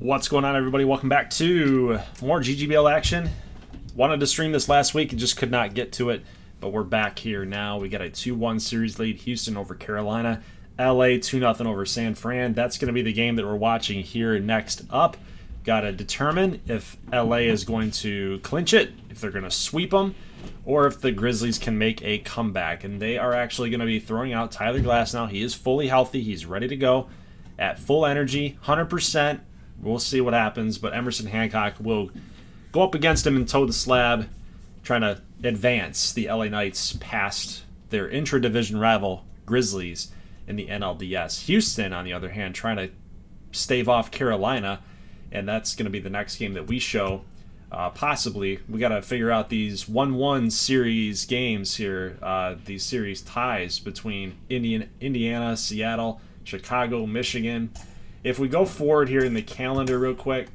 What's going on, everybody? Welcome back to more GGBL action. Wanted to stream this last week and just could not get to it, but we're back here now. We got a 2-1 series lead. Houston over Carolina. LA 2-0 over San Fran. That's going to be the game that we're watching here next up. Got to determine if LA is going to clinch it, if they're going to sweep them, or if the Grizzlies can make a comeback. And they are actually going to be throwing out Tyler Glass now. He is fully healthy. He's ready to go at full energy, 100%. We'll see what happens, but Emerson Hancock will go up against him and toe the slab, trying to advance the LA Knights past their intra-division rival, Grizzlies, in the NLDS. Houston, on the other hand, trying to stave off Carolina, and that's going to be the next game that we show. Possibly, we got to figure out these 1-1 series games here, these series ties between Indiana, Seattle, Chicago, Michigan. If we go forward here in the calendar real quick,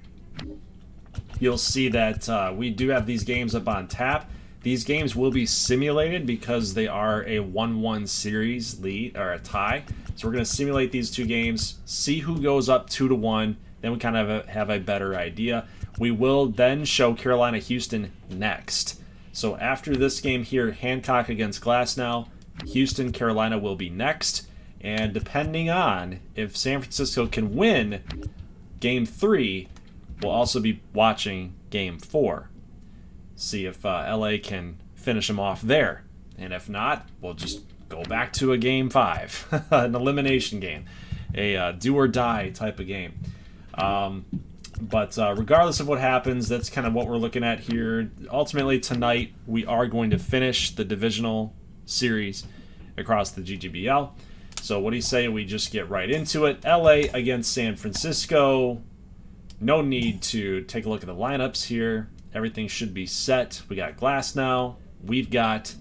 you'll see that we do have these games up on tap. These games will be simulated because they are a 1-1 series lead or a tie. So we're going to simulate these two games, see who goes up 2-1. Then we kind of have a better idea. We will then show Carolina-Houston next. So after this game here, Hancock against Glasnow, Houston-Carolina will be next. And depending on if San Francisco can win Game 3, we'll also be watching Game 4. See if LA can finish them off there. And if not, we'll just go back to a Game 5, an elimination game, a do-or-die type of game. But regardless of what happens, that's kind of what we're looking at here. Ultimately, tonight, we are going to finish the divisional series across the GGBL. So what do you say we just get right into it? LA against San Francisco. No need to take a look at the lineups here. Everything should be set. We got Glasnow. We've got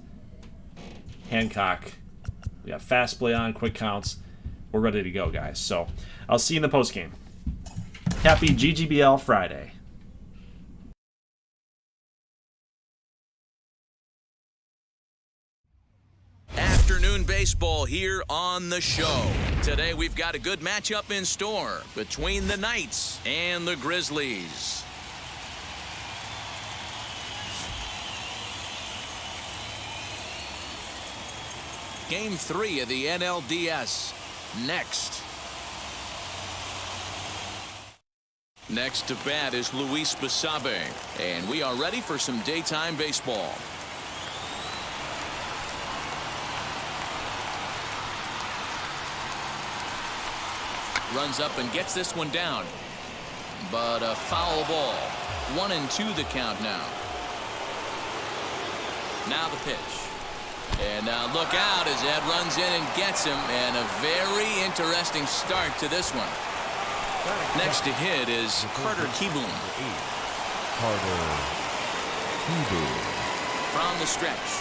Hancock. We got fast play on, quick counts. We're ready to go, guys. So I'll see you in the postgame. Happy GGBL Friday. Afternoon baseball here on the show. Today we've got a good matchup in store between the Knights and the Grizzlies. Game 3 of the NLDS next. Next to bat is Luis Basabe, and we are ready for some daytime baseball. Runs up and gets this one down, but a foul ball. 1-2 the count now. Now the pitch. And now look out as Ed runs in and gets him, and a very interesting start to this one. Next to hit is Carter Kieboom. From the stretch.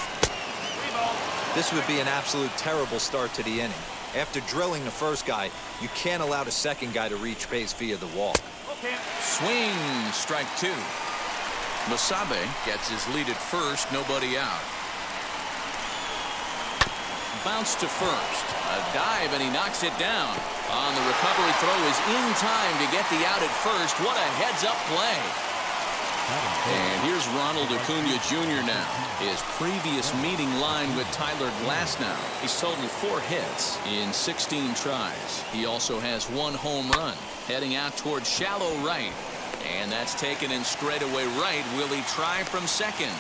This would be an absolute terrible start to the inning. After drilling the first guy, you can't allow the second guy to reach base via the walk. Swing, strike 2. Basabe gets his lead at first, nobody out. Bounce to first. A dive, and he knocks it down. On the recovery throw is in time to get the out at first. What a heads-up play. And here's Ronald Acuna Jr. now. His previous meeting line with Tyler Glasnow. He's totaled 4 hits in 16 tries. He also has 1 home run. Heading out towards shallow right. And that's taken in straightaway right. Will he try from second?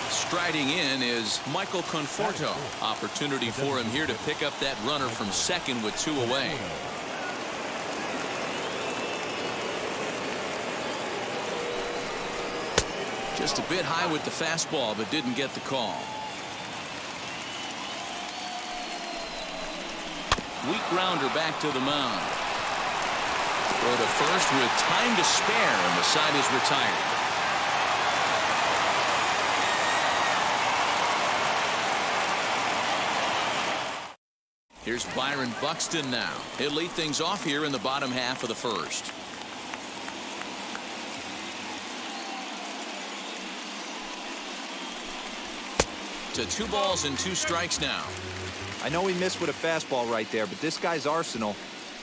Striding in is Michael Conforto. Opportunity for him here to pick up that runner from second with 2 away. Just a bit high with the fastball, but didn't get the call. Weak grounder back to the mound. Throw to first with time to spare, and the side is retired. Here's Byron Buxton now. He'll lead things off here in the bottom half of the first. To 2 balls and 2 strikes now. I know he missed with a fastball right there, but this guy's arsenal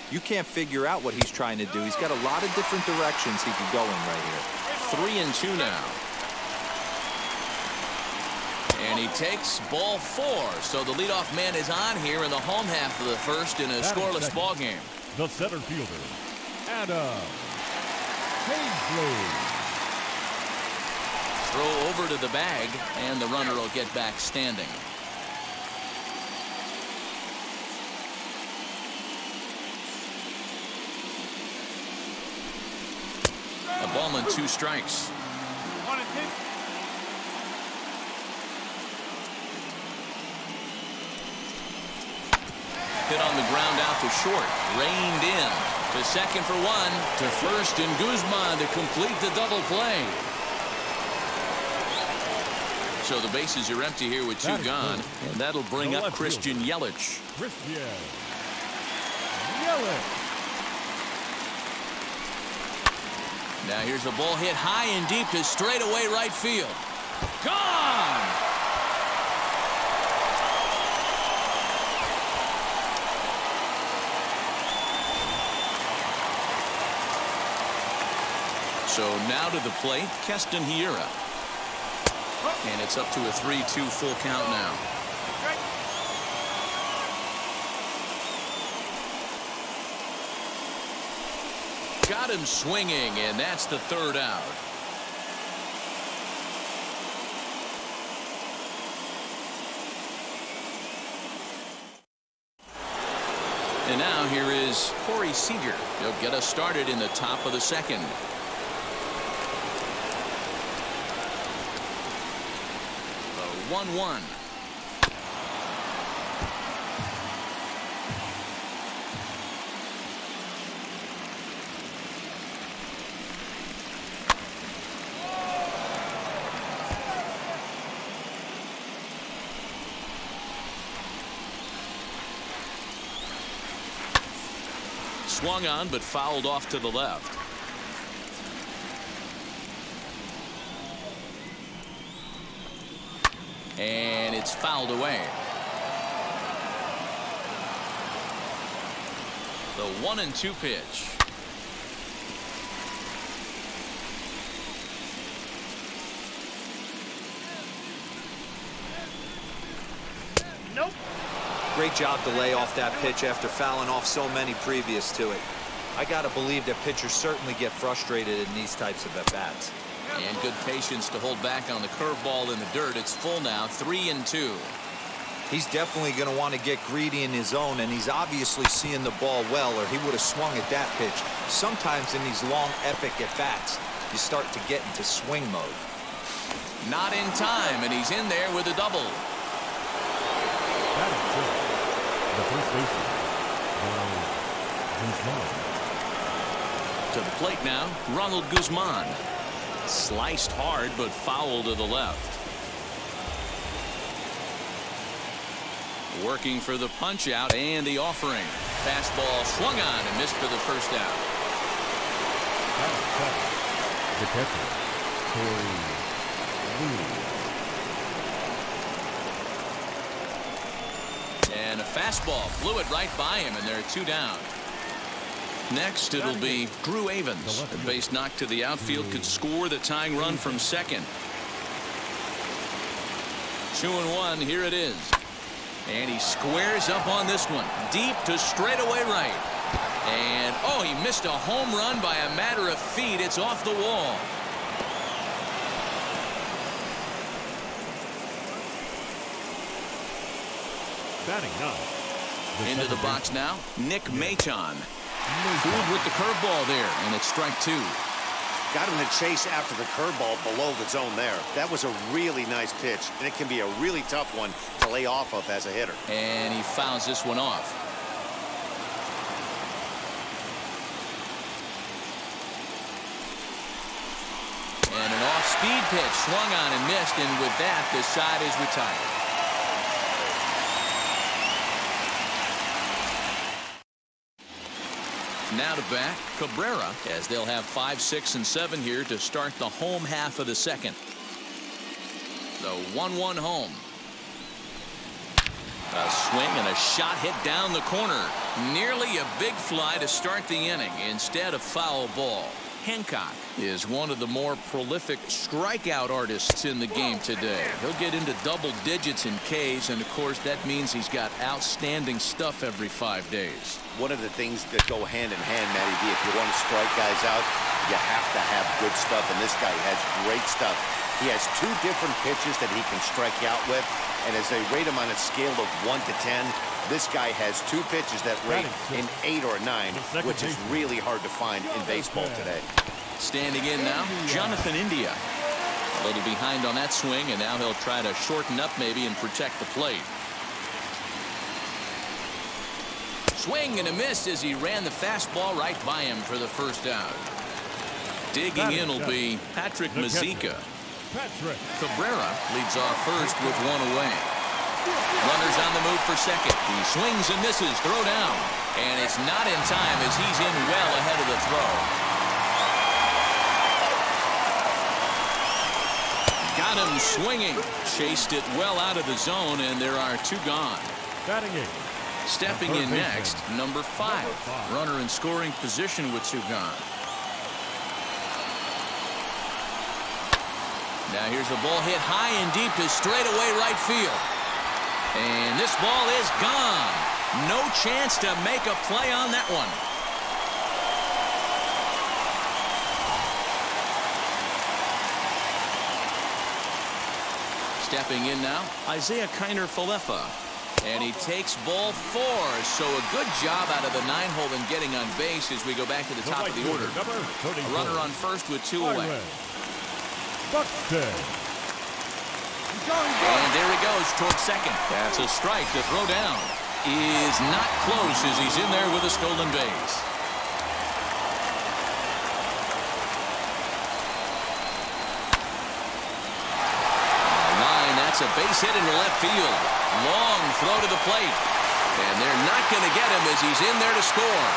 You can't figure out what he's trying to do. He's got a lot of different directions he could go in right here. 3-2 now. And he takes ball 4. So the leadoff man is on here in the home half of the first in a scoreless ball game. The center fielder, Adam Paisley. Throw over to the bag, and the runner will get back standing. A ball and 2 strikes. Hit on the ground out to short. Reined in. To second for 1. To first, and Guzman to complete the double play. So the bases are empty here with 2 gone. And that'll bring up Christian Yelich. Christian Yelich. Now here's a ball hit high and deep to straightaway right field. Gone! So now to the plate, Keston Hiura. And it's up to a 3-2 full count now. Got him swinging, and that's the 3rd out. And now here is Corey Seager. He'll get us started in the top of the 2nd. The 1-1. Swung on, but fouled off to the left. And it's fouled away. The 1-2 pitch. Nope. Great job to lay off that pitch after fouling off so many previous to it. I got to believe that pitchers certainly get frustrated in these types of at-bats. And good patience to hold back on the curveball in the dirt. It's full now, 3-2. He's definitely going to want to get greedy in his zone, and he's obviously seeing the ball well, or he would have swung at that pitch. Sometimes in these long, epic at-bats, you start to get into swing mode. Not in time, and he's in there with a double. That is good. The first baseman, Guzman. To the plate now, Ronald Guzman. Sliced hard, but foul to the left. Working for the punch out and the offering. Fastball swung on and missed for the first out. The catcher, Corey Lee. And a fastball blew it right by him, and there are 2 down. Next, it'll be Drew Avens. A base knock to the outfield could score the tying run from second. 2-1, here it is. And he squares up on this one. Deep to straightaway right. And, oh, he missed a home run by a matter of feet. It's off the wall. Batting now. Into the box now, Nick Machon. Fooled with the curveball there, and it's strike 2. Got him to chase after the curveball below the zone there. That was a really nice pitch, and it can be a really tough one to lay off of as a hitter. And he fouls this one off. And an off-speed pitch swung on and missed, and with that, the side is retired. Now to bat, Cabrera, as they'll have 5, 6, and 7 here to start the home half of the second. The 1-1 home. A swing and a shot hit down the corner. Nearly a big fly to start the inning instead of foul ball. Hancock is one of the more prolific strikeout artists in the game today. He'll get into double digits in Ks, and of course that means he's got outstanding stuff every 5 days. One of the things that go hand in hand, Matty D, if you want to strike guys out, you have to have good stuff, and this guy has great stuff. He has 2 different pitches that he can strike you out with, and as they rate him on a scale of 1 to 10, this guy has 2 pitches that rate in 8 or 9, which is really hard to find in baseball today. Standing in now, Jonathan India. A little behind on that swing, and now he'll try to shorten up maybe and protect the plate. Swing and a miss as he ran the fastball right by him for the first out. Digging in will be Patrick Mazeika. Cabrera leads off first with 1 away. Runners on the move for second. He swings and misses. Throw down. And it's not in time as he's in well ahead of the throw. Got him swinging. Chased it well out of the zone, and there are 2 gone. Stepping in next, number 5. Runner in scoring position with 2 gone. Now here's a ball hit high and deep to straightaway right field. And this ball is gone. No chance to make a play on that one. Stepping in now, Isaiah Kiner-Falefa. And he takes ball 4. So a good job out of the 9-hole in getting on base as we go back to the top of the order. A runner on first with 2 away. And there he goes towards second. That's a strike. The throw down is not close as he's in there with a stolen base. Line, that's a base hit into left field. Long throw to the plate. And they're not going to get him as he's in there to score.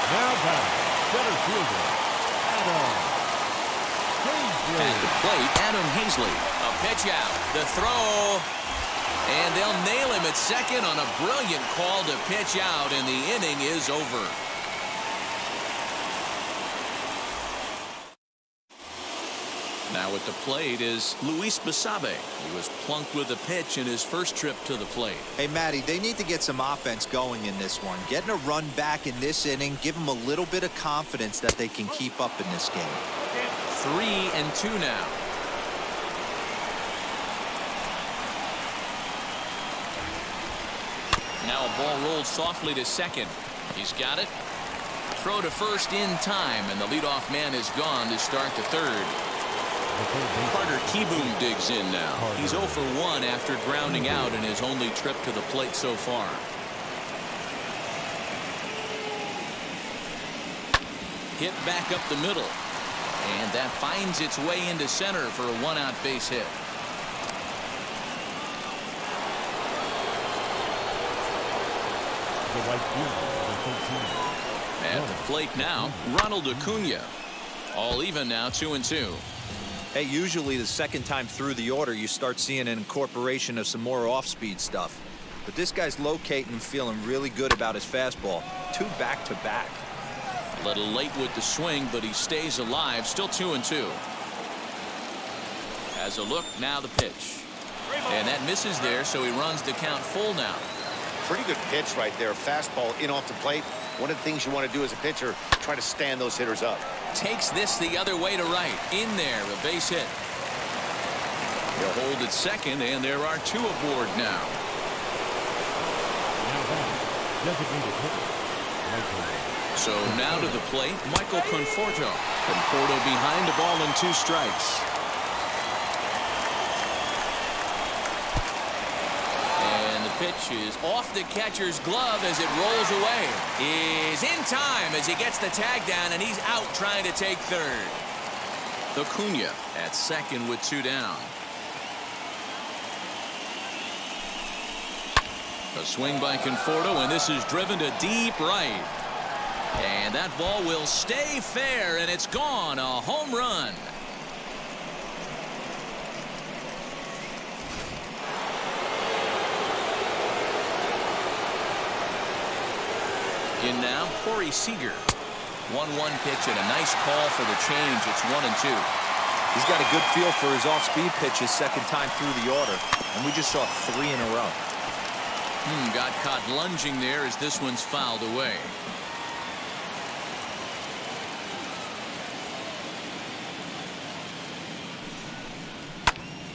Now batting, center fielder, Adam Hazley. At the plate, Adam Hazley. A pitch out. The throw. And they'll nail him at second on a brilliant call to pitch out, and the inning is over. Now at the plate is Luis Basabe. He was plunked with a pitch in his first trip to the plate. Hey, Matty, they need to get some offense going in this one. Getting a run back in this inning, give them a little bit of confidence that they can keep up in this game. 3-2 now. Now a ball rolled softly to second. He's got it. Throw to first in time, and the leadoff man is gone to start the third. Carter Kieboom digs in now. He's 0 for 1 after grounding out in his only trip to the plate so far. Hit back up the middle. And that finds its way into center for a 1-out base hit. At the plate now, Ronald Acuna. All even now, 2-2. Hey, usually the second time through the order, you start seeing an incorporation of some more off-speed stuff. But this guy's locating and feeling really good about his fastball. 2 back-to-back. A little late with the swing, but he stays alive. Still 2-2. As a look, now the pitch. And that misses there, so he runs the count full now. Pretty good pitch right there. Fastball in off the plate. One of the things you want to do as a pitcher, try to stand those hitters up. Takes this the other way to right. In there, a base hit. He'll hold at second, and there are 2 aboard now. So now to the plate, Michael Conforto. Conforto behind, a ball and 2 strikes. Pitch is off the catcher's glove as it rolls away. Is in time as he gets the tag down, and he's out trying to take third. Acuna at second with 2 down. A swing by Conforto, and this is driven to deep right. And that ball will stay fair, and it's gone. A home run. In now, Corey Seager. 1-1 pitch and a nice call for the change. It's 1-2. He's got a good feel for his off-speed pitches second time through the order, and we just saw 3 in a row. Got caught lunging there as this one's fouled away.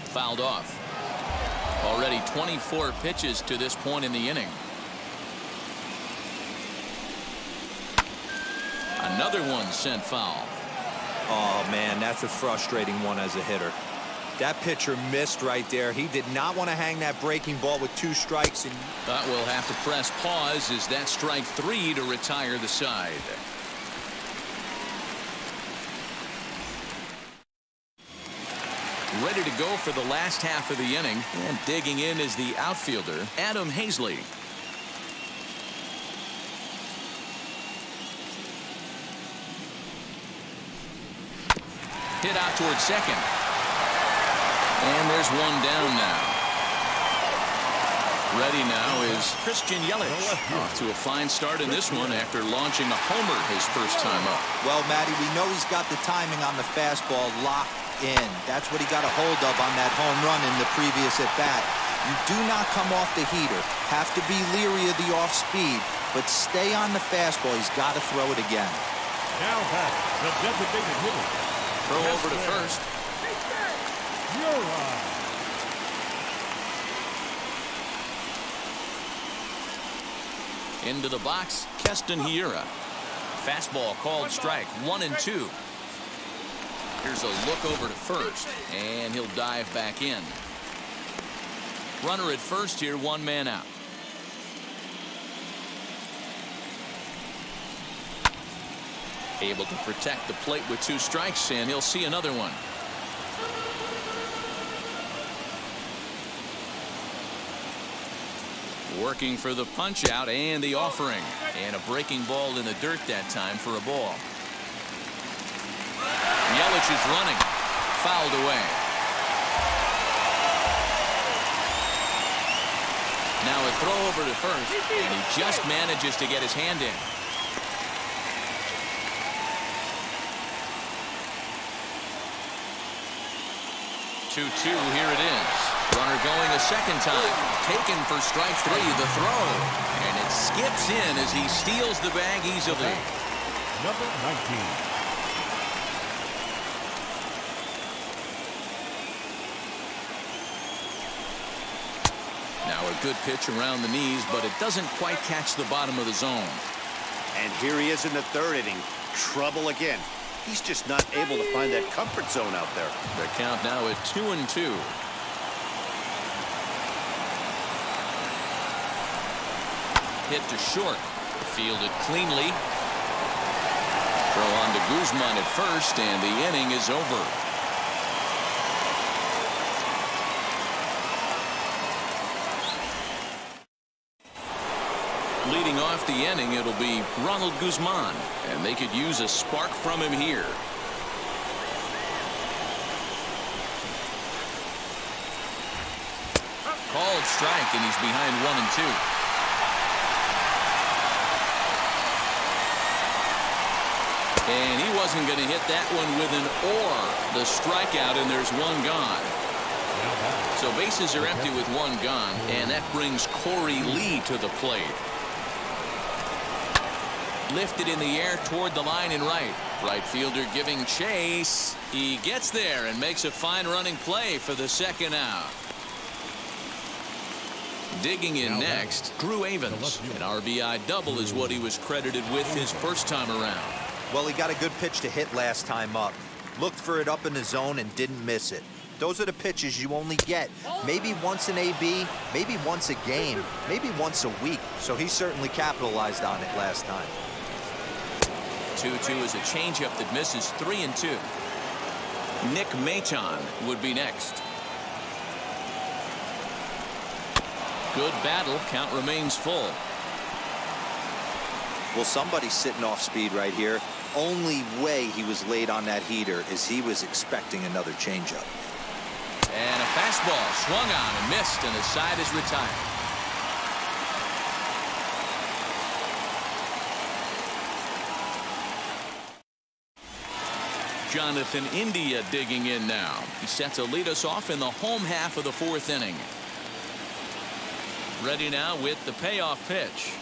Fouled off. Already 24 pitches to this point in the inning. Another one sent foul. Oh, man, that's a frustrating one as a hitter. That pitcher missed right there. He did not want to hang that breaking ball with 2 strikes. And But we'll have to press pause as that strike 3 to retire the side. Ready to go for the last half of the inning, and digging in is the outfielder, Adam Hazley. Hit out towards second. And there's one down now. Ready now is Christian Yelich. Off to a fine start in this one after launching a homer his first time up. well, Matty, we know he's got the timing on the fastball locked in. That's what he got a hold of on that home run in the previous at-bat. You do not come off the heater. Have to be leery of the off-speed, but stay on the fastball. He's got to throw it again. Now back, the designated hitter. Throw over to first. You're on. Into the box, Keston Hiura. Fastball called strike, 1-2. Here's a look over to first, and he'll dive back in. Runner at first here, 1 man out. Able to protect the plate with 2 strikes, and he'll see another one. Working for the punch out and the offering, and a breaking ball in the dirt that time for a ball. Yelich is running, fouled away. Now a throw over to first, and he just manages to get his hand in. 2-2, here it is. Runner going a second time. Taken for strike 3, the throw. And it skips in as he steals the bag easily. Number 19. Now a good pitch around the knees, but it doesn't quite catch the bottom of the zone. And here he is in the 3rd inning. Trouble again. He's just not able to find that comfort zone out there. The count now at 2-2. Hit to short. Fielded cleanly. Throw on to Guzman at first, and the inning is over. Leading off the inning, it'll be Ronald Guzman, and they could use a spark from him here. Called strike, and he's behind 1-2. And he wasn't going to hit that one with an or. The strikeout, and there's 1 gone. So bases are empty with 1 gone, and that brings Corey Lee to the plate. Lifted in the air toward the line and right. Right fielder giving chase. He gets there and makes a fine running play for the 2nd out. Digging in next, Drew Avens. An RBI double is what he was credited with his first time around. Well, he got a good pitch to hit last time up. Looked for it up in the zone and didn't miss it. Those are the pitches you only get maybe once an AB, maybe once a game, maybe once a week. So he certainly capitalized on it last time. 2-2 is a changeup that misses. 3-2. Nick Maton would be next. Good battle. Count remains full. Well, somebody's sitting off speed right here. Only way he was late on that heater is he was expecting another changeup. And a fastball swung on and missed, and the side is retired. Jonathan India digging in now. He's set to lead us off in the home half of the 4th inning. Ready now with the payoff pitch.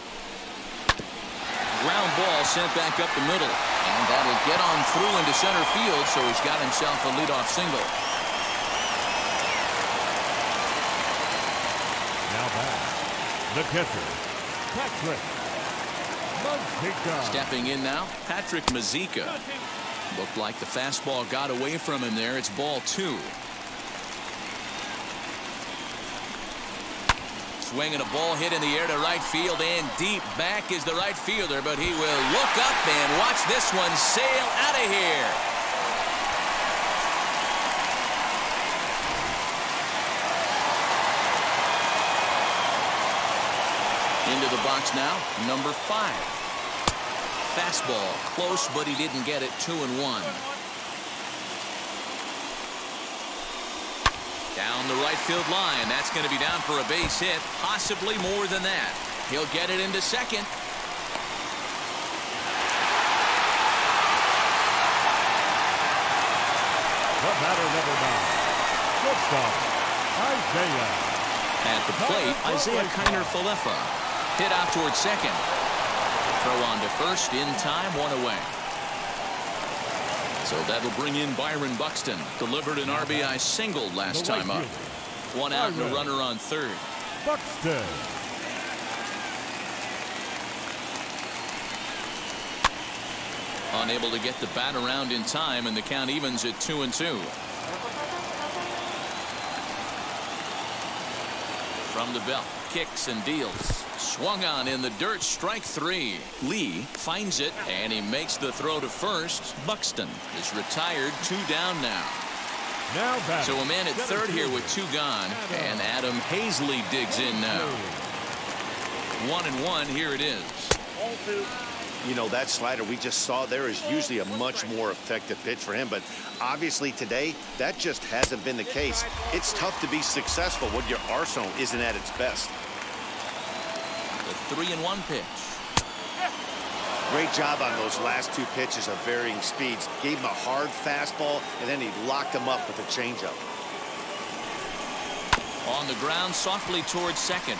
Ground ball sent back up the middle. And that'll get on through into center field, so he's got himself a leadoff single. Now back, the catcher, Patrick Mazika. Stepping in now, Patrick Mazika. Looked like the fastball got away from him there. It's ball 2. Swinging a ball hit in the air to right field, and deep back is the right fielder, but he will look up and watch this one sail out of here. Into the box now, number 5. Fastball close, but he didn't get it. 2-1. Down the right field line. That's going to be down for a base hit, possibly more than that. He'll get it into second. The batter, number 9, shortstop, Isaiah. At the plate, Isaiah Kiner-Falefa. Hit out towards second. Throw on to first in time, 1 away. So that'll bring in Byron Buxton. Delivered an RBI single last time up. 1 out and a runner on third. Buxton. Unable to get the bat around in time, and the count evens at 2-2. From the belt, kicks and deals. Swung on in the dirt, strike 3. Lee finds it, and he makes the throw to first. Buxton is retired, 2 down now. Now back. So a man at third here with 2 gone, and Adam Hazley digs in now. 1-1, here it is. You know, that slider we just saw there is usually a much more effective pitch for him, but obviously today that just hasn't been the case. It's tough to be successful when your arsenal isn't at its best. The 3-1 pitch. Great job on those last 2 pitches of varying speeds. Gave him a hard fastball, and then he locked him up with a changeup. On the ground, softly towards second.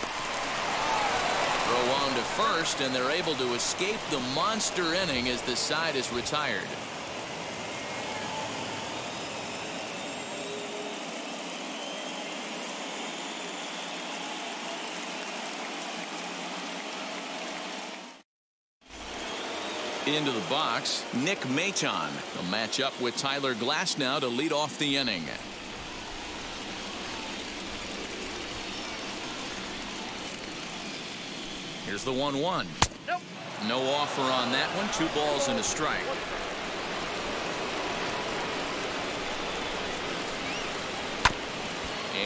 Throw on to first, and they're able to escape the monster inning as the side is retired. Into the box, Nick Maton. A matchup with Tyler Glasnow to lead off the inning. Here's the 1-1. Nope. No offer on that one. 2 balls and a strike.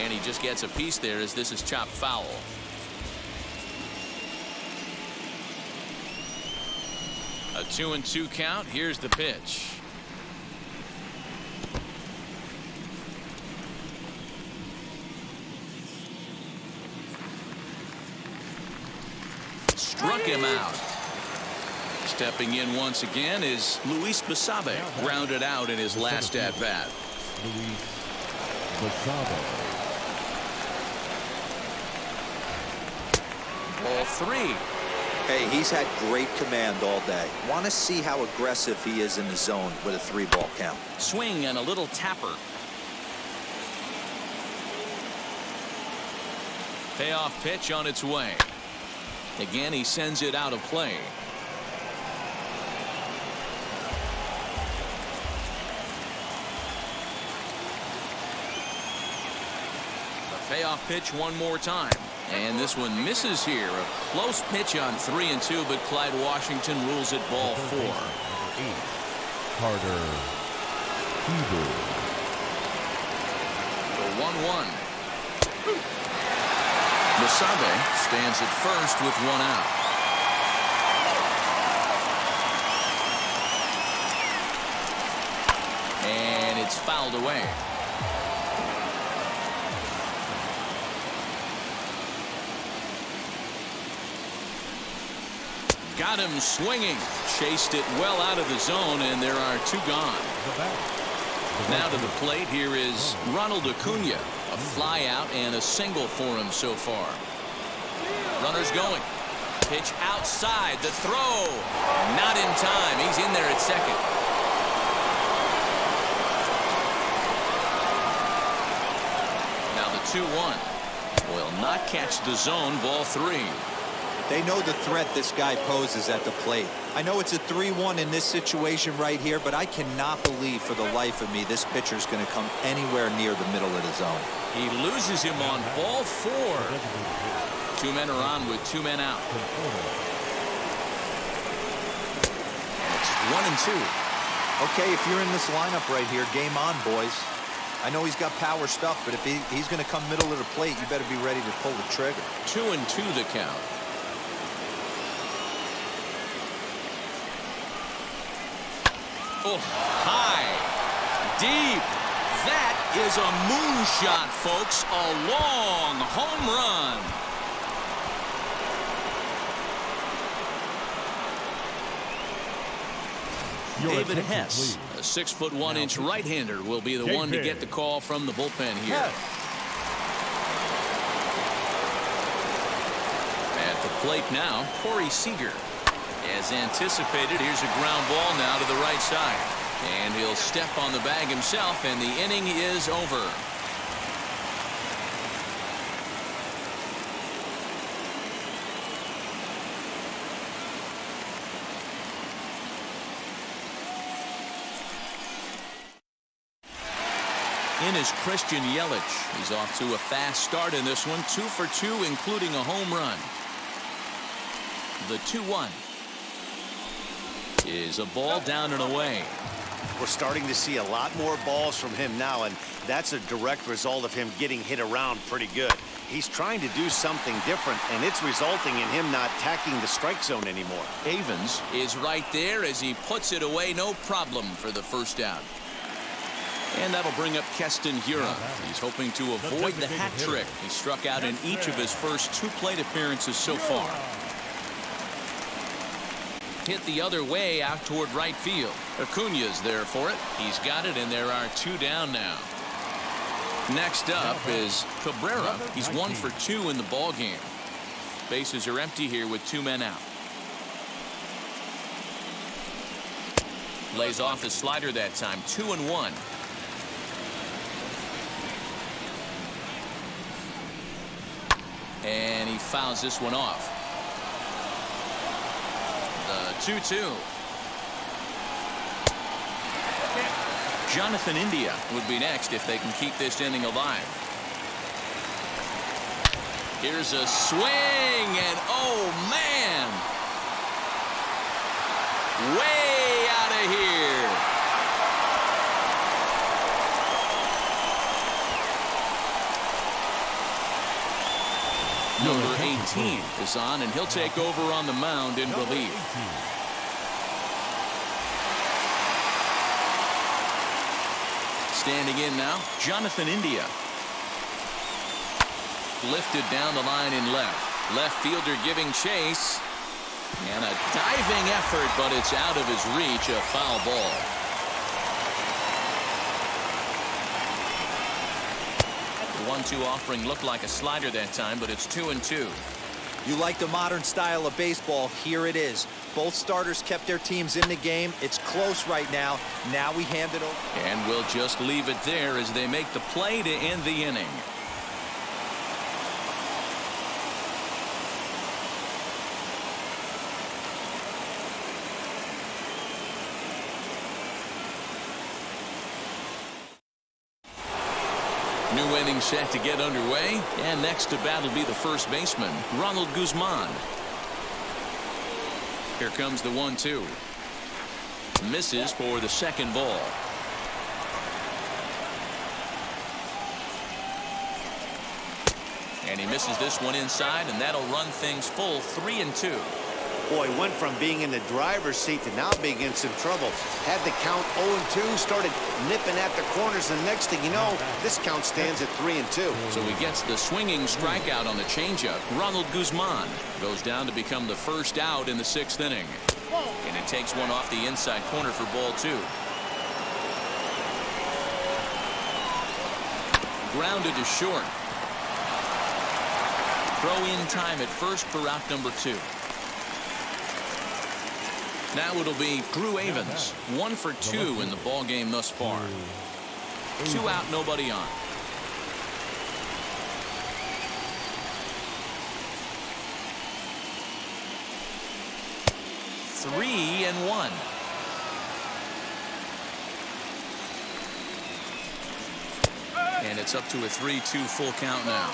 And he just gets a piece there as this is chopped foul. A 2-2 count. Here's the pitch. Struck him out. Stepping in once again is Luis Basabe. Grounded out in his last at bat. Luis Basabe. Ball 3. Hey, he's had great command all day. Want to see how aggressive he is in the zone with a 3-ball count. Swing and a little tapper. Payoff pitch on its way. Again, he sends it out of play. The payoff pitch one more time. And this one misses here. A close pitch on 3-2, but Clyde Washington rules it ball 4. Carter Heber. The 1-1. Basabe stands at first with 1 out. And it's fouled away. Got him swinging. Chased it well out of the zone, and there are 2 gone. Now to the plate, here is Ronald Acuna. A fly out and a single for him so far. Runners going. Pitch outside. The throw. Not in time. He's in there at second. Now the 2-1. Will not catch the zone. Ball 3. They know the threat this guy poses at the plate. I know it's a 3-1 in this situation right here, but I cannot believe for the life of me this pitcher's going to come anywhere near the middle of the zone. He loses him on ball 4. 2 men are on with 2 men out. It's 1-2. Okay, if you're in this lineup right here, game on, boys. I know he's got power stuff, but if he's going to come middle of the plate, you better be ready to pull the trigger. 2-2 the count. Oh, high, deep. That is a moonshot, folks. A long home run. David Hess, a 6'1" right-hander, will be the one to get the call from the bullpen here. At the plate now, Corey Seager. As anticipated, here's a ground ball now to the right side. And he'll step on the bag himself, and the inning is over. In is Christian Yelich. He's off to a fast start in this one. 2 for 2, including a home run. The 2-1. Is a ball down and away. We're starting to see a lot more balls from him now, and that's a direct result of him getting hit around pretty good. He's trying to do something different, and it's resulting in him not attacking the strike zone anymore. Avens is right there as he puts it away, no problem for the first out. And that'll bring up Keston Hiura. He's hoping to avoid the hat trick. He struck out in each of his first 2 plate appearances so far. Hit the other way out toward right field. Acuna's there for it. He's got it, and there are 2 down now. Next up is Cabrera. He's 1 for 2 in the ball game. Bases are empty here with 2 men out. Lays off the slider that time. 2-1. And he fouls this one off. The 2-2. Jonathan India would be next if they can keep this inning alive. Here's a swing, and oh man, way out of here. Number 18 is on, and he'll take over on the mound in relief. Standing in now, Jonathan India. Lifted down the line in left. Left fielder giving chase. And a diving effort, but it's out of his reach. A foul ball. The 1-2 offering looked like a slider that time, but it's 2-2. You like the modern style of baseball. Here it is. Both starters kept their teams in the game. It's close right now. Now we hand it over. And we'll just leave it there as they make the play to end the inning. New inning set to get underway, and next to bat will be the first baseman, Ronald Guzman. Here comes the 1-2. Misses for the second ball. And he misses this one inside, and that'll run things full 3-2. Boy, went from being in the driver's seat to now being in some trouble. Had the count 0-2, started nipping at the corners, and next thing you know, this count stands at 3-2. So he gets the swinging strikeout on the changeup. Ronald Guzman goes down to become the first out in the 6th inning. And it takes one off the inside corner for ball 2. Grounded to short. Throw in time at first for out number 2. Now it'll be Drew Avens, 1 for 2 in the ball game thus far. 2 out, nobody on. Three and 1. And it's up to a 3-2 full count now.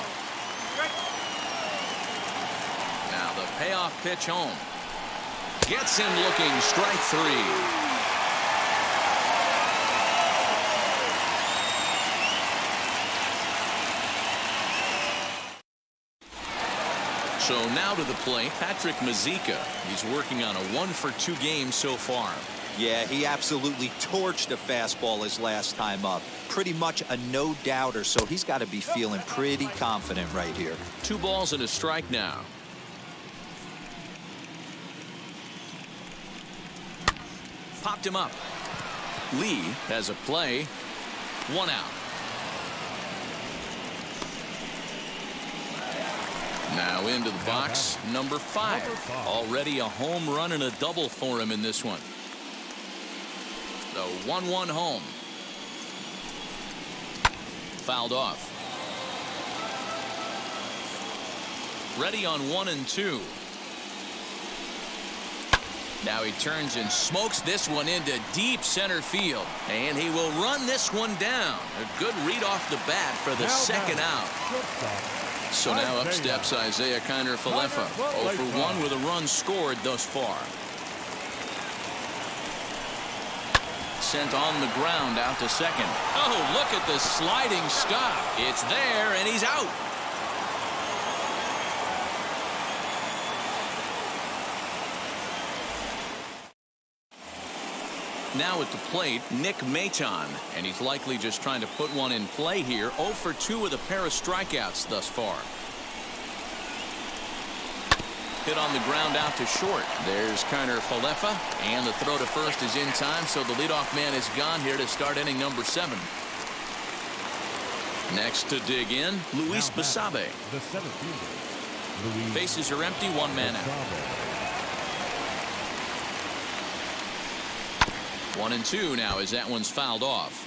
Now the payoff pitch home. Gets him looking, strike 3. So now to the plate, Patrick Mazeika. He's working on a 1 for 2 game so far. Yeah, he absolutely torched the fastball his last time up. Pretty much a no-doubter, so he's got to be feeling pretty confident right here. 2 balls and a strike now. Popped him up. Lee has a play. 1 out. Now into the box, number 5. Already a home run and a double for him in this one. The 1-1 home. Fouled off. Ready on 1 and 2. Now he turns and smokes this one into deep center field. And he will run this one down. A good read off the bat for the second out. So now up steps Isaiah Kiner-Falefa. 0 for 1 with a run scored thus far. Sent on the ground out to second. Oh, look at the sliding stop. It's there, and he's out. Now at the plate, Nick Maton, and he's likely just trying to put one in play here. 0 for 2 with a pair of strikeouts thus far. Hit on the ground out to short. There's Kiner-Falefa, and the throw to first is in time, so the leadoff man is gone here to start inning number 7. Next to dig in, Luis Basabe. The 7th fielder. Bases are empty, 1 man out. 1 and 2 now as that one's fouled off.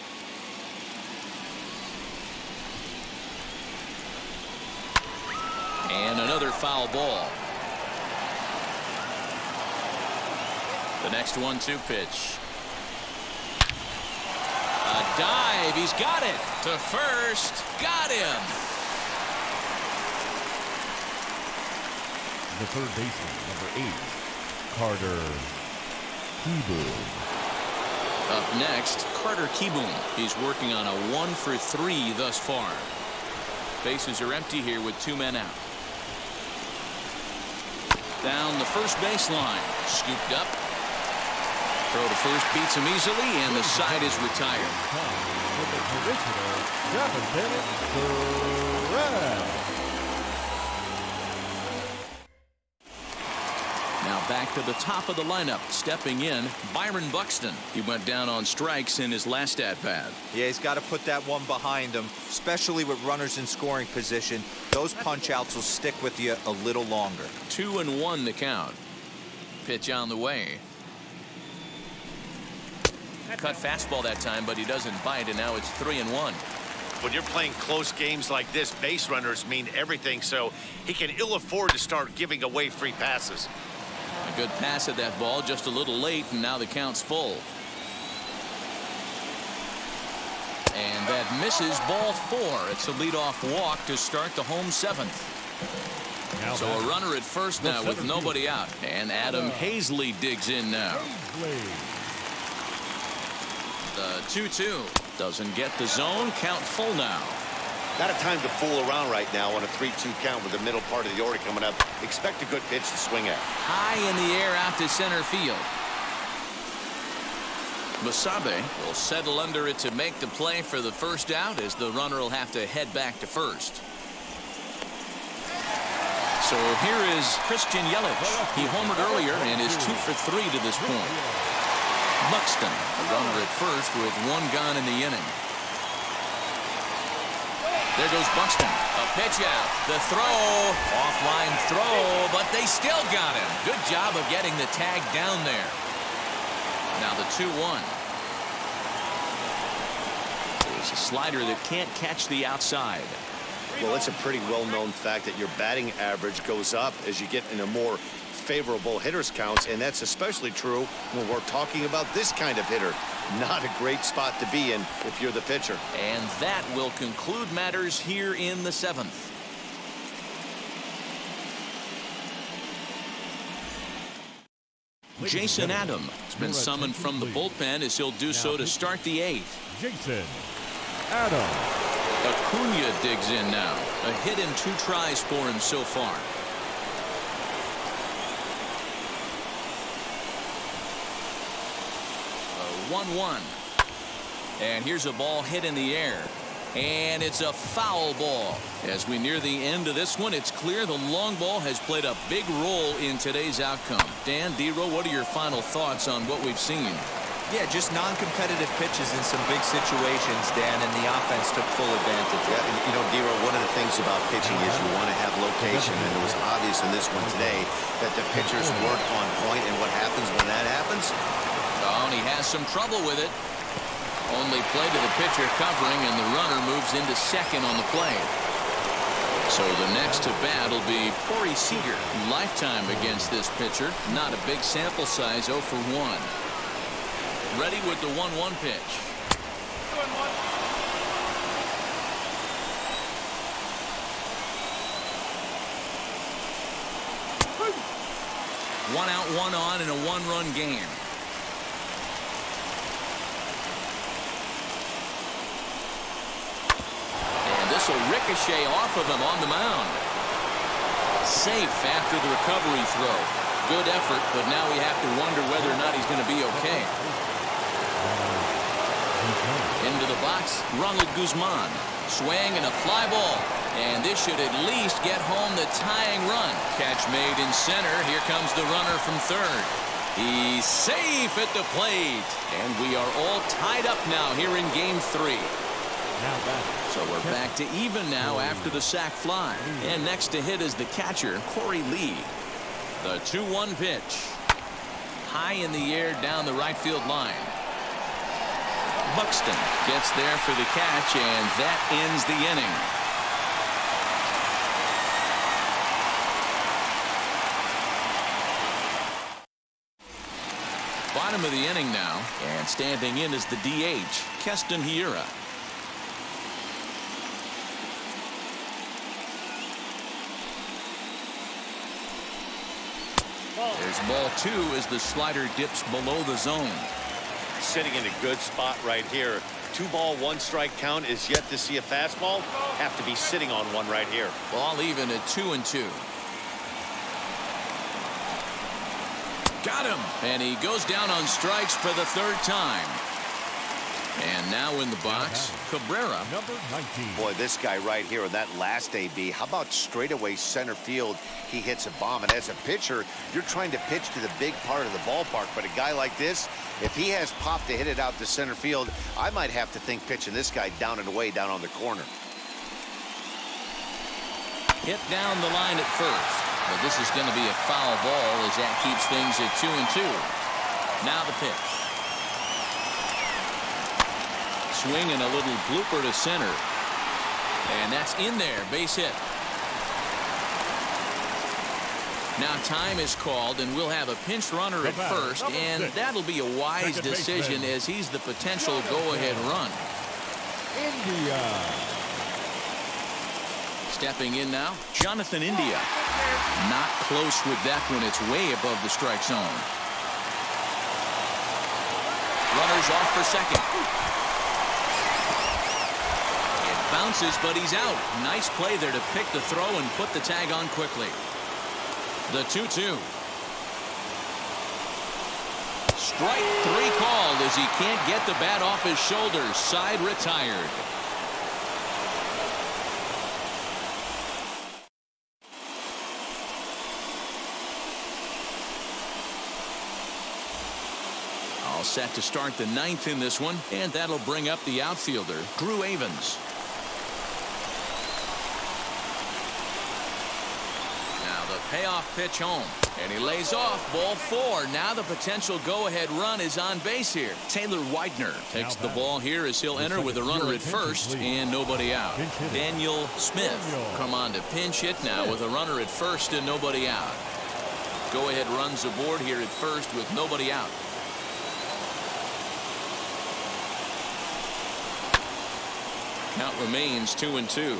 And another foul ball. The next 1-2 pitch. A dive. He's got it. To first. Got him. The third baseman, number 8, Carter Kieboom. Up next, Carter Kieboom. He's working on a 1 for 3 thus far. Bases are empty here with 2 men out. Down the first baseline. Scooped up. Throw to first beats him easily, and the side is retired. Now back to the top of the lineup. Stepping in, Byron Buxton. He went down on strikes in his last at-bat. Yeah, he's got to put that one behind him, especially with runners in scoring position. Those punch-outs will stick with you a little longer. 2-1 the count. Pitch on the way. Cut fastball that time, but he doesn't bite, and now it's 3-1. When you're playing close games like this, base runners mean everything, so he can ill afford to start giving away free passes. A good pass at that ball, just a little late, and now the count's full. And that misses, ball 4. It's a leadoff walk to start the home 7th. So a runner at first now with nobody out. And Adam Hazley digs in now. The 2-2 doesn't get the zone. Count full now. Not a time to fool around right now on a 3-2 count with the middle part of the order coming up. expect a good pitch to swing at. High in the air out to center field. Basabe will settle under it to make the play for the first out, as the runner will have to head back to first. So here is Christian Yelich. He homered earlier and is 2 for 3 to this point. Buxton, a runner at first with 1 gone in the inning. There goes Buxton. A pitch out. The throw. Offline throw, but they still got him. Good job of getting the tag down there. Now the 2-1. It's a slider that can't catch the outside. Well, it's a pretty well-known fact that your batting average goes up as you get in a more favorable hitters counts, and that's especially true when we're talking about this kind of hitter. Not a great spot to be in if you're the pitcher. And that will conclude matters here in the 7th. Jason Adam has been summoned from the bullpen, as he'll do so to start the 8th. Jason Adam. Acuna digs in now. A hit in 2 tries for him so far. A 1-1. And here's a ball hit in the air. And it's a foul ball. As we near the end of this one, it's clear the long ball has played a big role in today's outcome. Dan, D-Row, what are your final thoughts on what we've seen? Yeah, just non-competitive pitches in some big situations, Dan, and the offense took full advantage. Yeah, you know, D-Row, one of the things about pitching is you want to have location, and it was obvious in this one today that the pitchers weren't on point, and what happens when that happens? Oh, and he has some trouble with it. Only play to the pitcher covering, and the runner moves into second on the play. So the next to bat will be Corey Seager. Lifetime against this pitcher. Not a big sample size, 0 for 1. Ready with the 1-1 pitch. 1 out, 1 on in a 1-run game. And this will ricochet off of him on the mound. Safe after the recovery throw. Good effort, but now we have to wonder whether or not he's going to be okay. Into the box, Ronald Guzman. Swing and a fly ball. And this should at least get home the tying run. Catch made in center. Here comes the runner from third. He's safe at the plate. And we are all tied up now here in game 3. So we're back to even now after the sac fly. And next to hit is the catcher, Corey Lee. The 2-1 pitch. High in the air down the right field line. Buxton gets there for the catch, and that ends the inning. Bottom of the inning now, and standing in is the DH, Keston Hiura. There's ball 2 as the slider dips below the zone. Sitting in a good spot right here. 2-ball, 1-strike count is yet to see a fastball. Have to be sitting on one right here. Ball even at 2-2. Got him. And he goes down on strikes for the 3rd time. And now in the box, Cabrera. Number 19. Boy, this guy right here in that last AB. How about straightaway center field? He hits a bomb. And as a pitcher, you're trying to pitch to the big part of the ballpark. But a guy like this, if he has pop to hit it out to center field, I might have to think pitching this guy down and away down on the corner. Hit down the line at first. But this is going to be a foul ball as that keeps things at 2-2. Now the pitch. Swing and a little blooper to center. And that's in there. Base hit. Now time is called, and we'll have a pinch runner at first, and that'll be a wise decision as he's the potential go-ahead run. India. Stepping in now, Jonathan India. Not close with that one. It's way above the strike zone. Runners off for second. It bounces, but he's out. Nice play there to pick the throw and put the tag on quickly. The 2-2. Strike 3 called as he can't get the bat off his shoulders. Side retired. All set to start the 9th in this one, and that'll bring up the outfielder, Drew Avens. Now the payoff pitch home, and he lays off. Ball 4. Now the potential go-ahead run is on base here. Taylor Widener takes the ball here as he'll enter with a runner at first and nobody out. Daniel Smith come on to pinch hit now with a runner at first and nobody out. Go-ahead runs aboard here at first with nobody out. Count remains 2-2.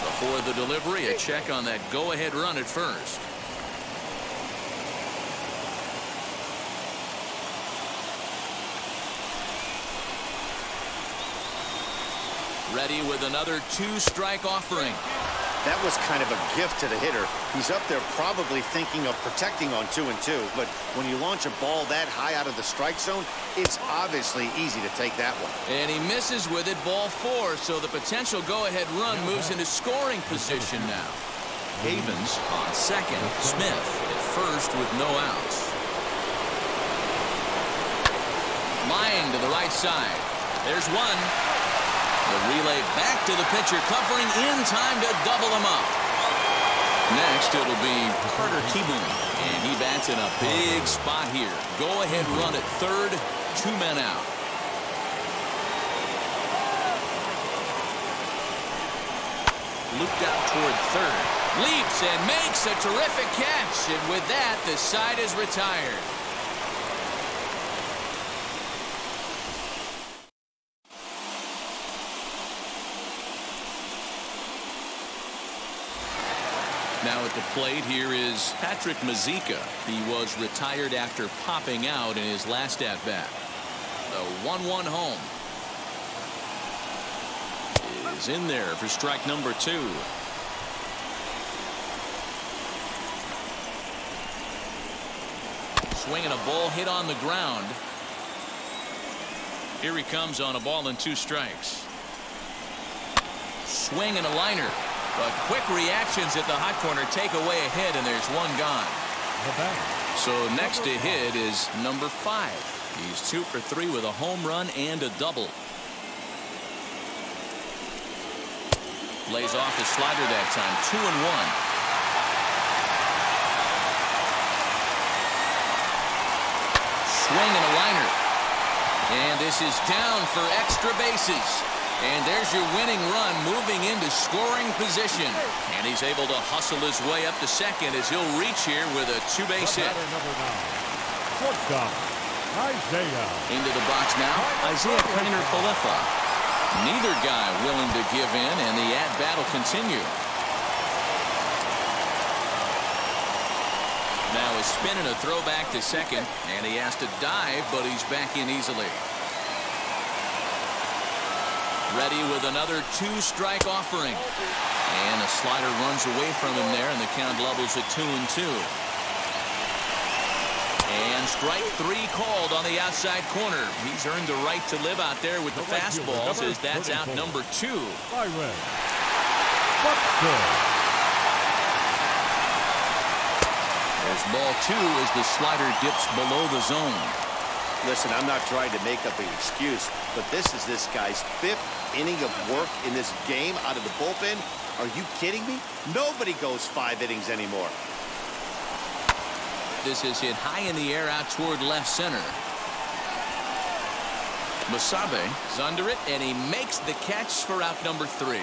Before the delivery, a check on that go-ahead run at first. Ready with another 2-strike offering. That was kind of a gift to the hitter. He's up there probably thinking of protecting on 2-2, but when you launch a ball that high out of the strike zone, it's obviously easy to take that one. And he misses with it, ball 4, so the potential go-ahead run moves into scoring position now. Havens on second, Smith at first with no outs. Flying to the right side. There's one. The relay back to the pitcher, covering in time to double him up. Next, it'll be Carter Kieboom, and he bats in a big spot here. Go-ahead run at third, 2 men out. Looped out toward third. Leaps and makes a terrific catch, and with that, the side is retired. Now at the plate here is Patrick Mazeika. He was retired after popping out in his last at-bat. The 1-1 home is in there for strike number 2. Swinging a ball hit on the ground. Here he comes on a ball and 2 strikes. Swing and a liner. But quick reactions at the hot corner take away a hit, and there's 1 gone. So next to hit is number 5. He's 2 for 3 with a home run and a double. Lays off the slider that time. 2-1. Swing and a liner. And this is down for extra bases. And there's your winning run, moving into scoring position. And he's able to hustle his way up to second as he'll reach here with a 2-base hit. Into the box now, Isaiah Kiner-Falefa. Neither guy willing to give in, and the at-bat will continue. Now a spin and a throw back to second, and he has to dive, but he's back in easily. Ready with another 2-strike offering. And a slider runs away from him there, and the count levels at 2-2. And strike 3 called on the outside corner. He's earned the right to live out there with the fastballs, as that's out number 2. As ball 2 as the slider dips below the zone. Listen, I'm not trying to make up an excuse, but this is this guy's 5th inning of work in this game out of the bullpen. Are you kidding me? Nobody goes 5 innings anymore. This is hit high in the air out toward left center. Masabe is under it, and he makes the catch for out number 3.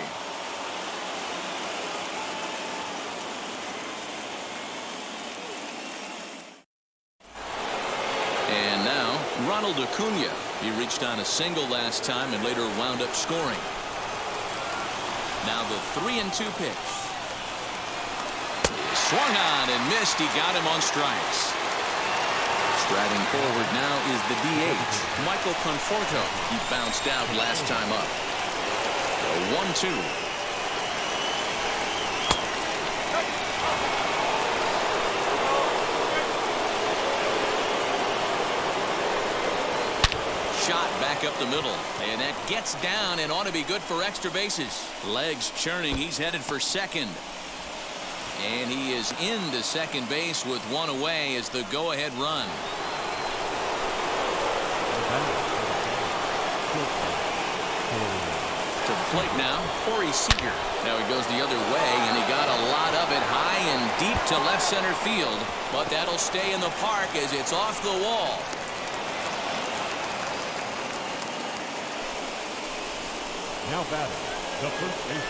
And now Ronald Acuna. He reached on a single last time and later wound up scoring. Now the 3-2 pitch. Swung on and missed. He got him on strikes. Striding forward now is the DH, Michael Conforto. He bounced out last time up. The 1-2. back up the middle. And that gets down and ought to be good for extra bases. Legs churning. He's headed for second. And he is into second base with one away as the go-ahead run. To the plate now, Corey Seager. Now he goes the other way, and he got a lot of it high and deep to left center field. But that'll stay in the park as it's off the wall. Now batting, the first baseman,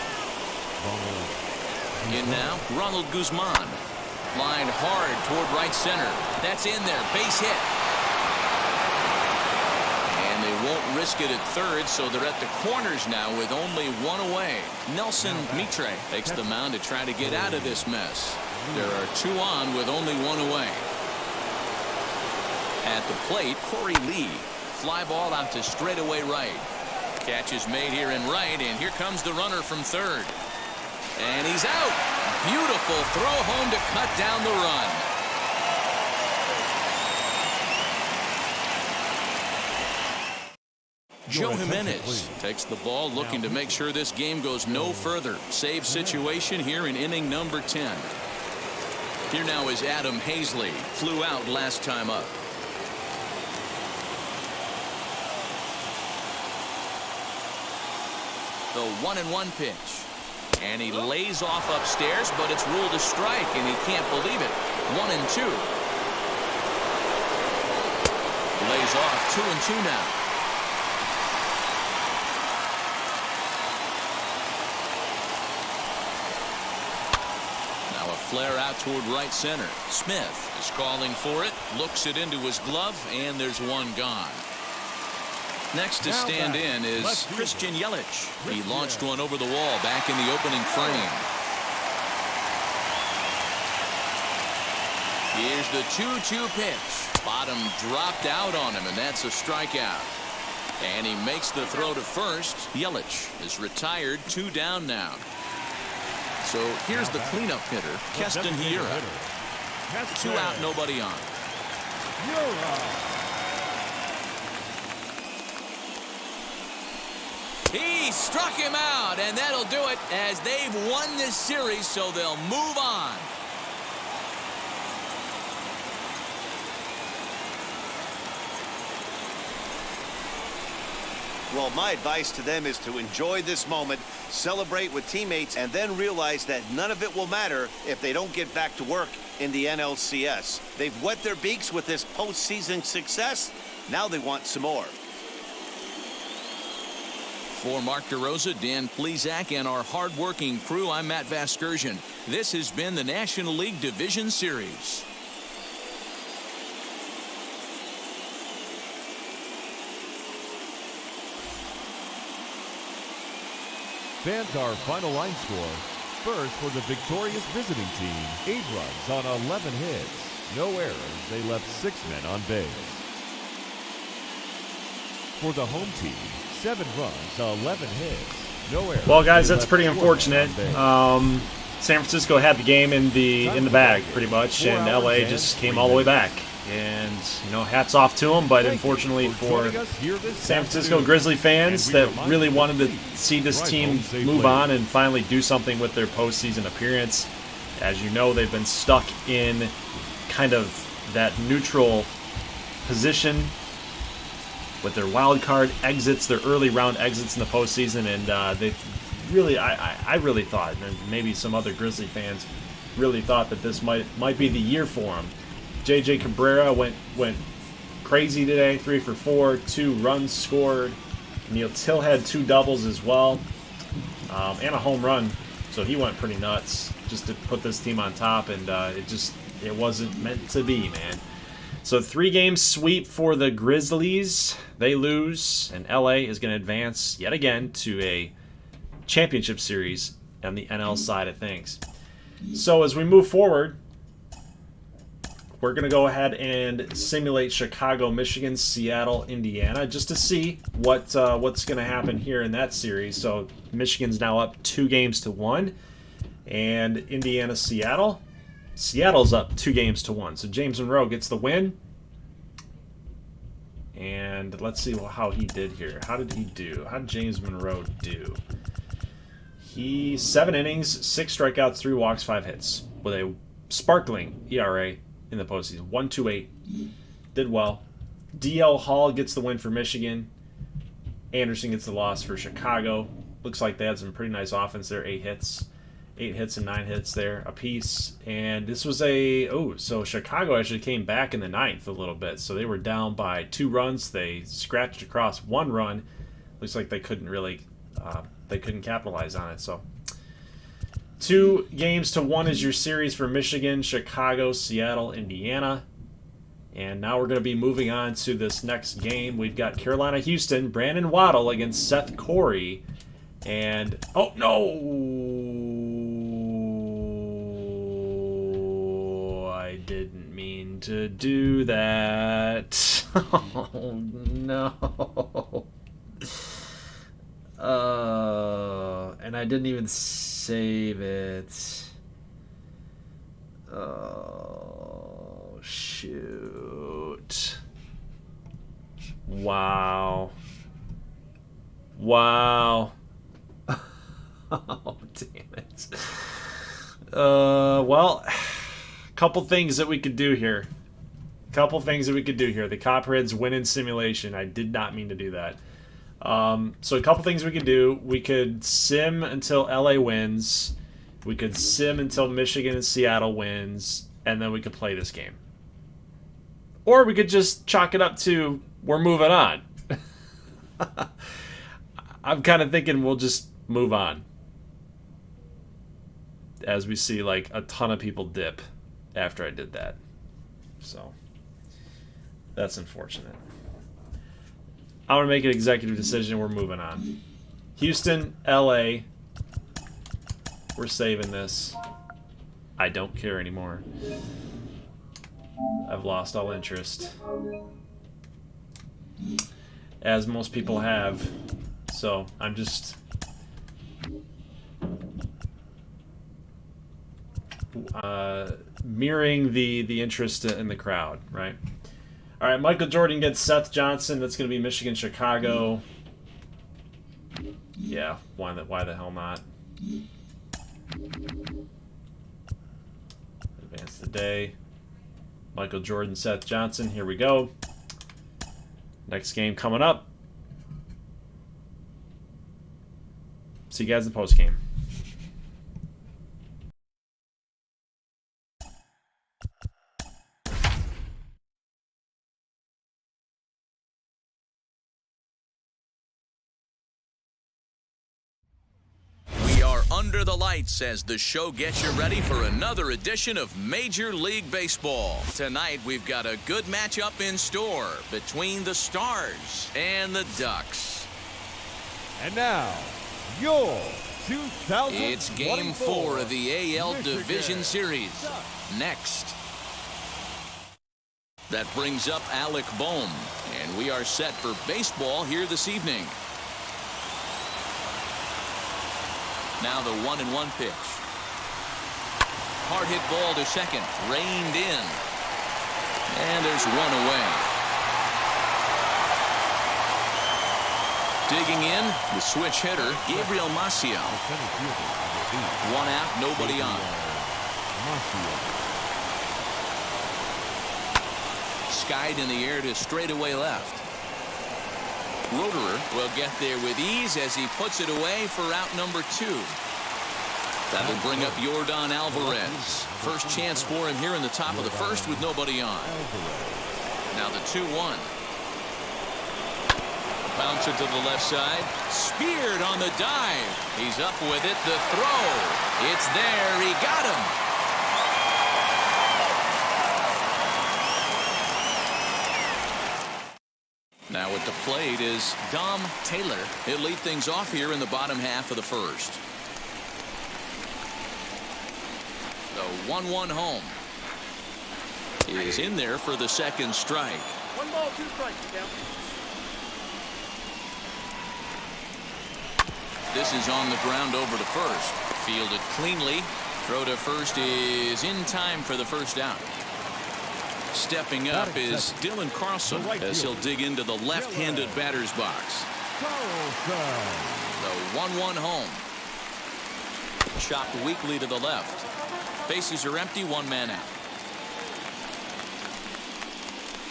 Ronald. In now, Ronald Guzman. Lined hard toward right center. That's in there. Base hit. And they won't risk it at third, so they're at the corners now with only one away. Nelson Mitre takes the mound to try to get out of this mess. There are two on with only one away. At the plate, Corey Lee. Fly ball out to straightaway right. Catch is made here in right, and here comes the runner from third. And he's out. Beautiful throw home to cut down the run. Joe Jimenez takes the ball, looking to make sure this game goes no further. Save situation here in inning number 10. Here now is Adam Hazley. Flew out last time up. The 1-1 pitch. And he lays off upstairs, but it's ruled a strike, and he can't believe it. 1-2. Lays off 2-2 now. Now a flare out toward right center. Smith is calling for it, looks it into his glove, and there's one gone. Next to stand in is Christian Yelich. He launched one over the wall back in the opening frame. Here's the 2-2 pitch. Bottom dropped out on him, and that's a strikeout. And he makes the throw to first. Yelich is retired, 2 down now. So here's the cleanup hitter, Keston Hiura. 2 out, nobody on. He struck him out, and that'll do it as they've won this series, so they'll move on. Well, my advice to them is to enjoy this moment, celebrate with teammates, and then realize that none of it will matter if they don't get back to work in the NLCS. They've wet their beaks with this postseason success. Now they want some more. For Mark DeRosa, Dan Plesac, and our hard-working crew, I'm Matt Vasgersian. This has been the National League Division Series. Fans, our final line score. First, for the victorious visiting team, 8 runs on 11 hits. No errors. They left 6 men on base. For the home team, 7 runs, 11 hits, no errors. Well, guys, that's pretty unfortunate. San Francisco had the game in the bag pretty much, and LA just came all the way back. And hats off to them. But unfortunately for San Francisco Grizzly fans that really wanted to see this team move on and finally do something with their postseason appearance, as you know, they've been stuck in kind of that neutral position with their wild card exits, their early round exits in the postseason, and they really, I really thought, and maybe some other Grizzly fans really thought that this might be the year for them. JJ Cabrera went crazy today, 3 for 4, 2 runs scored. Neil Till had 2 doubles as well, and a home run, so he went pretty nuts just to put this team on top, and it wasn't meant to be, man. So 3-game sweep for the Grizzlies. They lose, and LA is going to advance yet again to a championship series on the NL side of things. So as we move forward, we're going to go ahead and simulate Chicago, Michigan, Seattle, Indiana, just to see what's going to happen here in that series. So Michigan's now up 2-1, and Indiana, Seattle. Seattle's up 2-1. So James Monroe gets the win. And let's see how he did here. How did he do? How did James Monroe do? He 7 innings, 6 strikeouts, 3 walks, 5 hits with a sparkling ERA in the postseason. 1.28. Did well. DL Hall gets the win for Michigan. Anderson gets the loss for Chicago. Looks like they had some pretty nice offense there. 8 hits. 8 hits and 9 hits there apiece. And this was so Chicago actually came back in the 9th a little bit. So they were down by 2 runs. They scratched across 1 run. Looks like they couldn't really, they couldn't capitalize on it. So 2-1 is your series for Michigan, Chicago, Seattle, Indiana. And now we're going to be moving on to this next game. We've got Carolina, Houston, Brandon Waddle against Seth Corey. And, oh, no! I didn't mean to do that. Oh, no. And I didn't even save it. Oh, shoot. Wow. Wow. Oh, damn it. Well, couple things that we could do here. The Copperheads win in simulation. I did not mean to do that. So a couple things we could do. We could sim until LA wins. We could sim until Michigan and Seattle wins. And then we could play this game. Or we could just chalk it up to we're moving on. I'm kind of thinking we'll just move on. As we see like a ton of people dip after I did that. So that's unfortunate. I'm going to make an executive decision. We're moving on. Houston, LA. We're saving this. I don't care anymore. I've lost all interest. As most people have. So I'm just mirroring the interest in the crowd, right? All right, Michael Jordan gets Seth Johnson. That's going to be Michigan, Chicago. Yeah, why the hell not? Advance the day. Michael Jordan, Seth Johnson. Here we go. Next game coming up. See you guys in the post game. Under the lights as the show gets you ready for another edition of Major League Baseball. Tonight we've got a good matchup in store between the Stars and the Ducks. And now, your 2024 It's Game 4 of the AL Michigan Division Series. Next. That brings up Alec Bohm, and we are set for baseball here this evening. Now the 1-1 pitch. Hard hit ball to second. Reined in. And there's one away. Digging in, the switch hitter, Gabriel Maciel. 1 out, nobody on. Skied in the air to straightaway left. Roederer will get there with ease as he puts it away for out number 2. That'll bring up Yordan Alvarez. First chance for him here in the top of the first with nobody on. Now the 2-1. Bounce it to the left side. Speared on the dive. He's up with it. The throw. It's there. He got him. Now at the plate is Dom Taylor. He'll lead things off here in the bottom half of the first. The 1-1 home is in there for the second strike. 1 ball, 2 strikes, count. This is on the ground over to first. Fielded cleanly. Throw to first is in time for the first out. Stepping up is Dylan Carlson as he'll dig into the left-handed batter's box. The 1-1 home. Chopped weakly to the left. Bases are empty, one man out.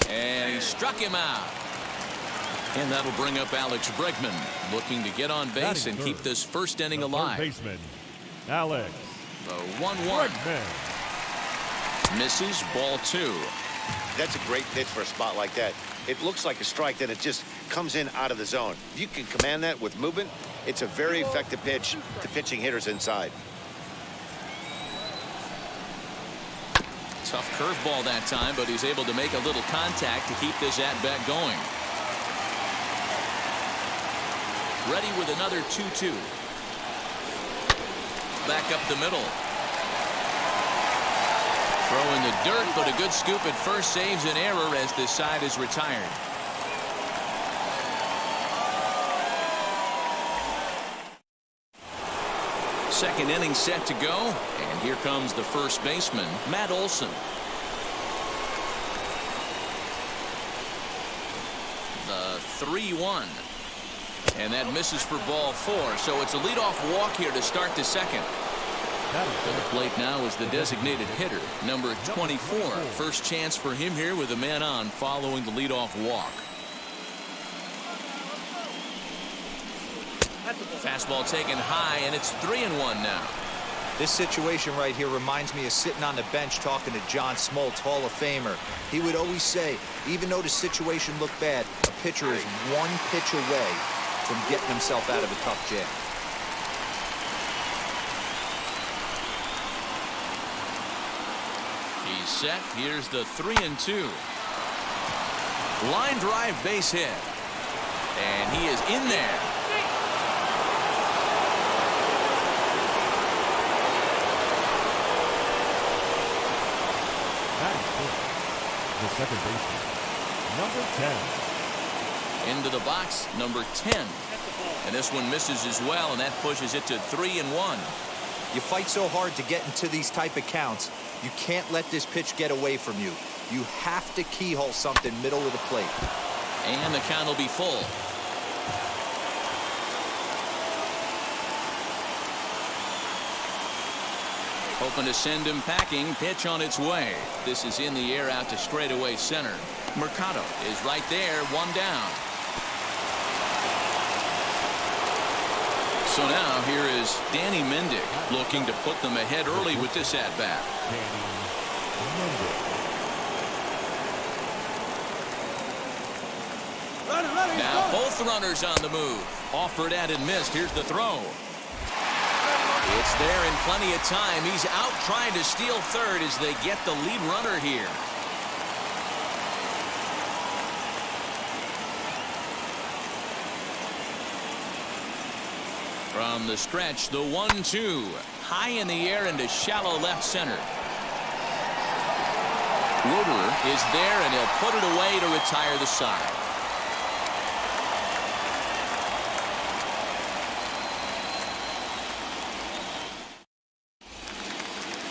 And he struck him out. And that'll bring up Alex Bregman, looking to get on base and keep this first inning alive. Baseman, Alex. The 1-1. Misses, ball 2. That's a great pitch for a spot like that. It looks like a strike, then it just comes in out of the zone. If you can command that with movement, it's a very effective pitch to pitching hitters inside. Tough curveball that time, but he's able to make a little contact to keep this at-bat going. Ready with another 2-2. Back up the middle. Throw in the dirt, but a good scoop at first saves an error as this side is retired. Second inning set to go, and here comes the first baseman, Matt Olson. The 3-1. And that misses for ball 4, so it's a leadoff walk here to start the second. To the plate now is the designated hitter, number 24. First chance for him here with a man on following the leadoff walk. Fastball taken high, and it's 3-1 now. This situation right here reminds me of sitting on the bench talking to John Smoltz, Hall of Famer. He would always say, even though the situation looked bad, a pitcher is one pitch away from getting himself out of a tough jam. He's set. Here's the 3-2. Line drive base hit. And he is in there. The second baseman, number 10. Into the box, number 10. And this one misses as well, and that pushes it to 3-1. You fight so hard to get into these type of counts, you can't let this pitch get away from you. You have to keyhole something middle of the plate. And the count will be full. Hoping to send him packing. Pitch on its way. This is in the air out to straightaway center. Mercado is right there, one down. So now here is Danny Mendick looking to put them ahead early with this at-bat. Now both runners on the move. Offered at and missed. Here's the throw. It's there in plenty of time. He's out trying to steal third as they get the lead runner here. From the stretch, the 1-2. High in the air into shallow left center. Roeder is there, and he'll put it away to retire the side.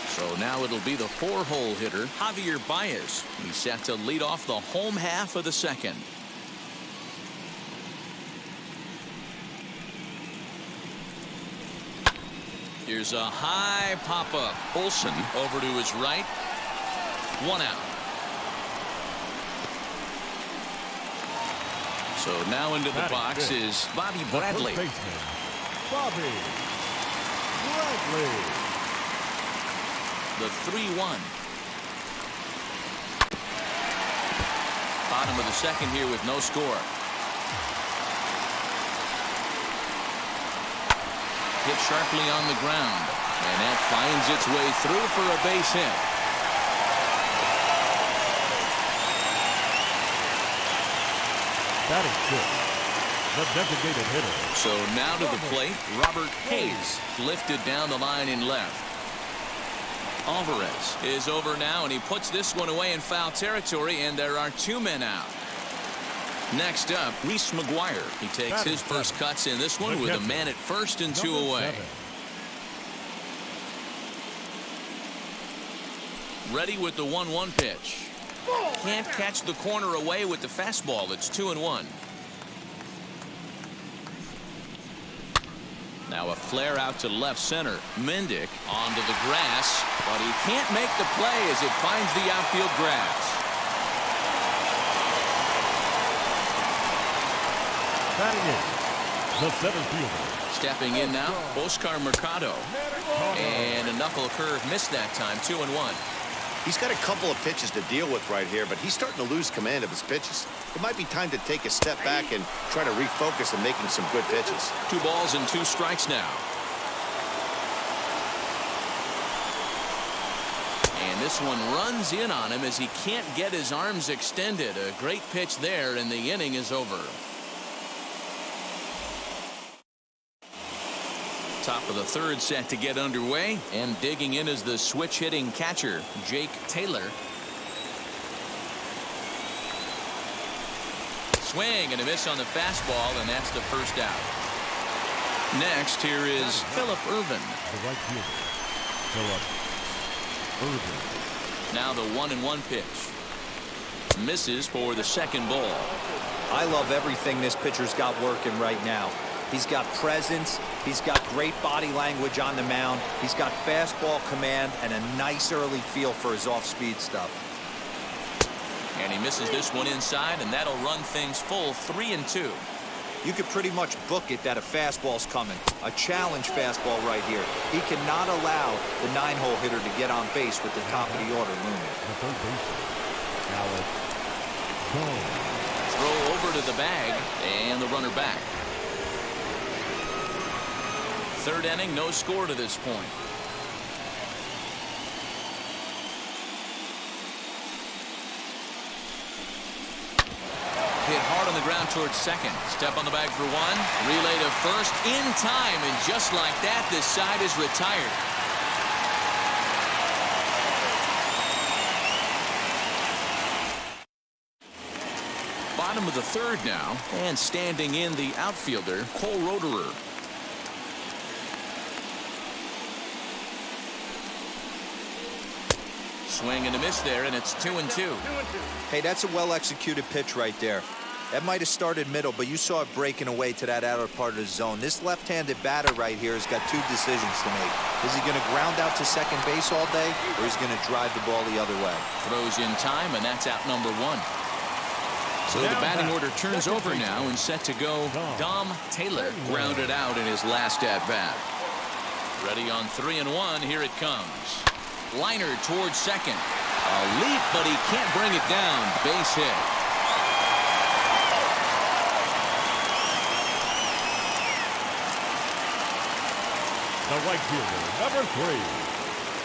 So now it'll be the 4-hole hitter, Javier Baez. He's set to lead off the home half of the second. Here's a high pop-up. Olson over to his right. One out. So now into the box is Bobby Bradley. Bobby Bradley. The 3-1. Bottom of the second here with no score. Hit sharply on the ground, and that finds its way through for a base hit. That is good. The designated hitter. So now to the plate, Robert Hayes lifted down the line in left. Alvarez is over now, and he puts this one away in foul territory, and there are 2 men out. Next up, Reese McGuire. He takes his first cuts in this one with a man at first and 2 away. Ready with the 1-1 pitch. Can't catch the corner away with the fastball. It's 2-1. Now a flare out to left center. Mendick onto the grass, but he can't make the play as it finds the outfield grass. Batting in, the center fielder. Stepping in now, Oscar Mercado. And a knuckle curve missed that time, 2-1. He's got a couple of pitches to deal with right here, but he's starting to lose command of his pitches. It might be time to take a step back and try to refocus on making some good pitches. 2 balls and 2 strikes now. And this one runs in on him as he can't get his arms extended. A great pitch there, and the inning is over. Top of the third set to get underway, and digging in is the switch hitting catcher, Jake Taylor. Swing and a miss on the fastball, and that's the first out. Next, here is Phillip Ervin. The right fielder, Phillip Ervin. Now the 1-1 pitch. Misses for the second ball. I love everything this pitcher's got working right now. He's got presence. He's got great body language on the mound. He's got fastball command and a nice early feel for his off-speed stuff. And he misses this one inside, and that'll run things full 3-2. You could pretty much book it that a fastball's coming. A challenge fastball right here. He cannot allow the 9-hole hitter to get on base with the top of the order looming. The third baseman, Alex Cole. Throw over to the bag, and the runner back. Third inning, no score to this point. Hit hard on the ground towards second. Step on the bag for one. Relay to first in time, and just like that, this side is retired. Bottom of the third now, and standing in the outfielder, Cole Roederer. Swing and a miss there, and it's 2-2. Hey, that's a well-executed pitch right there. That might have started middle, but you saw it breaking away to that outer part of the zone. This left-handed batter right here has got 2 decisions to make. Is he going to ground out to second base all day, or is he going to drive the ball the other way? Throws in time, and that's out number 1. So the batting order turns over now and set to go. Dom Taylor grounded out in his last at-bat. Ready on 3-1. Here it comes. Liner towards second. A leap, but he can't bring it down. Base hit. The right fielder, number 3,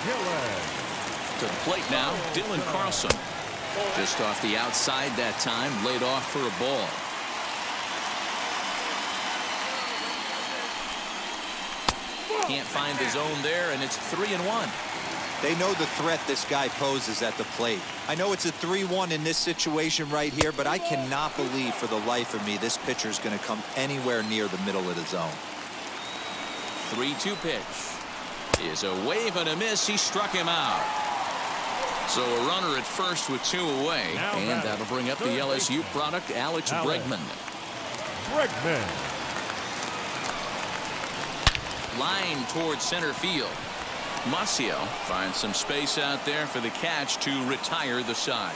Gillen. To the plate now, Dylan Carlson. Just off the outside that time, laid off for a ball. Can't find the zone there, and it's 3-1. They know the threat this guy poses at the plate. I know it's a 3-1 in this situation right here, but I cannot believe for the life of me this pitcher is going to come anywhere near the middle of the zone. 3-2 pitch is a wave and a miss. He struck him out. So a runner at first with 2 away, and that'll bring up the LSU product, Alex Bregman. Line towards center field. Maciel finds some space out there for the catch to retire the side.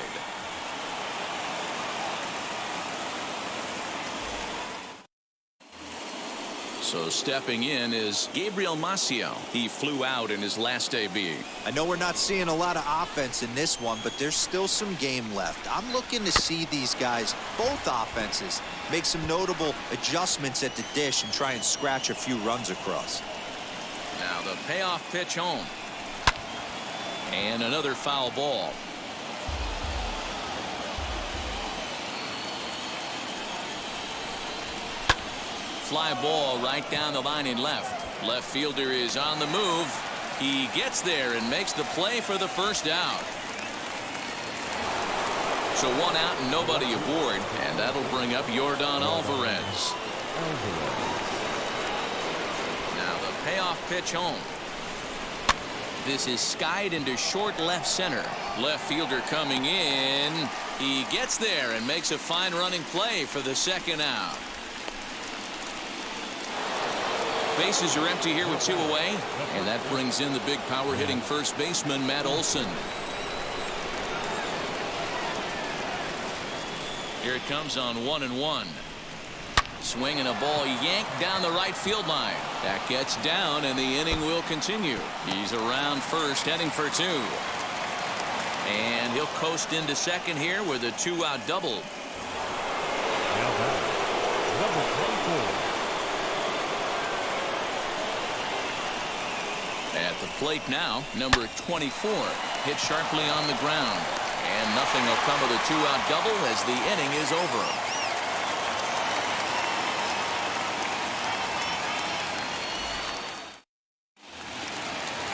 So stepping in is Gabriel Maciel. He flew out in his last debut. I know we're not seeing a lot of offense in this one, but there's still some game left. I'm looking to see these guys, both offenses, make some notable adjustments at the dish and try and scratch a few runs across. Now the payoff pitch home. And another foul ball. Fly ball right down the line in left. Left fielder is on the move. He gets there and makes the play for the first out. So 1 out and nobody aboard, and that'll bring up Yordan Alvarez. Now the payoff pitch home. This is skied into short left center. Left fielder coming in. He gets there and makes a fine running play for the second out. Bases are empty here with 2 away, and that brings in the big power hitting first baseman Matt Olson. Here it comes on 1-1. Swinging a ball yanked down the right field line. That gets down, and the inning will continue. He's around first, heading for 2. And he'll coast into second here with a 2-out double. Now back, number 24. At the plate now, number 24. Hit sharply on the ground. And nothing will come of the 2-out double as the inning is over.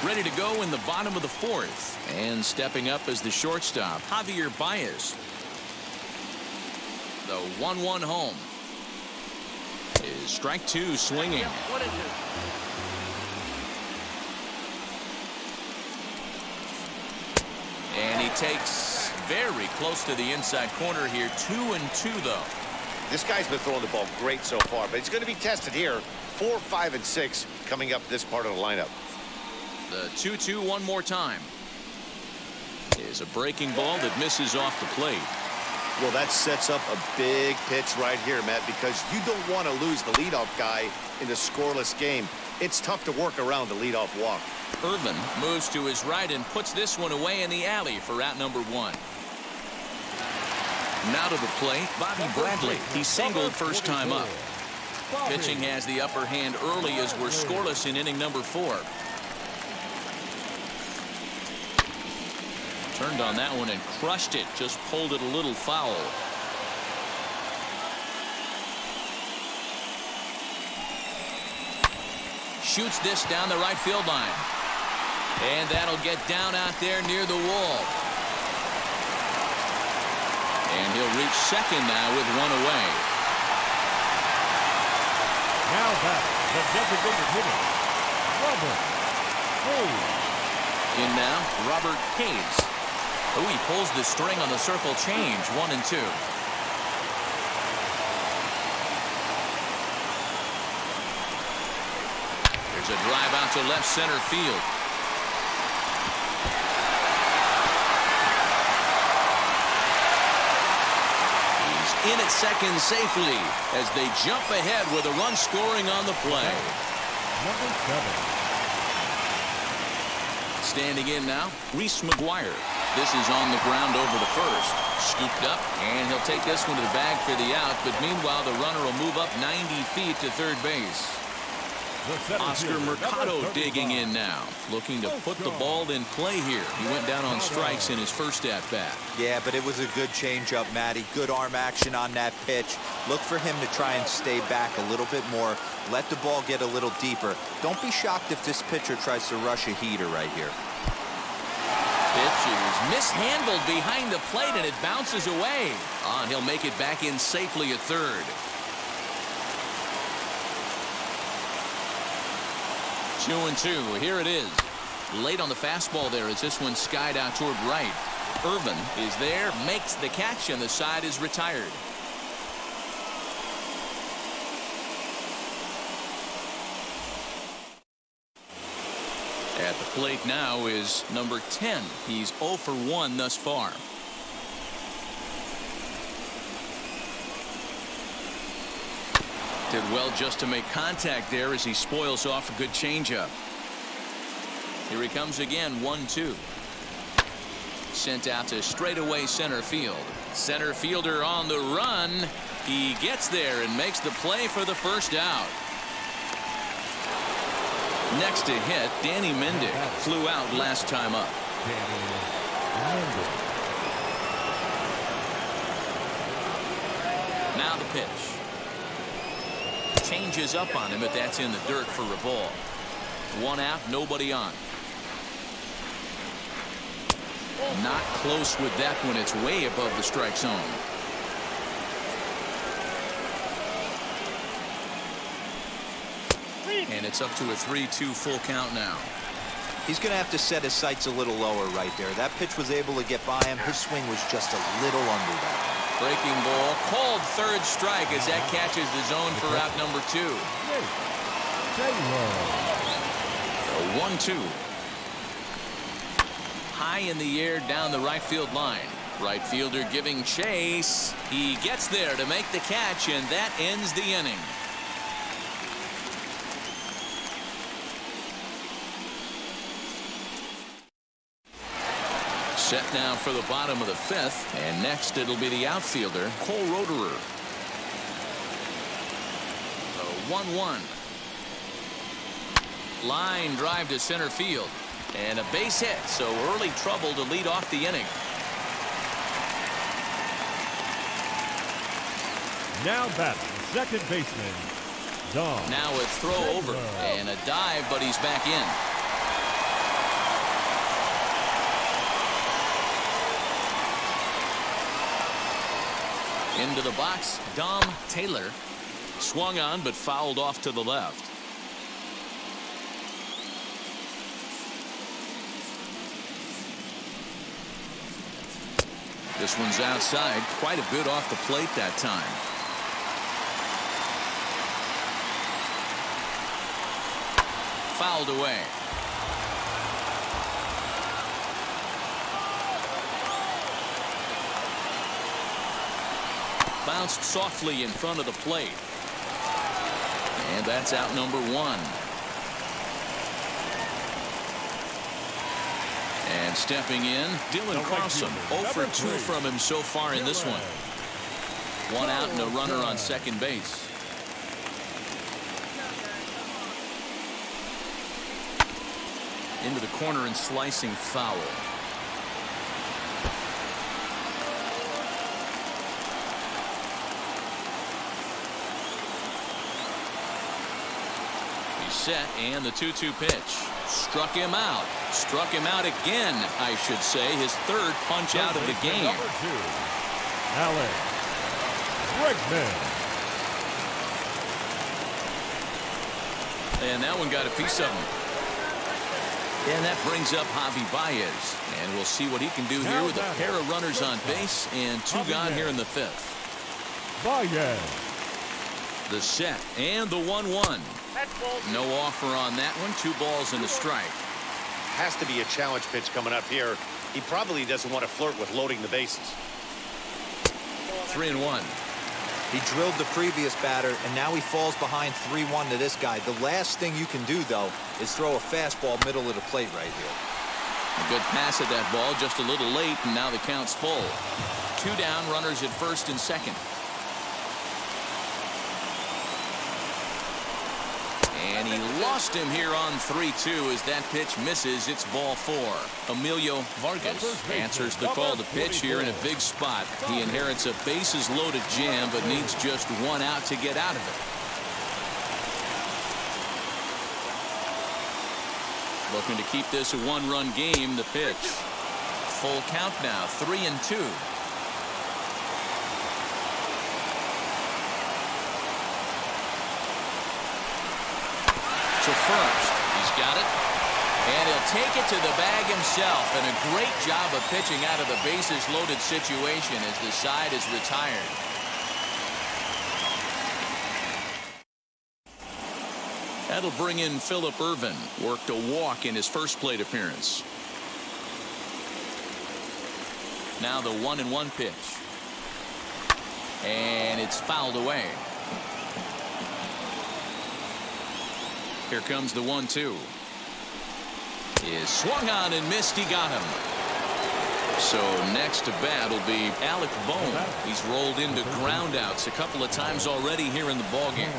Ready to go in the bottom of the 4th. And stepping up as the shortstop, Javier Baez. The 1-1 home. Is strike 2 swinging. Yeah, 1-2. And he takes very close to the inside corner here. 2-2 though. This guy's been throwing the ball great so far, but he's going to be tested here. 4, 5, and 6 coming up this part of the lineup. The 2-2 one more time. Is a breaking ball that misses off the plate. Well, that sets up a big pitch right here, Matt, because you don't want to lose the leadoff guy in a scoreless game. It's tough to work around the leadoff walk. Irvin moves to his right and puts this one away in the alley for out number 1. Now to the plate, Bobby Bradley. He singled first time up. Pitching has the upper hand early as we're scoreless in inning number 4. Turned on that one and crushed it. Just pulled it a little foul. Shoots this down the right field line. And that'll get down out there near the wall. And he'll reach second now with 1 away. Now back, the designated hitter, Robert Hayes. In now, Robert Hayes. Oh, he pulls the string on the circle change. 1-2. There's a drive out to left center field. He's in at second safely as they jump ahead with a run scoring on the play. Number 7. Standing in now, Reese McGuire. This is on the ground over the first. Scooped up, and he'll take this one to the bag for the out. But meanwhile, the runner will move up 90 feet to third base. Oscar Mercado digging in now, looking to put the ball in play here. He went down on strikes in his first at-bat. Yeah, but it was a good changeup, Matty. Good arm action on that pitch. Look for him to try and stay back a little bit more. Let the ball get a little deeper. Don't be shocked if this pitcher tries to rush a heater right here. Pitch is mishandled behind the plate, and it bounces away. And he'll make it back in safely at third. 2-2. Here it is. Late on the fastball there as this one skied out toward right. Irvin is there, makes the catch, and the side is retired. At the plate now is number 10. He's 0 for 1 thus far. Did well just to make contact there as he spoils off a good changeup. Here he comes again, 1-2. Sent out to straightaway center field. Center fielder on the run. He gets there and makes the play for the first out. Next to hit, Danny Mendick flew out last time up. Now the pitch. Changes up on him, but that's in the dirt for a ball. 1 out, nobody on. Not close with that one. It's way above the strike zone. And it's up to a 3-2 full count now. He's going to have to set his sights a little lower right there. That pitch was able to get by him. His swing was just a little under that. Breaking ball, called third strike as that catches the zone for out number 2. The 1-2. High in the air down the right field line. Right fielder giving chase. He gets there to make the catch, and that ends the inning. Set now for the bottom of the 5th, and next it'll be the outfielder, Cole Roederer. The 1-1. Line drive to center field, and a base hit, so early trouble to lead off the inning. Now batting, second baseman, Dom. Now a throw over, and a dive, but he's back in. Into the box, Dom Taylor. Swung on, but fouled off to the left. This one's outside, quite a bit off the plate that time. Fouled away. Bounced softly in front of the plate. And that's out number 1. And stepping in, Dylan Carlson. 0 for 2 from him so far in this one. 1 out and a runner on second base. Into the corner and slicing foul. He's set, and the 2-2 pitch. Struck him out. Struck him out again, I should say. His 3rd punch out of the game. Number 2, Alex Bregman. And that one got a piece of him. And that brings up Javi Baez. And we'll see what he can do here with a pair of runners on base and 2 gone here in the 5th. Baez. The set and the 1-1. No offer on that one. 2 balls and a strike. Has to be a challenge pitch coming up here. He probably doesn't want to flirt with loading the bases. 3-1. He drilled the previous batter, and now he falls behind 3-1 to this guy. The last thing you can do, though, is throw a fastball middle of the plate right here. A good pass at that ball, just a little late, and now the count's full. 2 down, runners at first and second. And he lost him here on 3-2 as that pitch misses. It's ball 4. Emilio Vargas answers the call to pitch here in a big spot. He inherits a bases loaded jam, but needs just 1 out to get out of it. Looking to keep this a 1-run game. The pitch. Full count now, 3-2. To first. He's got it. And he'll take it to the bag himself. And a great job of pitching out of the bases loaded situation as the side is retired. That'll bring in Phillip Ervin. Worked a walk in his first plate appearance. Now the 1-1 pitch. And it's fouled away. Here comes the 1-2. Is swung on and missed. He got him. So next to bat will be Alec Bohm. He's rolled into groundouts a couple of times already here in the ballgame.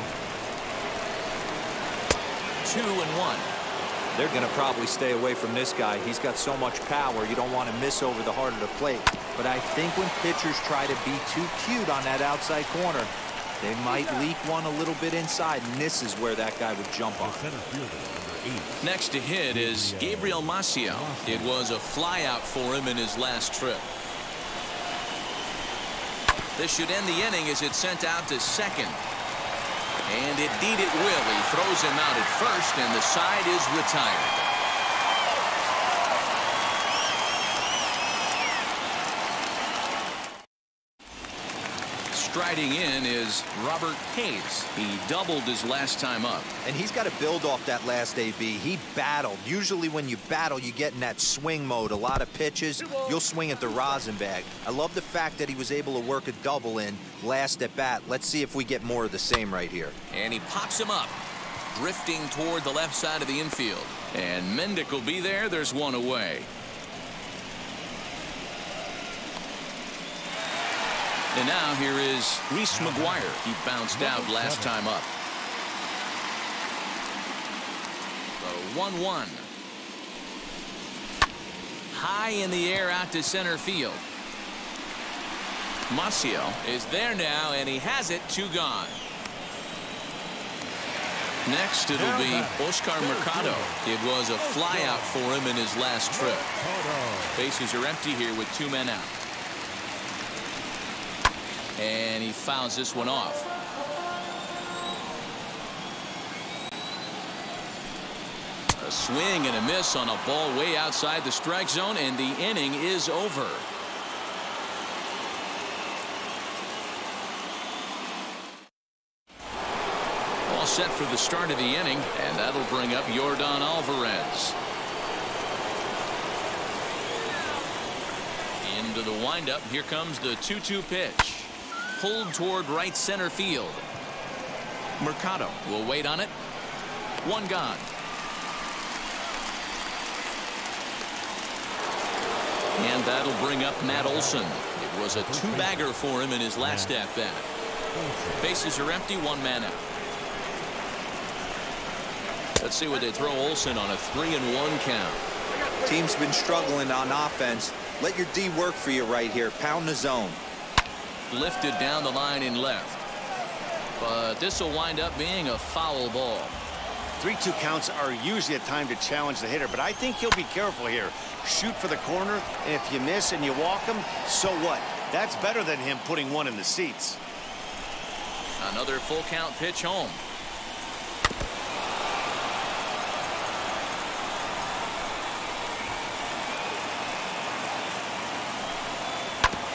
2-1. They're going to probably stay away from this guy. He's got so much power, you don't want to miss over the heart of the plate. But I think when pitchers try to be too cute on that outside corner, they might leak one a little bit inside, and this is where that guy would jump on. Next to hit is Gabriel Maciel. It was a flyout for him in his last trip. This should end the inning as it's sent out to second. And indeed it will. He throws him out at first, and the side is retired. Striding in is Robert Hayes. He doubled his last time up. And he's got to build off that last AB. He battled. Usually when you battle, you get in that swing mode. A lot of pitches, you'll swing at the rosin bag. I love the fact that he was able to work a double in last at bat. Let's see if we get more of the same right here. And he pops him up, drifting toward the left side of the infield. And Mendick will be there. There's one away. And now here is Reese McGuire. He bounced out last time up. The 1-1. High in the air out to center field. Maciel is there now, and he has it. 2 gone. Next, it'll be Oscar Mercado. It was a flyout for him in his last trip. Bases are empty here with 2 men out. And he fouls this one off. A swing and a miss on a ball way outside the strike zone, and the inning is over. All set for the start of the inning, and that'll bring up Yordan Alvarez. Into the windup. Here comes the 2-2 pitch. Pulled toward right center field. Mercado will wait on it. 1 gone. And that'll bring up Matt Olson. It was a 2-bagger for him in his last at-bat. Bases are empty. 1 man out. Let's see what they throw Olson on a 3-1 count. Team's been struggling on offense. Let your D work for you right here. Pound the zone. Lifted down the line in left. But this will wind up being a foul ball. 3-2 counts are usually a time to challenge the hitter, but I think he'll be careful here. Shoot for the corner, and if you miss and you walk him, so what? That's better than him putting one in the seats. Another full count pitch home.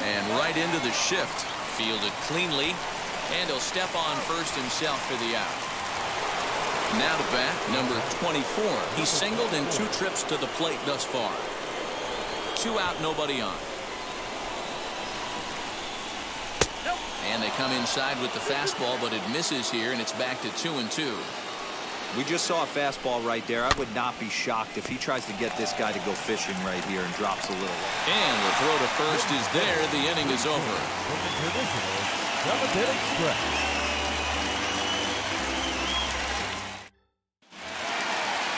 And right into the shift. Fielded cleanly. And he'll step on first himself for the out. Now to bat, number 24. He's singled in 2 trips to the plate thus far. 2 out, nobody on. And they come inside with the fastball, but it misses here, and it's back to 2-2. We just saw a fastball right there. I would not be shocked if he tries to get this guy to go fishing right here and drops a little. And the throw to first is there. The inning is over.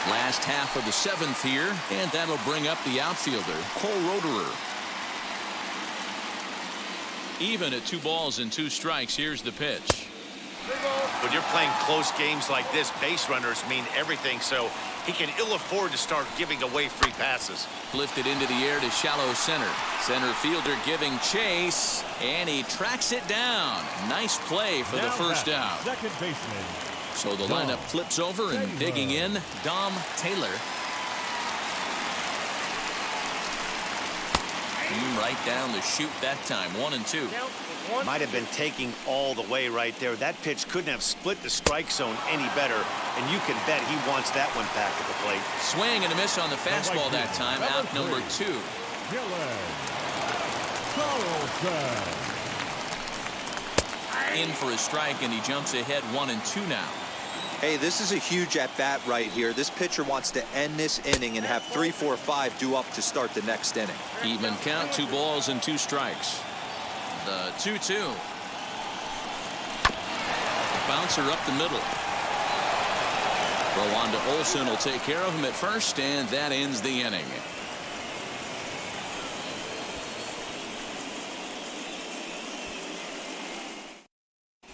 Last half of the 7th here, and that'll bring up the outfielder, Cole Roederer. Even at 2 balls and 2 strikes. Here's the pitch. When you're playing close games like this, base runners mean everything, so he can ill afford to start giving away free passes. Lifted into the air to shallow center. Center fielder giving chase, and he tracks it down. Nice play for the first out. Second baseman. So the lineup flips over, and digging in, Dom Taylor. Right down the chute that time. 1-2. Might have been taking all the way right there. That pitch couldn't have split the strike zone any better, and you can bet he wants that one back at the plate. Swing and a miss on the fastball that time. Out number 2. In for a strike, and he jumps ahead 1-2 now. Hey, this is a huge at-bat right here. This pitcher wants to end this inning and have 3, 4, 5 due up to start the next inning. Even count, 2 balls and 2 strikes. The 2-2. Bouncer up the middle. Throw on to Olson will take care of him at first, and that ends the inning.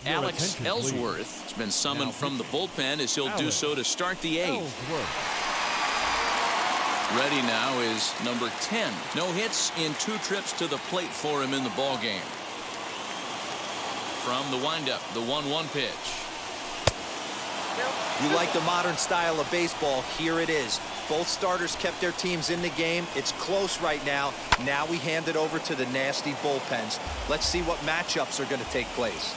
Alex Ellsworth has been summoned from the bullpen as he'll do so to start the 8th. Ready now is number 10. No hits in 2 trips to the plate for him in the ball game. From the windup, the 1-1 pitch. You like the modern style of baseball, here it is. Both starters kept their teams in the game. It's close right now. Now we hand it over to the nasty bullpens. Let's see what matchups are going to take place.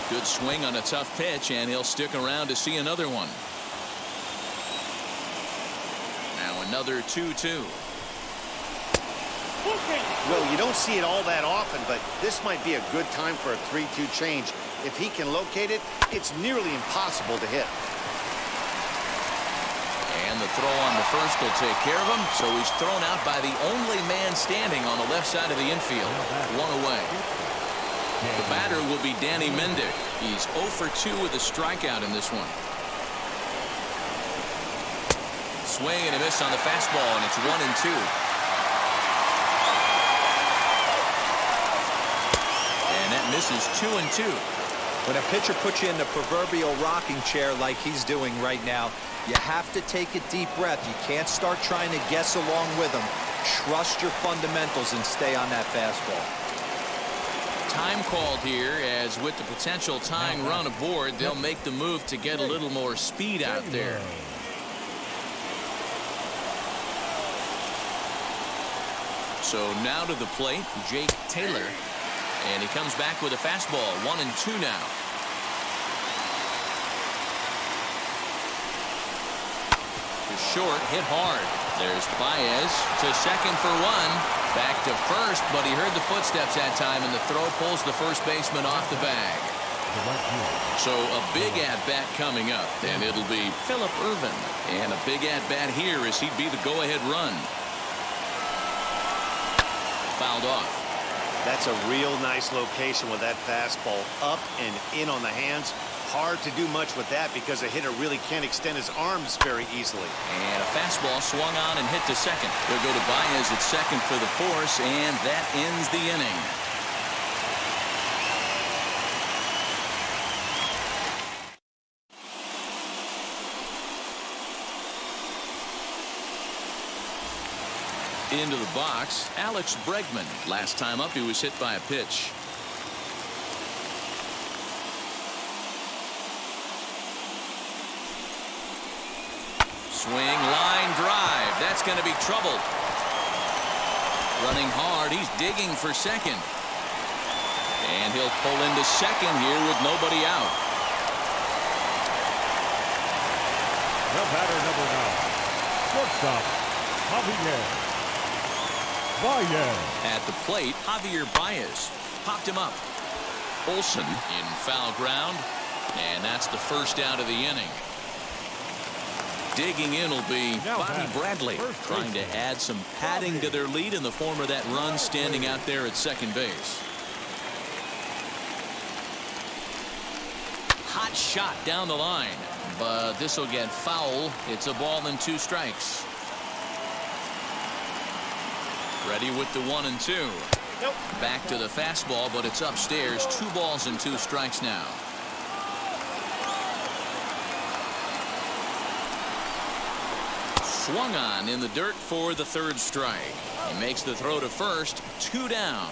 Good swing on a tough pitch, and he'll stick around to see another one. Now another 2-2. Well, you don't see it all that often, but this might be a good time for a 3-2 change. If he can locate it, it's nearly impossible to hit. And the throw on the first will take care of him, so he's thrown out by the only man standing on the left side of the infield. One away. The batter will be Danny Mendick. He's 0 for 2 with a strikeout in this one. Swing and a miss on the fastball, and it's 1-2. And that misses 2-2. When a pitcher puts you in the proverbial rocking chair like he's doing right now, you have to take a deep breath. You can't start trying to guess along with him. Trust your fundamentals and stay on that fastball. Time called here, as with the potential tying run aboard, they'll make the move to get a little more speed out there. So now to the plate, Jake Taylor. And he comes back with a fastball, 1-2 now. To short, hit hard. There's Baez to second for 1. Back to first, but he heard the footsteps that time, and the throw pulls the first baseman off the bag. So a big at-bat coming up, and it'll be Phillip Ervin. And a big at-bat here as he'd be the go-ahead run. Fouled off. That's a real nice location with that fastball up and in on the hands. Hard to do much with that because a hitter really can't extend his arms very easily. And a fastball swung on and hit to second. They'll go to Baez at second for the force, and that ends the inning. Into the box, Alex Bregman. Last time up, he was hit by a pitch. Swing, line drive. That's going to be trouble. Running hard. He's digging for second. And he'll pull into second here with nobody out. The batter, number 9, shortstop, Javier Baez. At the plate, Javier Baez popped him up. Olsen in foul ground, and that's the first out of the inning. Digging in will be Bobby Bradley, trying to add some padding to their lead in the form of that run standing out there at second base. Hot shot down the line, but this will get foul. It's a ball and 2 strikes. Ready with the 1-2. Nope. Back to the fastball, but it's upstairs. 2 balls and 2 strikes now. Swung on in the dirt for the 3rd strike. He makes the throw to first. 2 down.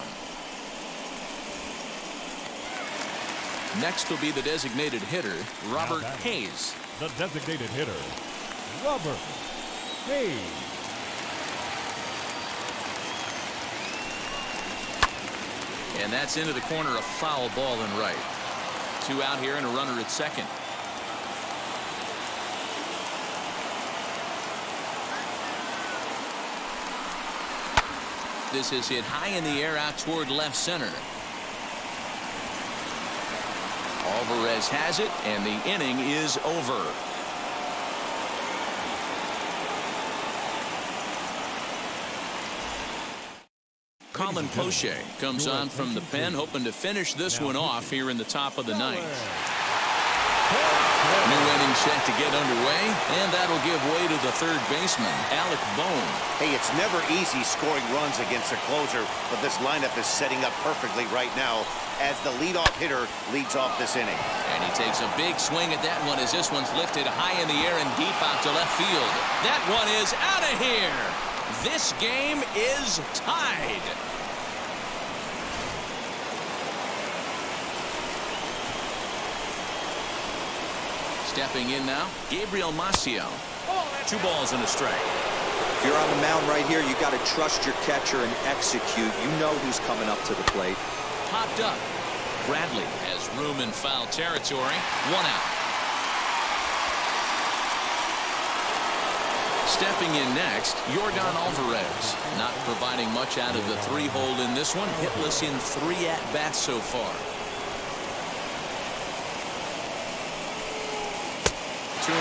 Next will be the designated hitter, Robert Hayes. The designated hitter, Robert Hayes. And that's into the corner, a foul ball and right. 2 out here and a runner at second. This is hit high in the air out toward left center. Alvarez has it, and the inning is over. Colin Poche comes on from the pen, hoping to finish this one off here in the top of the 9th. New inning set to get underway, and that'll give way to the 3rd baseman, Alec Bohm. Hey, it's never easy scoring runs against a closer, but this lineup is setting up perfectly right now as the leadoff hitter leads off this inning. And he takes a big swing at that one as this one's lifted high in the air and deep out to left field. That one is out of here. This game is tied. Stepping in now, Gabriel Maciel. 2 balls and a strike. If you're on the mound right here, you got to trust your catcher and execute. You know who's coming up to the plate. Popped up. Bradley has room in foul territory. 1 out. Stepping in next, Yordan Alvarez. Not providing much out of the 3-hole in this one. Hitless in 3 at-bats so far. 2-2.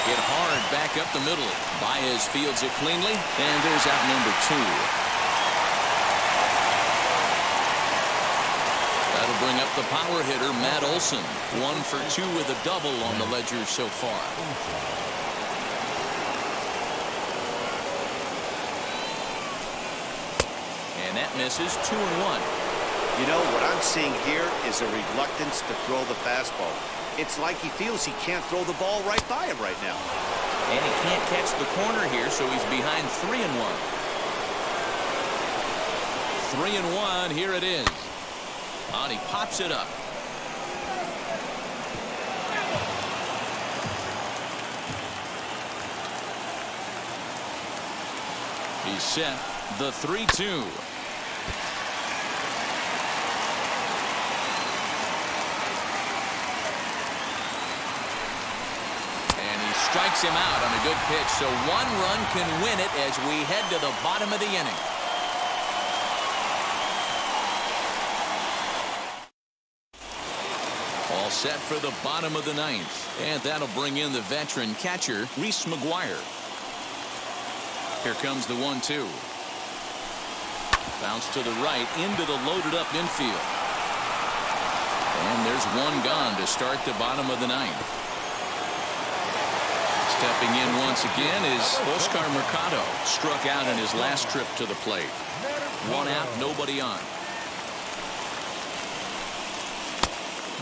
Hit hard back up the middle. Baez fields it cleanly, and there's out number 2. That'll bring up the power hitter, Matt Olson. 1 for 2 with a double on the ledger so far. And that misses. 2-1. You know, what I'm seeing here is a reluctance to throw the fastball. It's like he feels he can't throw the ball right by him right now. And he can't catch the corner here, so he's behind 3-1. 3-1, here it is. And he pops it up. He's set. The 3-2. Strikes him out on a good pitch, so 1 run can win it as we head to the bottom of the inning. All set for the bottom of the 9th, and that'll bring in the veteran catcher, Reese McGuire. Here comes the 1-2. Bounce to the right into the loaded up infield. And there's 1 gone to start the bottom of the 9th. Stepping in once again is Oscar Mercado. Struck out in his last trip to the plate. 1 out, nobody on.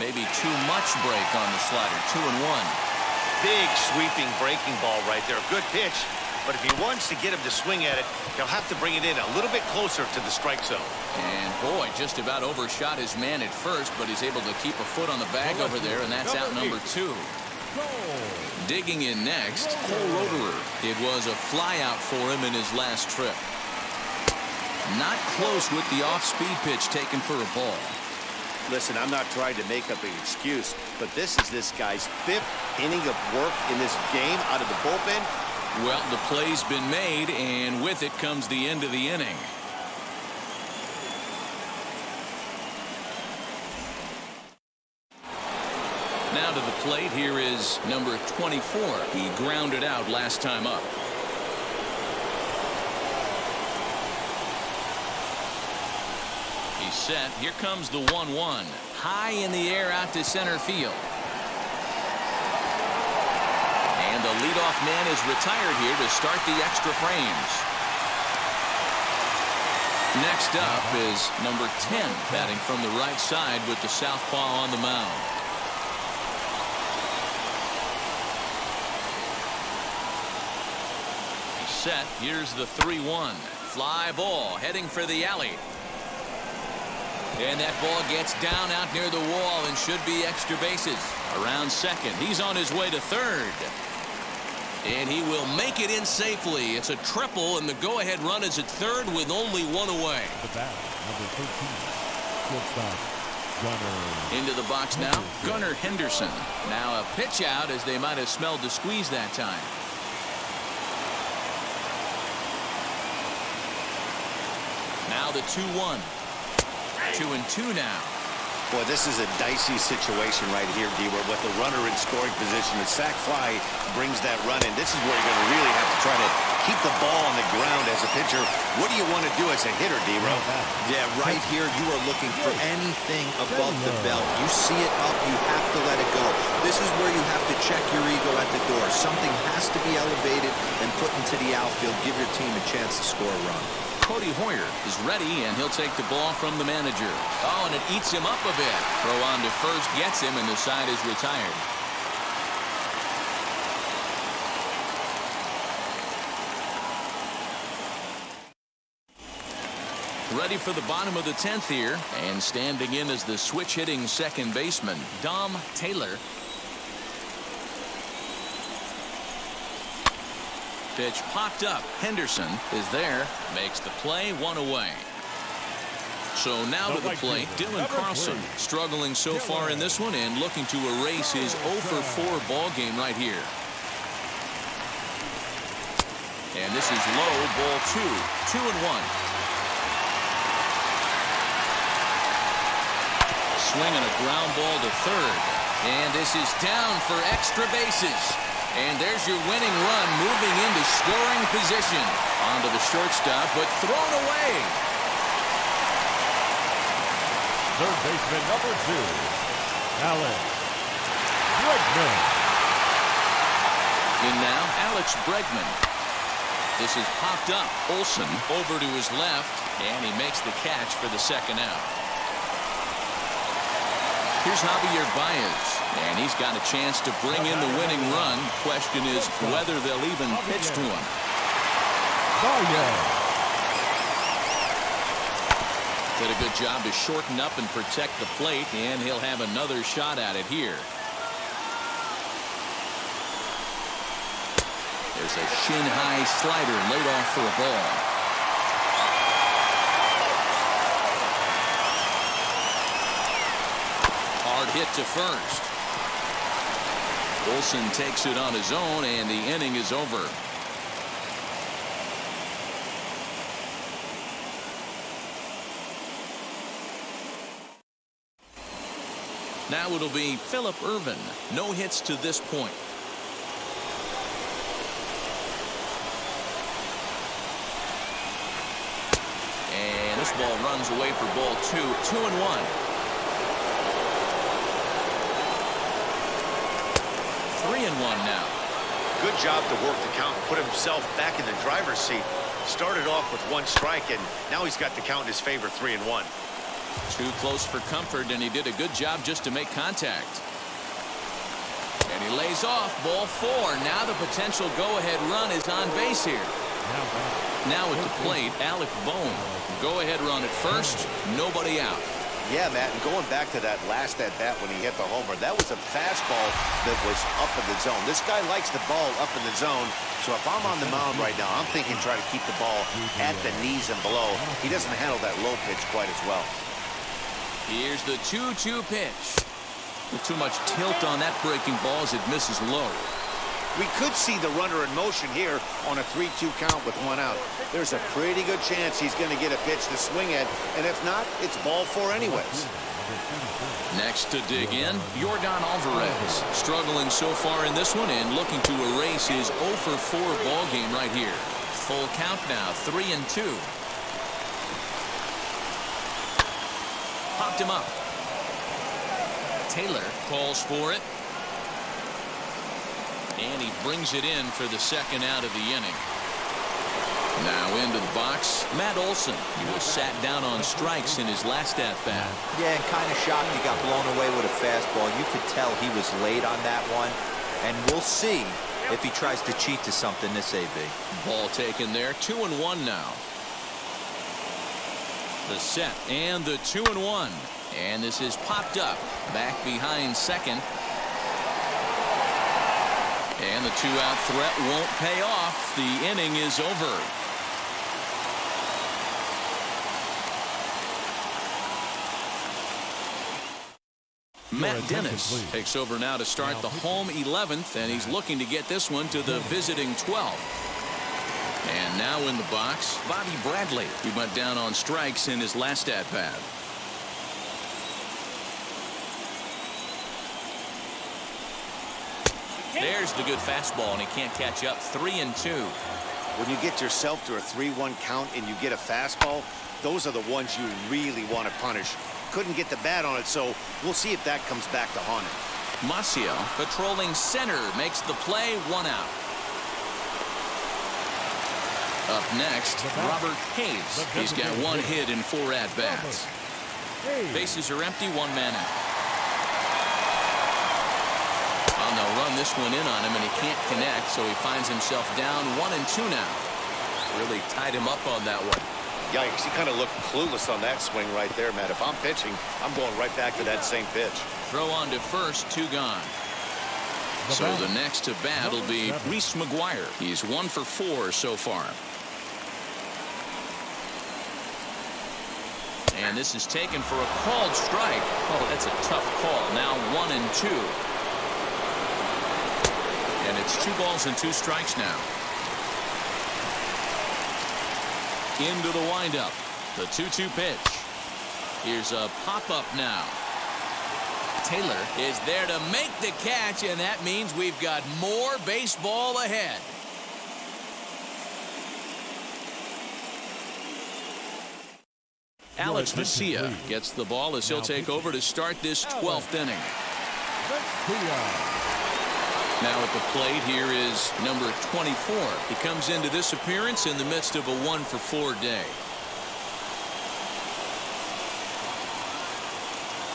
Maybe too much break on the slider. 2-1. Big sweeping breaking ball right there. Good pitch. But if he wants to get him to swing at it, he'll have to bring it in a little bit closer to the strike zone. And boy, just about overshot his man at first, but he's able to keep a foot on the bag over there, and that's out number 2. Digging in next, Cole Roederer. It was a flyout for him in his last trip. Not close with the off-speed pitch taken for a ball. Listen, I'm not trying to make up an excuse, but this is this guy's 5th inning of work in this game out of the bullpen. Well, the play's been made, and with it comes the end of the inning. Now to the plate, here is number 24. He grounded out last time up. He's set. Here comes the 1-1. High in the air out to center field. And the leadoff man is retired here to start the extra frames. Next up is number 10, batting from the right side with the southpaw on the mound. Set. Here's the 3-1. Fly ball heading for the alley. And that ball gets down out near the wall and should be extra bases. Around second. He's on his way to third. And he will make it in safely. It's a triple, and the go-ahead run is at third with only 1 away. The bat, number 13, shortstop, Gunnar. Into the box now, Gunnar Henderson. Now a pitch out as they might have smelled the squeeze that time. Now the 2-1. 2-2 now. Boy, this is a dicey situation right here, D. With the runner in scoring position. The sac fly brings that run in. This is where you're going to really have to try to keep the ball on the ground as a pitcher. What do you want to do as a hitter, D. Yeah, right here you are looking for anything above the belt. You see it up, you have to let it go. This is where you have to check your ego at the door. Something has to be elevated and put into the outfield. Give your team a chance to score a run. Cody Hoyer is ready, and he'll take the ball from the manager. Oh, and it eats him up a bit. Throw on to first gets him, and the side is retired. Ready for the bottom of the 10th here. And standing in as the switch hitting second baseman, Dom Taylor. Pitch popped up. Henderson is there. Makes the play, one away. So now to the plate, Dylan Carlson, struggling so far in this one and looking to erase his 0-for-4 ball game right here. And this is low, ball 2, 2-1. Swing and a ground ball to third. And this is down for extra bases. And there's your winning run, moving into scoring position. Onto the shortstop, but thrown away. Third baseman number 2, Alex Bregman. In now, Alex Bregman. This is popped up. Olsen over to his left, and he makes the catch for the second out. Here's Javier Baez, and he's got a chance to bring in the winning run. Question is whether they'll even pitch to him. Baez. Did a good job to shorten up and protect the plate, and he'll have another shot at it here. There's a shin-high slider laid off for a ball. Hard hit to first. Olsen takes it on his own, and the inning is over. Now it'll be Phillip Ervin. No hits to this point. And this ball runs away for ball 2, 2-1. 3-1 now. Good job to work the count and put himself back in the driver's seat. Started off with 1 strike, and now he's got the count in his favor, 3-1. Too close for comfort, and he did a good job just to make contact. And he lays off, ball 4. Now the potential go-ahead run is on base here. Now at the plate, Alec Bohm. Go-ahead run at first, nobody out. Yeah, Matt, and going back to that last at-bat when he hit the homer, that was a fastball that was up in the zone. This guy likes the ball up in the zone, so if I'm on the mound right now, I'm thinking try to keep the ball at the knees and below. He doesn't handle that low pitch quite as well. Here's the 2-2 pitch. With too much tilt on that breaking ball as it misses low. We could see the runner in motion here on a 3-2 count with 1 out. There's a pretty good chance he's going to get a pitch to swing at, and if not, it's ball 4 anyways. Next to dig in, Yordan Alvarez. Struggling so far in this one and looking to erase his 0-for-4 ball game right here. Full count now, 3-2. Popped him up. Taylor calls for it. And he brings it in for the second out of the inning. Now into the box, Matt Olson. He was sat down on strikes in his last at-bat. Yeah, and kind of shocked he got blown away with a fastball. You could tell he was late on that one. And we'll see if he tries to cheat to something this AB. Ball taken there, 2-1 now. The set and the 2-1. And this is popped up back behind second. And the 2-out threat won't pay off. The inning is over. Matt Dennis takes over now to start the home 11th, and he's looking to get this one to the visiting 12th. And now in the box, Bobby Bradley. He went down on strikes in his last at-bat. There's the good fastball, and he can't catch up. 3-2. When you get yourself to a 3-1 count and you get a fastball, those are the ones you really want to punish. Couldn't get the bat on it, so we'll see if that comes back to haunt him. Maciel patrolling center makes the play, 1 out. Up next, Robert Hayes. He's got 1 hit in 4 at-bats. Bases are empty, 1 man out. And they'll run this one in on him, and he can't connect, so he finds himself down 1-2 now. Really tied him up on that one. Yikes, he kind of looked clueless on that swing right there, man. If I'm pitching, I'm going right back to that same pitch. Throw on to first, 2 gone. So the next to bat will be Reese McGuire. He's 1 for 4 so far. And this is taken for a called strike. Oh, that's a tough call. Now 1-2. And it's 2 balls and 2 strikes now. Into the windup. The 2-2 pitch. Here's a pop-up now. Taylor is there to make the catch, and that means we've got more baseball ahead. Alex Vesia gets the ball as he'll take over to start this 12th inning. Now at the plate here is number 24. He comes into this appearance in the midst of a 1 for 4 day.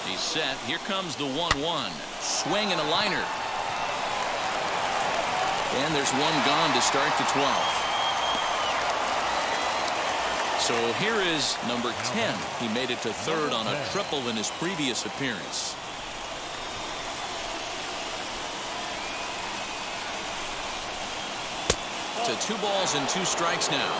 He's set. Here comes the 1-1. Swing and a liner. And there's 1 gone to start the 12th. So here is number 10. He made it to third on a triple in his previous appearance. To 2 balls and 2 strikes now.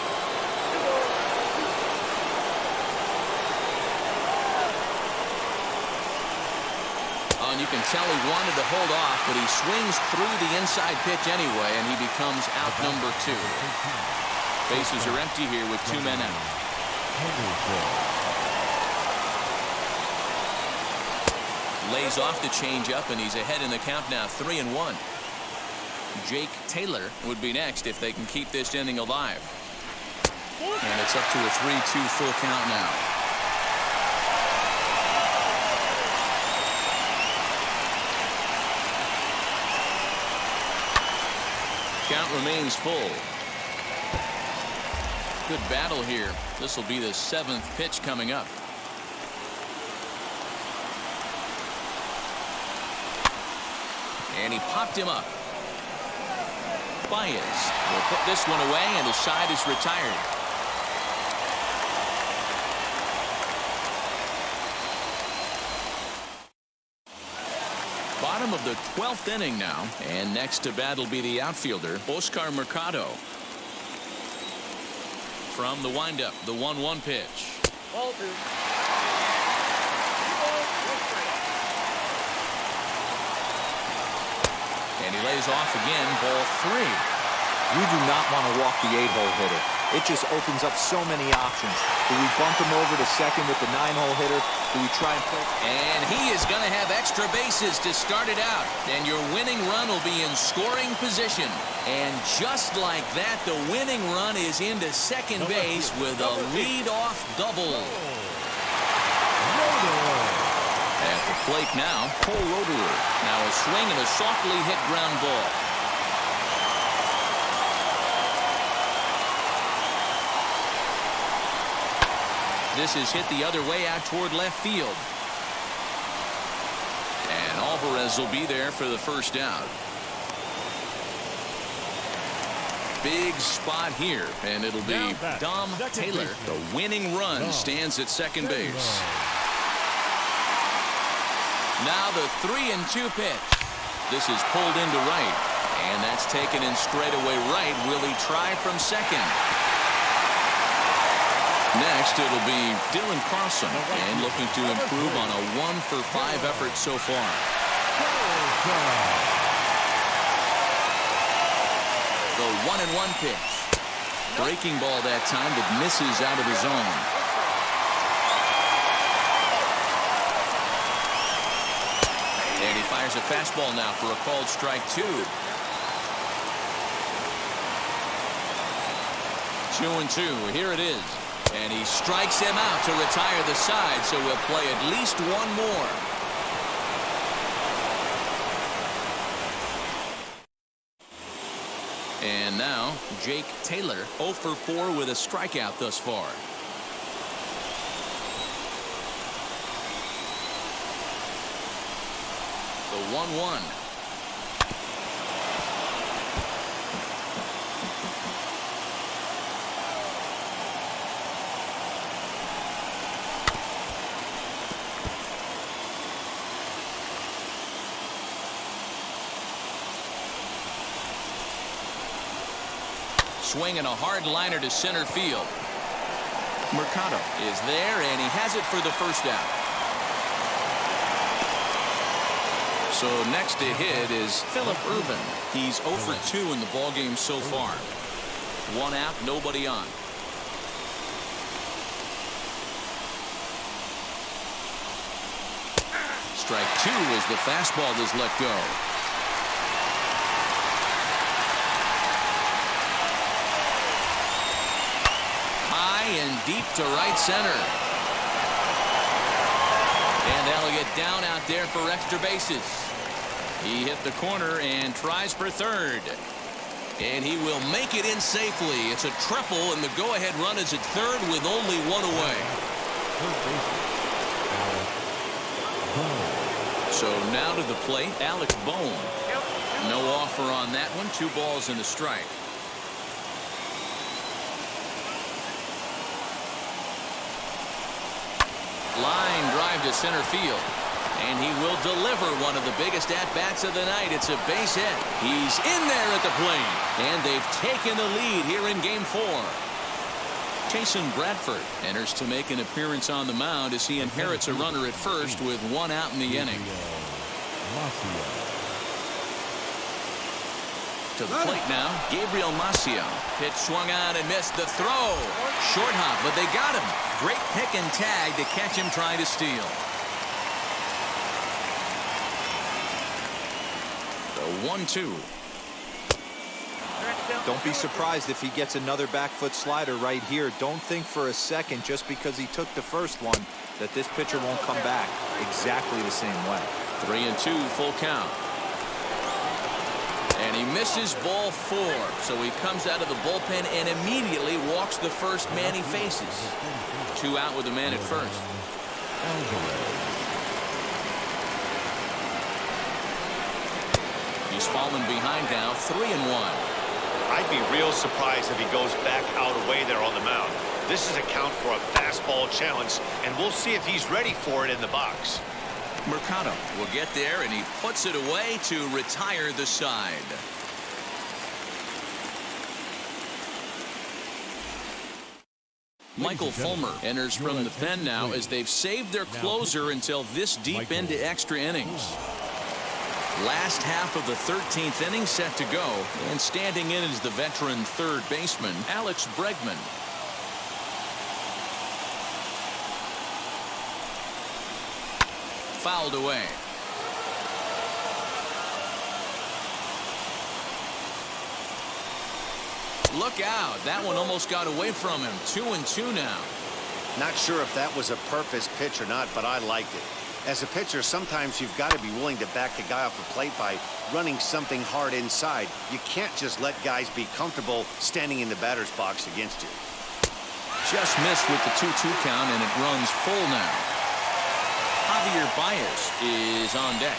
And you can tell he wanted to hold off, but he swings through the inside pitch anyway, and he becomes out number 2. Bases are empty here with 2 men out. Lays off the changeup, and he's ahead in the count now, 3-1. Jake Taylor would be next if they can keep this inning alive. And it's up to a 3-2 full count now. Count remains full. Good battle here. This will be the 7th pitch coming up. And he popped him up. Baez will put this one away, and his side is retired. Bottom of the 12th inning now, and next to bat will be the outfielder, Oscar Mercado. From the windup, the 1-1 pitch. Ball 2. And he lays off again, ball 3. You do not want to walk the 8-hole hitter. It just opens up so many options. Do we bump him over to second with the 9-hole hitter? Do we try and play? And he is going to have extra bases to start it out. And your winning run will be in scoring position. And just like that, the winning run is into second base with a lead-off double. At the plate now, Cole Roederer. Now a swing and a softly hit ground ball. This is hit the other way out toward left field. And Alvarez will be there for the first out. Big spot here, and it'll be Dom Taylor. The winning run stands at second base. Now the 3-2 pitch. This is pulled into right, and that's taken in straightaway right. Will he try from second? Next, it'll be Dylan Carlson, and looking to improve on a 1 for 5 effort so far. The 1-1 pitch. Breaking ball that time, but misses out of the zone. And he fires a fastball now for a called strike 2. 2-2. Here it is. And he strikes him out to retire the side, so we'll play at least one more. And now, Jake Taylor, 0 for 4 with a strikeout thus far. The 1-1. Swinging a hard liner to center field. Mercado is there, and he has it for the first out. So next to hit is Phillip Ervin. He's 0 for 2 in the ballgame so far. 1 out, nobody on. Strike 2 as the fastball is let go. High and deep to right center. And Elliott down out there for extra bases. He hit the corner and tries for third. And he will make it in safely. It's a triple, and the go-ahead run is at third with only 1 away. So now to the plate, Alex Bone. No offer on that one. 2 balls and a strike. Line drive to center field. And he will deliver one of the biggest at-bats of the night. It's a base hit. He's in there at the plate. And they've taken the lead here in Game 4. Jason Bradford enters to make an appearance on the mound as he inherits a runner at first with 1 out in the inning. To the plate now, Gabriel Macio. Pitch swung on and missed the throw. Short hop, but they got him. Great pick and tag to catch him trying to steal. The 1-2. Don't be surprised if he gets another back foot slider right here. Don't think for a second, just because he took the first one, that this pitcher won't come back exactly the same way. 3-2, full count. And he misses ball 4. So he comes out of the bullpen and immediately walks the first man he faces. 2 out with a man at first. He's fallen behind now, 3-1. I'd be real surprised if he goes back out away there on the mound. This is a count for a fastball challenge, and we'll see if he's ready for it in the box. Mercado will get there, and he puts it away to retire the side. Michael Fulmer enters from the pen now as they've saved their closer until this deep into extra innings. Last half of the 13th inning set to go, and standing in is the veteran third baseman, Alex Bregman. Fouled away. Look out. That one almost got away from him. 2-2 now. Not sure if that was a purpose pitch or not, but I liked it. As a pitcher, sometimes you've got to be willing to back the guy off the plate by running something hard inside. You can't just let guys be comfortable standing in the batter's box against you. Just missed with the 2-2 count, and it runs full now. Javier Baez is on deck.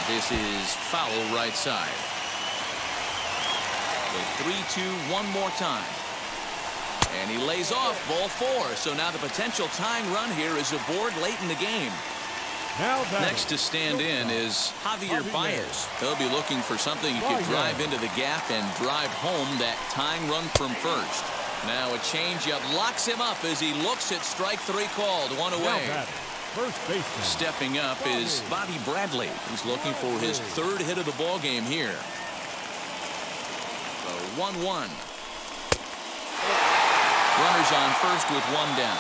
This is foul right side. The 3-2 one more time. And he lays off ball 4. So now the potential tying run here is aboard late in the game. Next to stand in is Javier Baez. He'll be looking for something he could drive into the gap and drive home that tying run from first. Now a changeup locks him up as he looks at strike 3 called. 1 away. Stepping up is Bobby Bradley. He's looking for his 3rd hit of the ball game here. So 1-1. Runners on first with 1 down.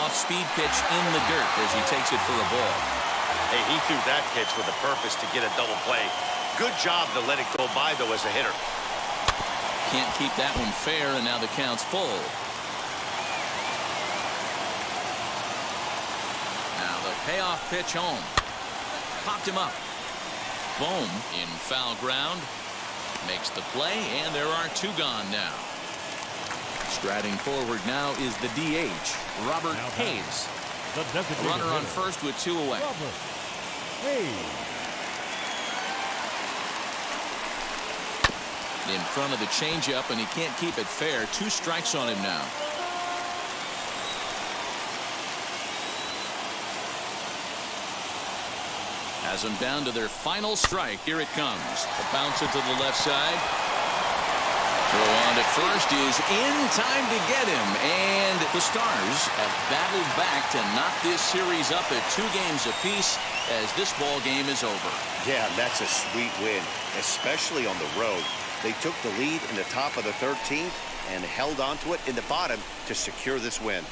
Off-speed pitch in the dirt as he takes it for a ball. Hey, he threw that pitch with a purpose to get a double play. Good job to let it go by, though, as a hitter. Can't keep that one fair, and now the count's full. Now the payoff pitch home. Popped him up. Bohm in foul ground. Makes the play, and there are 2 gone now. Striding forward now is the DH, Robert Hayes. A runner on first with 2 away. In front of the changeup, and he can't keep it fair. 2 strikes on him now. has them down to their final strike. Here it comes. A bouncer to the left side. Throw on to first is in time to get him. And the Stars have battled back to knock this series up at 2 games apiece as this ball game is over. Yeah, that's a sweet win, especially on the road. They took the lead in the top of the 13th and held on to it in the bottom to secure this win.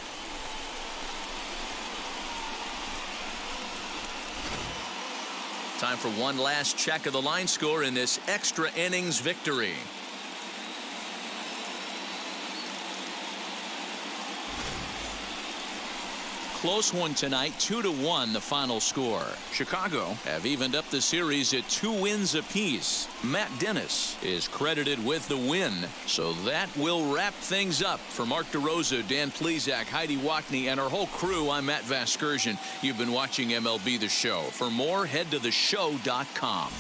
Time for one last check of the line score in this extra innings victory. Close one tonight, 2-1 the final score. Chicago have evened up the series at 2 wins apiece. Matt Dennis is credited with the win. So that will wrap things up. For Mark DeRosa, Dan Plesac, Heidi Watney, and our whole crew, I'm Matt Vasgersian. You've been watching MLB The Show. For more, head to theshow.com.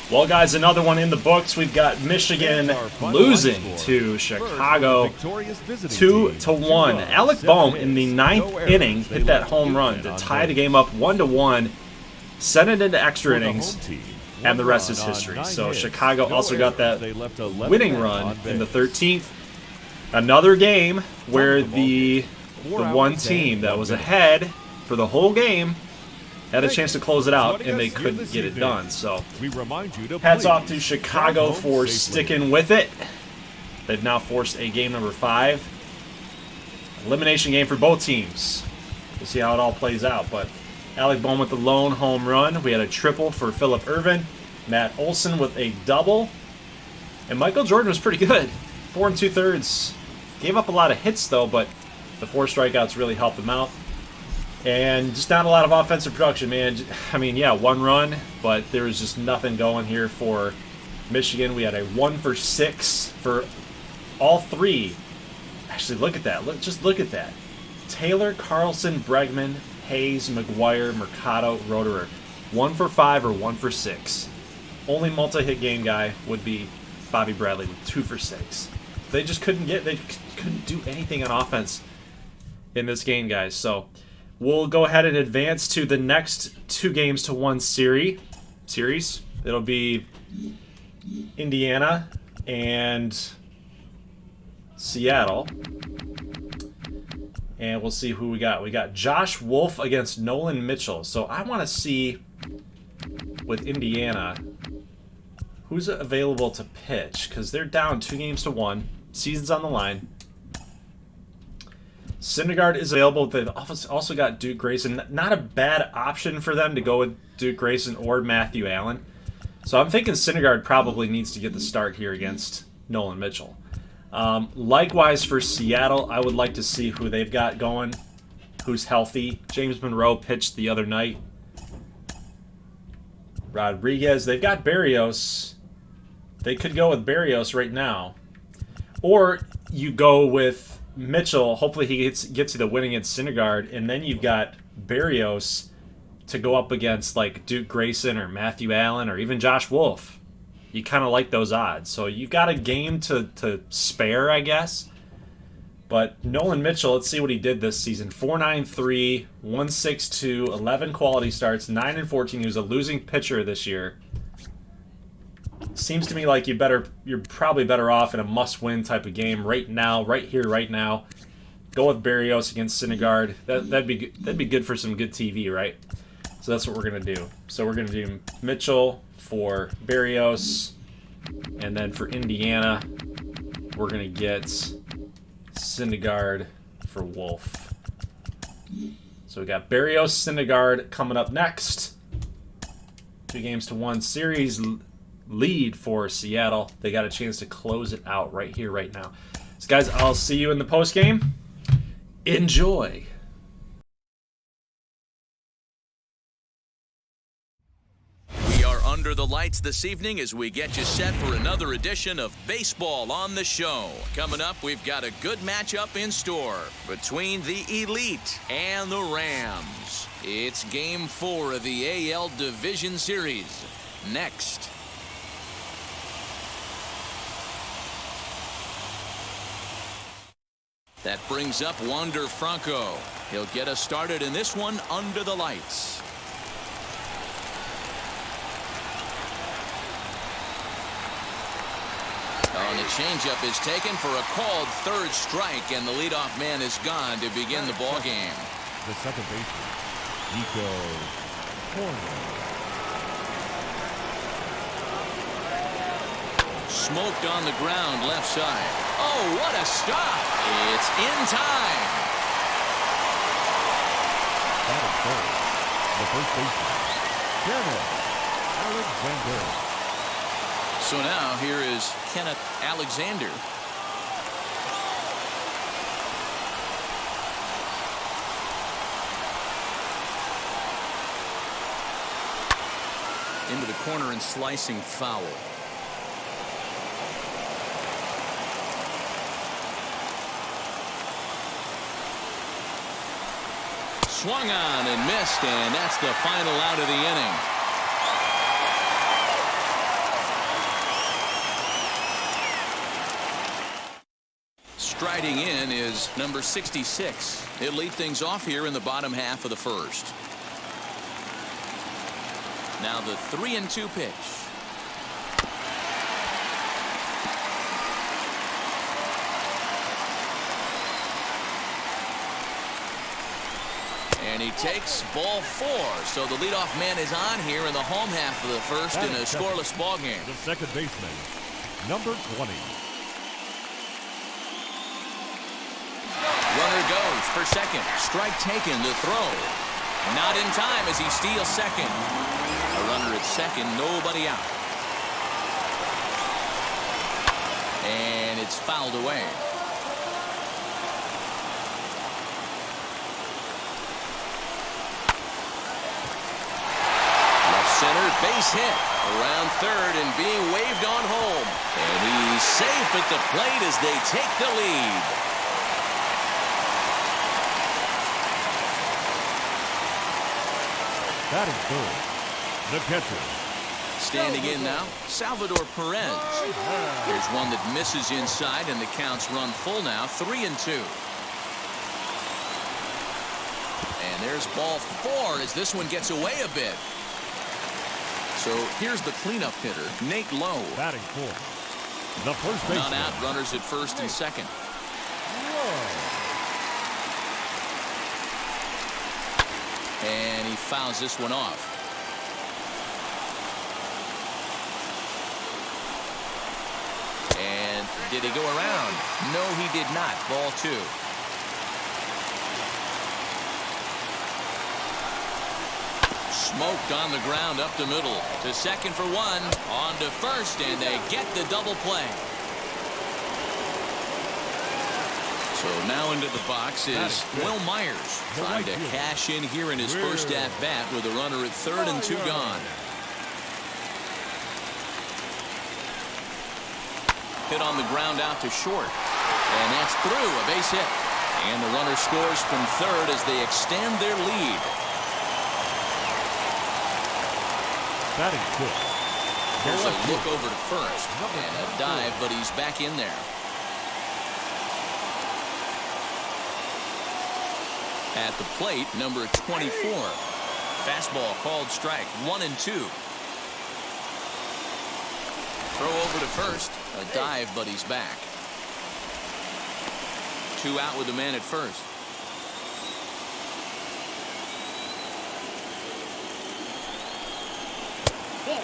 Well, guys, another one in the books. We've got Michigan losing to Chicago 2-1. Alec Boehm in the 9th inning hit that home run to tie the game up 1-1, send it into extra innings, and the rest is history. So Chicago also got that winning run in the 13th. Another game where the one team that was ahead for the whole game had a chance to close it out, and they couldn't get it done. So hats off to Chicago for sticking with it. They've now forced a game number 5. Elimination game for both teams. We'll see how it all plays out. But Alec Boehm with the lone home run. We had a triple for Phillip Ervin. Matt Olson with a double. And Michael Jordan was pretty good. 4 2/3. Gave up a lot of hits, though, but the 4 strikeouts really helped him out. And just not a lot of offensive production, man. I mean, yeah, 1 run, but there was just nothing going here for Michigan. We had a 1 for 6 for all 3. Actually, look at that. Just look at that. Taylor, Carlson, Bregman, Hayes, McGuire, Mercado, Roederer. 1 for 5 or 1 for 6. Only multi-hit game guy would be Bobby Bradley with 2 for 6. They just couldn't do anything on offense in this game, guys. So we'll go ahead and advance to the next 2 games to 1 series. It'll be Indiana and Seattle. And we'll see who we got. We got Josh Wolf against Nolan Mitchell. So I want to see with Indiana who's available to pitch, because they're down 2 games to 1. Season's on the line. Syndergaard is available. They've also got Duke Grayson. Not a bad option for them to go with Duke Grayson or Matthew Allen. So I'm thinking Syndergaard probably needs to get the start here against Nolan Mitchell. Likewise for Seattle, I would like to see who they've got going, who's healthy. James Monroe pitched the other night. Rodriguez, they've got Berrios. They could go with Berrios right now. Or you go with Mitchell. Hopefully he gets you the win against Syndergaard, and then you've got Berrios to go up against like Duke Grayson or Matthew Allen or even Josh Wolf. You kind of like those odds. So you've got a game to spare, I guess. But Nolan Mitchell, let's see what he did this season. 4.93, 1.62, 11 quality starts, 9-14. He was a losing pitcher this year. Seems to me like you're probably better off in a must-win type of game right now, right here, right now. Go with Berrios against Syndergaard. That'd be good for some good TV, right? So that's what we're gonna do. So we're gonna do Mitchell for Berrios, and then for Indiana, we're gonna get Syndergaard for Wolf. So we got Berrios, Syndergaard coming up next. 2 games to 1 series lead for Seattle. They got a chance to close it out right here, right now. So guys, I'll see you in the post game. Enjoy. We are under the lights this evening as we get you set for another edition of Baseball on the Show. Coming up, we've got a good matchup in store between the Elite and the Rams. It's Game 4 of the AL Division Series. Next. That brings up Wander Franco. He'll get us started in this one under the lights. And the changeup is taken for a called third strike, and the leadoff man is gone to begin the ball game. The second baseman, Nico Corner. Smoked on the ground left side. Oh, what a stop. It's in time. Batting third, the first baseman, Kenneth Alexander. So now here is Kenneth Alexander. Into the corner and slicing foul. Swung on and missed, and that's the final out of the inning. Striding in is number 66. He'll lead things off here in the bottom half of the first. Now the 3-2 pitch. And he takes ball 4. So the leadoff man is on here in the home half of the first in a scoreless ball game. The second baseman, number 20. Runner goes for second. Strike taken to throw. Not in time as he steals second. A runner at second, nobody out. And it's fouled away. Left center, base hit. Around third and being waved on home. And he's safe at the plate as they take the lead. Batting third, the catcher. Standing in now, Salvador Perez. There's one that misses inside, and the counts run full now, 3-2. And there's ball 4 as this one gets away a bit. So here's the cleanup hitter, Nate Lowe. Batting fourth, the first baseman. None out, runners at first and second. And he fouls this one off. And did he go around? No, he did not. Ball 2. Smoked on the ground up the middle. To second for 1. On to first, and they get the double play. So now into the box is Will Myers, trying to cash in here in his first at-bat with a runner at third and 2 gone. Hit on the ground out to short. And that's through, a base hit. And the runner scores from third as they extend their lead. Batting fifth. There's a look over to first. And a dive, but he's back in there. At the plate, number 24. Fastball called strike, 1-2. Throw over to first. A dive, but he's back. 2 out with the man at first.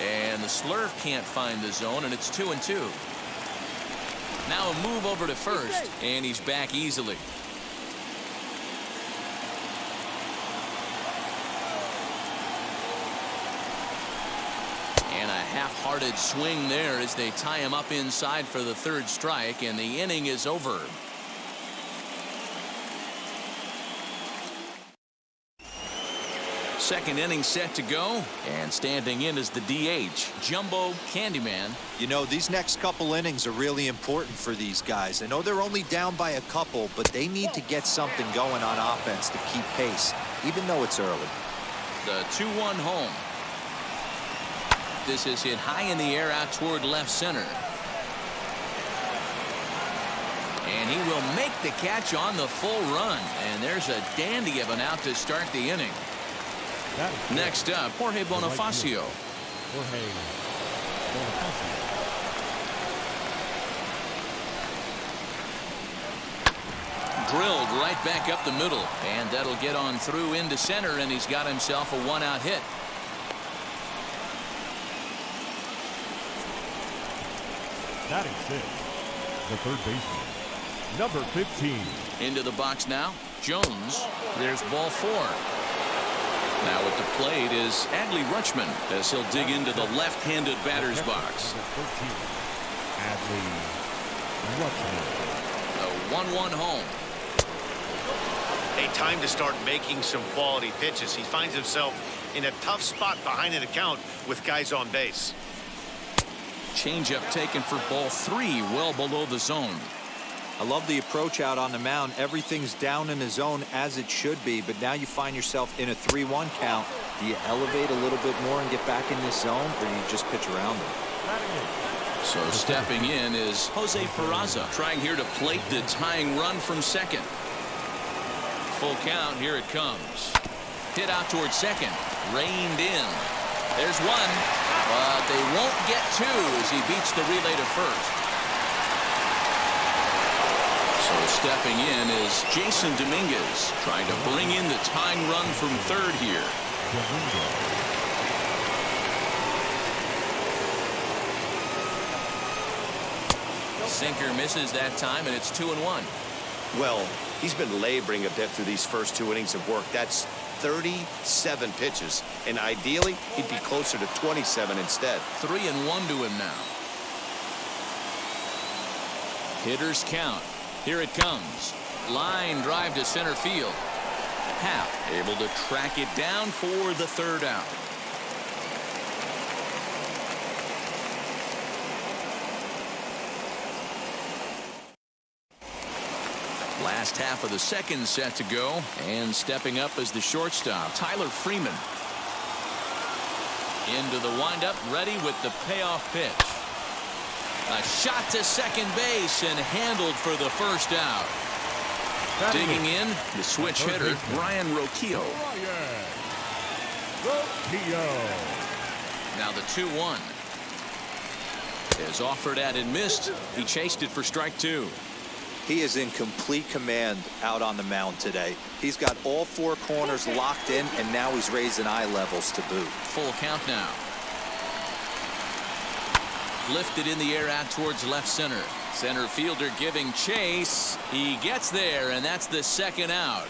And the slurve can't find the zone, and it's 2-2. Now a move over to first, and he's back easily. And a Half-hearted swing there as they tie him up inside for the third strike, and the inning is over. Second inning set to go, and standing in is the DH, Jumbo Candyman. You know, these next couple innings are really important for these guys. I know they're only down by a couple, but they need to get something going on offense to keep pace, even though it's early. The 2-1 home. This is hit high in the air out toward left center. And he will make the catch on the full run. And there's a dandy of an out to start the inning. Next up, Jorge Bonifacio. Drilled right back up the middle, and that'll get on through into center, and he's got himself a one-out hit. Batting sixth, the third baseman, number 15. Into the box now, Jones. There's ball 4. Now at the plate is Adley Rutschman as he'll dig into the left-handed batter's box. Adley Rutschman. The 1-1 home. A time to start making some quality pitches. He finds himself in a tough spot behind an account with guys on base. Changeup taken for ball 3, well below the zone. I love the approach out on the mound. Everything's down in the zone as it should be, but now you find yourself in a 3-1 count. Do you elevate a little bit more and get back in this zone, or do you just pitch around them? So stepping in is Jose Peraza, trying here to plate the tying run from second. Full count, here it comes. Hit out towards second, reined in. There's one, but they won't get 2 as he beats the relay to first. So stepping in is Jason Dominguez, trying to bring in the tying run from third here. Sinker misses that time, and it's 2-1. Well, he's been laboring a bit through these first 2 innings of work. That's 37 pitches, and ideally he'd be closer to 27 instead. 3-1 to him now. Hitters count. Here it comes. Line drive to center field. Happ able to track it down for the third out. Last half of the second set to go, and stepping up as the shortstop, Tyler Freeman. Into the windup, ready with the payoff pitch. A shot to second base and handled for the first out. Digging in, the switch hitter, Brian Roquillo. Now the 2-1. Is offered at and missed. He chased it for strike 2. He is in complete command out on the mound today. He's got all 4 corners locked in, and now he's raising eye levels to boot. Full count now. Lifted in the air out towards left center. Center fielder giving chase. He gets there, and that's the second out.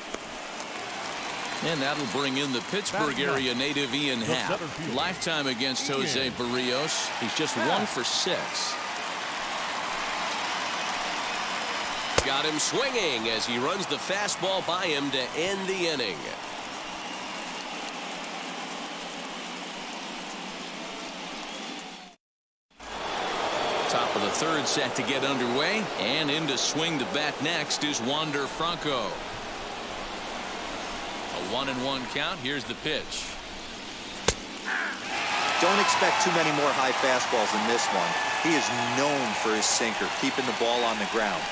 And that'll bring in the Pittsburgh area native Ian Happ. Lifetime against Jose Barrios. He's just 1 for 6. Got him swinging as he runs the fastball by him to end the inning. Top of the third set to get underway, and in to swing the bat next is Wander Franco. A 1-1 count. Here's the pitch. Don't expect too many more high fastballs in this one. He is known for his sinker, keeping the ball on the ground.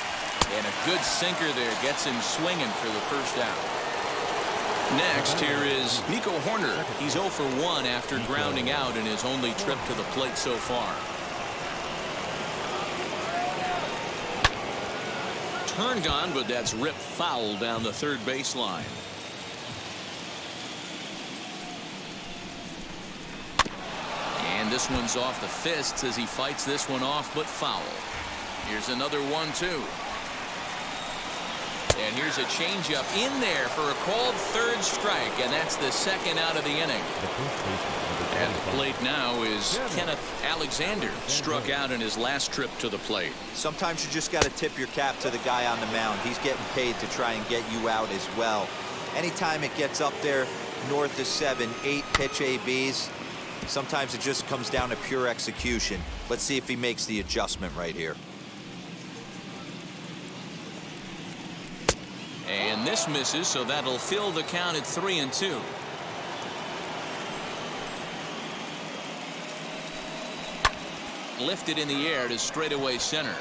And a good sinker there gets him swinging for the first out. Next, here is Nico Horner. He's 0 for 1 after grounding out in his only trip to the plate so far. Turned on, but that's ripped foul down the third baseline. And this one's off the fists as he fights this one off, but foul. Here's another 1-2. And And here's a changeup in there for a called third strike, and that's the second out of the inning. At the plate now is Kenneth Alexander, struck out in his last trip to the plate. Sometimes you just got to tip your cap to the guy on the mound. He's getting paid to try and get you out as well. Anytime it gets up there north of 7, 8 pitch ABs, sometimes it just comes down to pure execution. Let's see if he makes the adjustment right here. And this misses, so that'll fill the count at 3-2. Lifted in the air to straightaway center.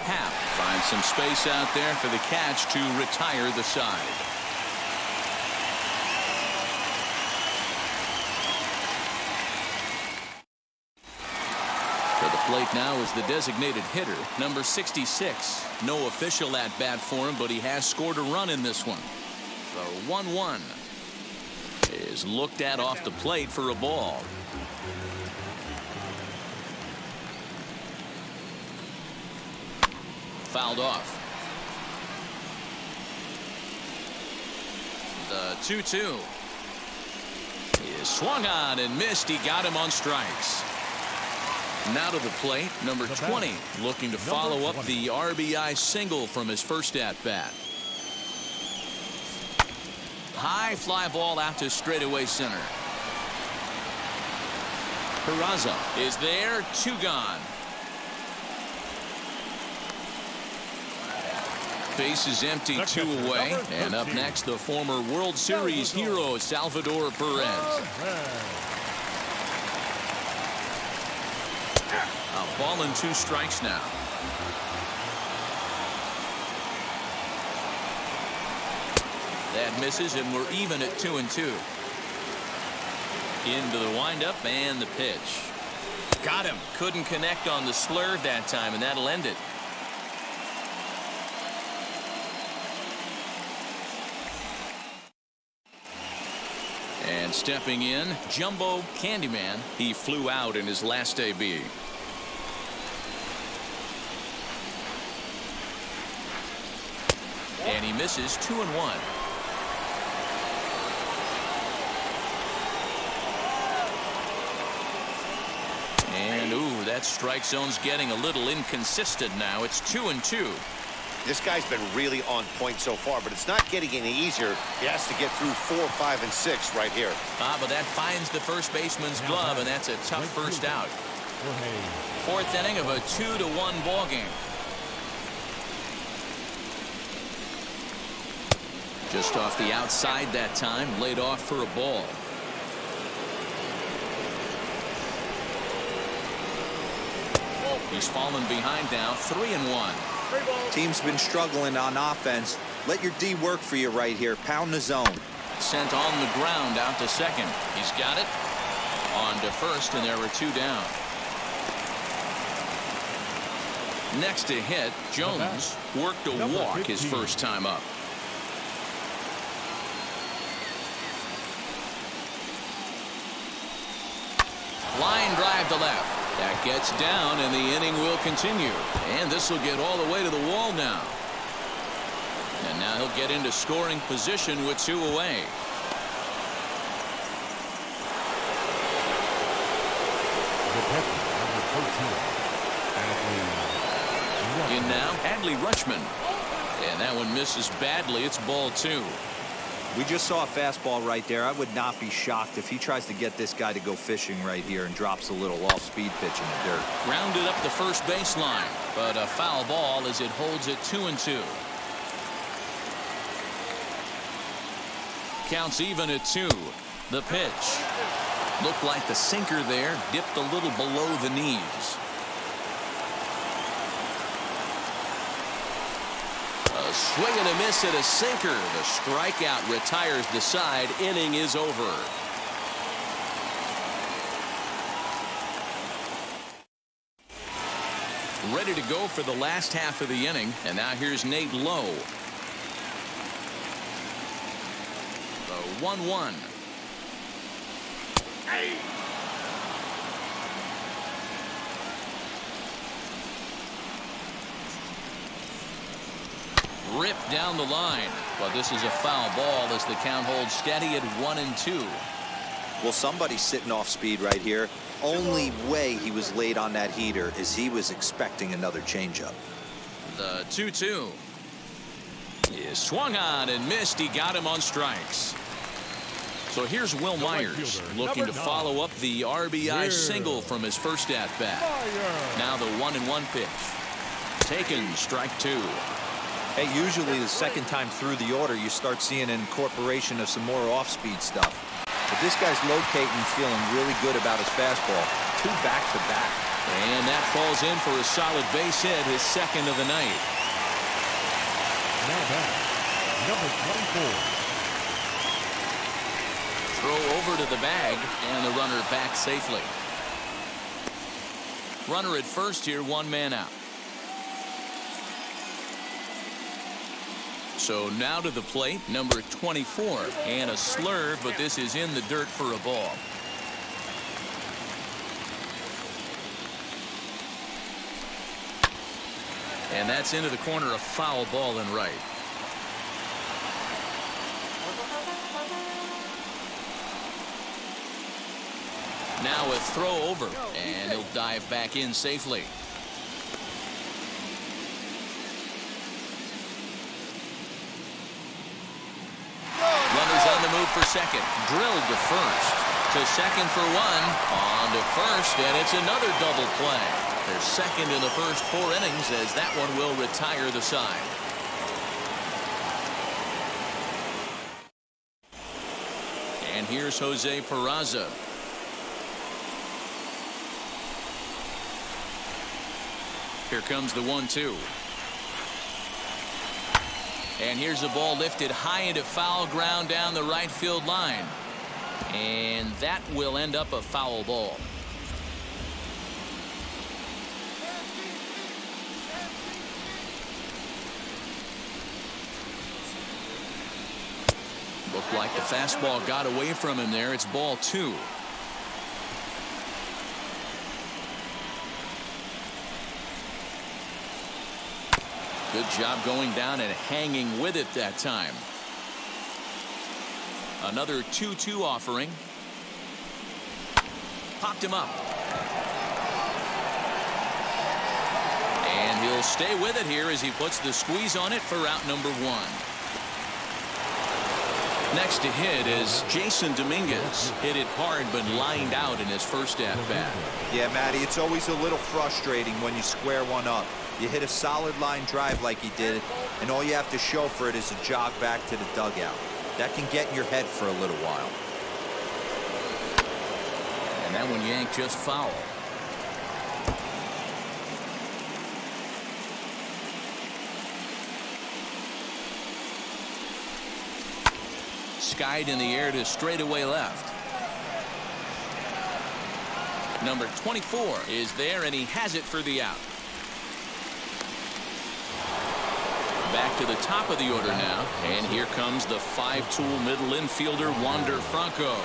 Happ finds some space out there for the catch to retire the side. To the plate now is the designated hitter, number 66. No official at bat for him, but he has scored a run in this one. The 1-1 is looked at off the plate for a ball. Fouled off. The 2-2 is swung on and missed. He got him on strikes. Now to the plate, number 20, looking to follow up the RBI single from his first at-bat. High fly ball out to straightaway center. Peraza is there, 2 gone. Base is empty, 2 away. And up next, the former World Series hero, Salvador Perez. A ball and 2 strikes now. That misses, and we're even at 2-2. Into the windup and the pitch. Got him. Couldn't connect on the slurve that time, and that'll end it. And stepping in, Jumbo Candyman. He flew out in his last AB. And he misses 2-1. And ooh, that strike zone's getting a little inconsistent now. It's 2-2. This guy's been really on point so far, but it's not getting any easier. He has to get through 4, 5, and 6 right here. But that finds the first baseman's glove, and that's a tough first out. 4th inning of a 2-1 ball game. Just off the outside that time, laid off for a ball. He's fallen behind now, 3-1. Team's been struggling on offense. Let your D work for you right here. Pound the zone. Sent on the ground out to second. He's got it. On to first, and there are 2 down. Next to hit, Jones worked a walk his first time up. Line drive to left. That gets down, and the inning will continue. And this will get all the way to the wall now. And now he'll get into scoring position with 2 away. In now, Adley Rutschman. And that one misses badly. It's ball 2. We just saw a fastball right there. I would not be shocked if he tries to get this guy to go fishing right here and drops a little off-speed pitch in the dirt. Rounded up the first baseline, but a foul ball as it holds it 2-2. Counts even at 2. The pitch. Looked like the sinker there dipped a little below the knees. A swing and a miss at a sinker. The strikeout retires the side. Inning is over. Ready to go for the last half of the inning. And now here's Nate Lowe. The 1-1. Ripped down the line. But this is a foul ball as the count holds steady at 1-2. Well, somebody's sitting off speed right here. Only way he was late on that heater is he was expecting another changeup. The 2-2 is swung on and missed. He got him on strikes. So here's Will Myers looking to follow up the RBI single from his first at-bat. Now the 1-1 pitch. Taken, strike 2. Hey, usually the second time through the order, you start seeing an incorporation of some more off-speed stuff. But this guy's locating, feeling really good about his fastball. 2 back-to-back. And that falls in for a solid base hit, his second of the night. Now back, number 24. Throw over to the bag, and the runner back safely. Runner at first here, 1 man out. So now to the plate, number 24, and a slurve, but this is in the dirt for a ball. And that's into the corner, a foul ball and right. Now a throw over, and he'll dive back in safely. Runners on the move for second. Drilled to first. To second for 1. On to first, and it's another double play. They're second in the first 4 innings as that one will retire the side. And here's Jose Peraza. Here comes the 1-2. And here's the ball lifted high into foul ground down the right field line. And that will end up a foul ball. Looked like the fastball got away from him there. It's ball 2. Good job going down and hanging with it that time. Another 2-2 offering. Popped him up. And he'll stay with it here as he puts the squeeze on it for out number 1. Next to hit is Jason Dominguez. Hit it hard but lined out in his first at-bat. Yeah, Matty, it's always a little frustrating when you square one up. You hit a solid line drive like he did, and all you have to show for it is a jog back to the dugout. That can get in your head for a little while. And that one yanked just foul. Skied in the air to straightaway left. Number 24 is there, and he has it for the out. Back to the top of the order now, and here comes the 5-tool middle infielder Wander Franco.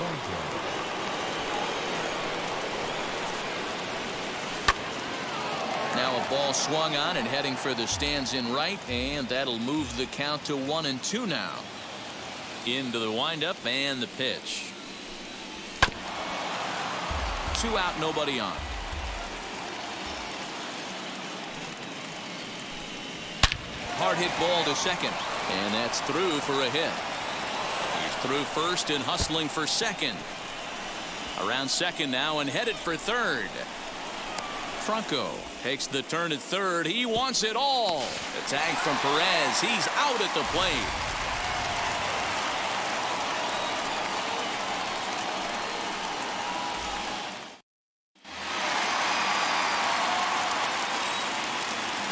Now a ball swung on and heading for the stands in right, and that'll move the count to 1-2 now. Into the windup and the pitch. 2 out, nobody on. Hard hit ball to second, and that's through for a hit. He's through first and hustling for second. Around second now and headed for third. Franco takes the turn at third. He wants it all. The tag from Perez. He's out at the plate.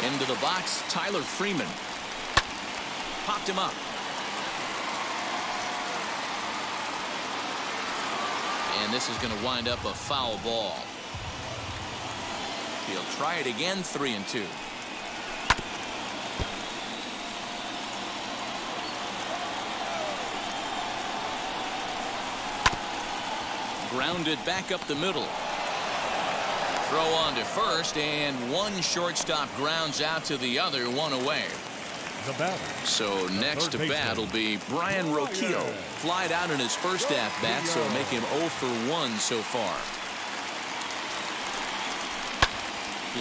Into the box, Tyler Freeman. Popped him up. And this is going to wind up a foul ball. He'll try it again, 3-2. Grounded back up the middle. Throw on to first, and one shortstop grounds out to the other, 1 away. The batter. So next to bat will be Brian Roquillo. Flied out in his first at-bat, so make him 0 for 1 so far.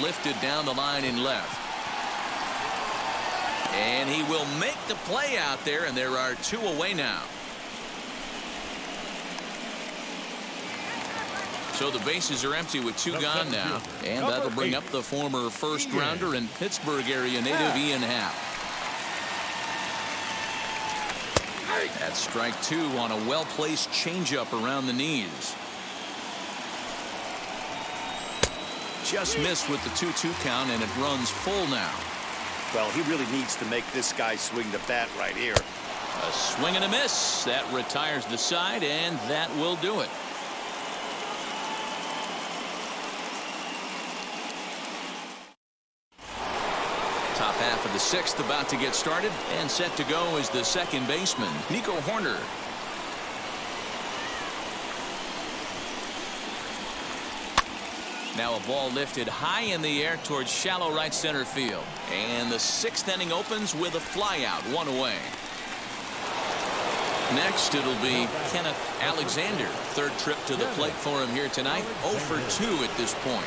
Lifted down the line in left. And he will make the play out there, and there are 2 away now. So the bases are empty with 2 gone now. And that'll bring up the former first-rounder and Pittsburgh area native Ian Happ. That's strike 2 on a well-placed changeup around the knees. Just missed with the 2-2 count, and it runs full now. Well, he really needs to make this guy swing the bat right here. A swing and a miss. That retires the side, and that will do it. Top half of the 6th about to get started, and set to go is the second baseman, Nico Horner. Now a ball lifted high in the air towards shallow right center field. And the 6th inning opens with a flyout, 1 away. Next it'll be Kenneth Alexander. 3rd trip to the plate for him here tonight. 0 for 2 at this point.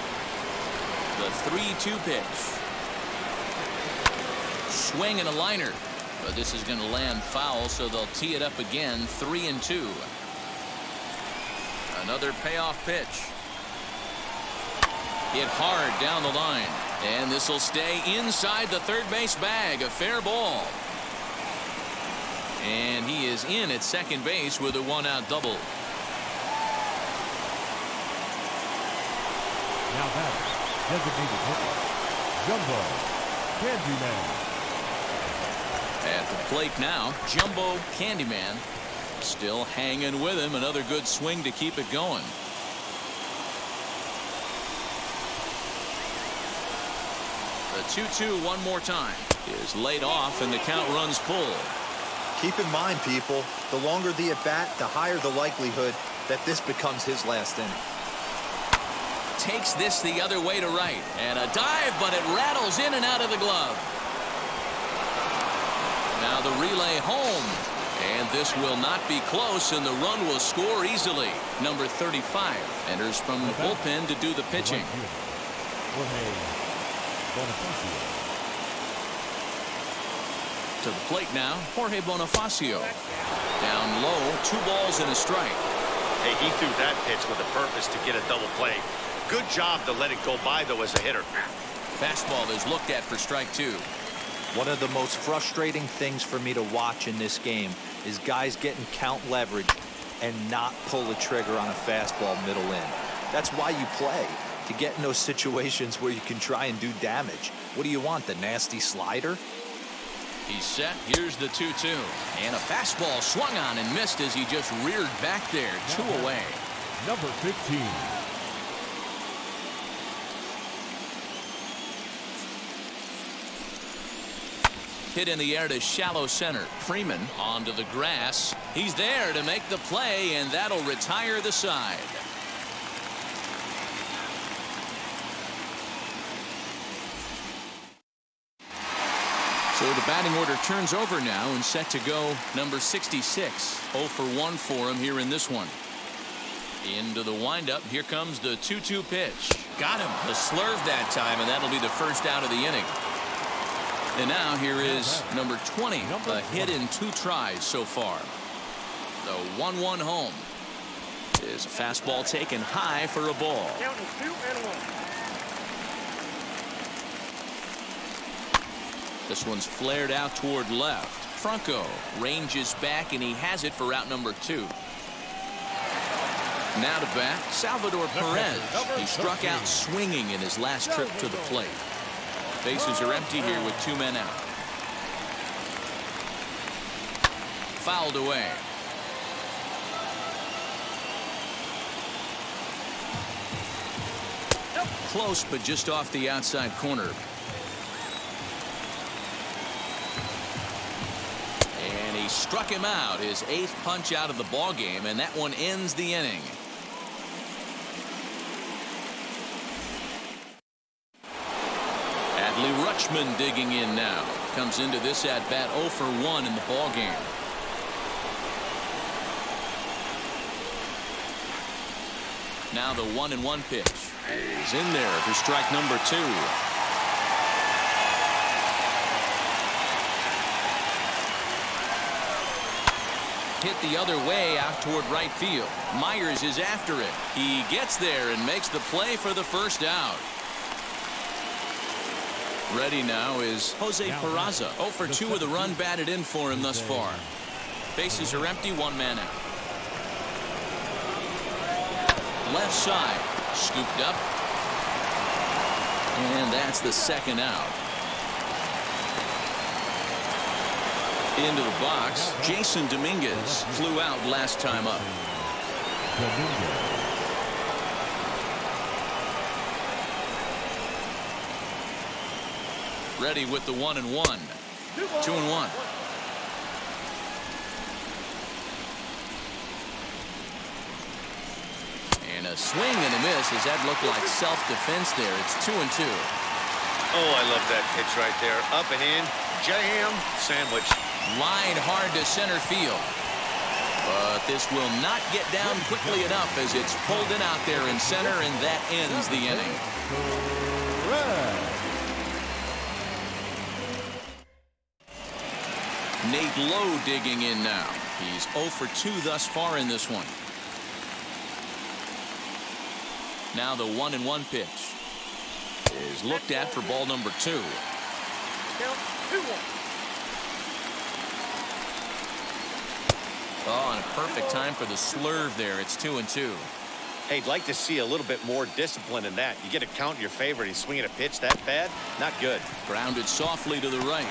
The 3-2 pitch. Swing and a liner. But this is going to land foul, so they'll tee it up again. 3-2. Another payoff pitch. Hit hard down the line, and this will stay inside the third base bag. A fair ball, and he is in at second base with a 1-out double. Now batter, designated hitter, Jumbo Candyman. At the plate now, Jumbo Candyman still hanging with him. Another good swing to keep it going. The 2-2 one more time is laid off, and the count runs full. Keep in mind, people, the longer the at-bat, the higher the likelihood that this becomes his last inning. Takes this the other way to right, and a dive, but it rattles in and out of the glove. Now the relay home, and this will not be close, and the run will score easily. Number 35 enters from the bullpen to do the pitching. To the plate now, Jorge Bonifacio. Down low, 2 balls and a strike. Hey, he threw that pitch with a purpose to get a double play. Good job to let it go by, though, as a hitter. Fastball is looked at for strike 2. One of the most frustrating things for me to watch in this game is guys getting count leverage and not pull the trigger on a fastball middle in. That's why you play, to get in those situations where you can try and do damage. What do you want, the nasty slider? He's set. Here's the 2-2. And a fastball swung on and missed as he just reared back there. 2 away. Number 15. Hit in the air to shallow center. Freeman onto the grass. He's there to make the play, and that'll retire the side. So the batting order turns over now, and set to go number 66. 0 for 1 for him here in this one. Into the windup. Here comes the 2-2 pitch. Got him. The slurve that time, and that'll be the first out of the inning. And now here is number 20. A hit in 2 tries so far. The 1-1 home. Is a fastball taken high for a ball. Count is 2-1. This one's flared out toward left. Franco ranges back, and he has it for out number 2. Now to bat, Salvador Perez. He struck out swinging in his last trip to the plate. Bases are empty here with 2 men out. Fouled away. Close, but just off the outside corner. And he struck him out, his 8th punch out of the ball game, and that one ends the inning. Rutschman digging in now. Comes into this at bat 0 for 1 in the ball game. Now the 1-1 pitch is in there for strike number 2. Hit the other way out toward right field. Myers is after it. He gets there and makes the play for the first out. Ready now is Jose Peraza. 0 for 2 with a run batted in for him thus far. Bases are empty, 1 man out. Left side, scooped up, and that's the second out. Into the box, Jason Dominguez flew out last time up. Ready with the 1-1. 2-1. And a swing and a miss. Does that look like self-defense there? It's 2-2. Oh, I love that pitch right there. Up and in, jam, sandwich. Line hard to center field. But this will not get down quickly enough as it's pulled in out there in center, and that ends the inning. Nate Lowe digging in now. He's 0 for 2 thus far in this one. Now the 1-1 pitch is looked at for ball number 2. Count 2-1. Oh, and a perfect time for the slurve there. It's 2-2. Hey, I'd like to see a little bit more discipline in that. You get a count in your favor and he's swinging a pitch that bad. Not good. Grounded softly to the right.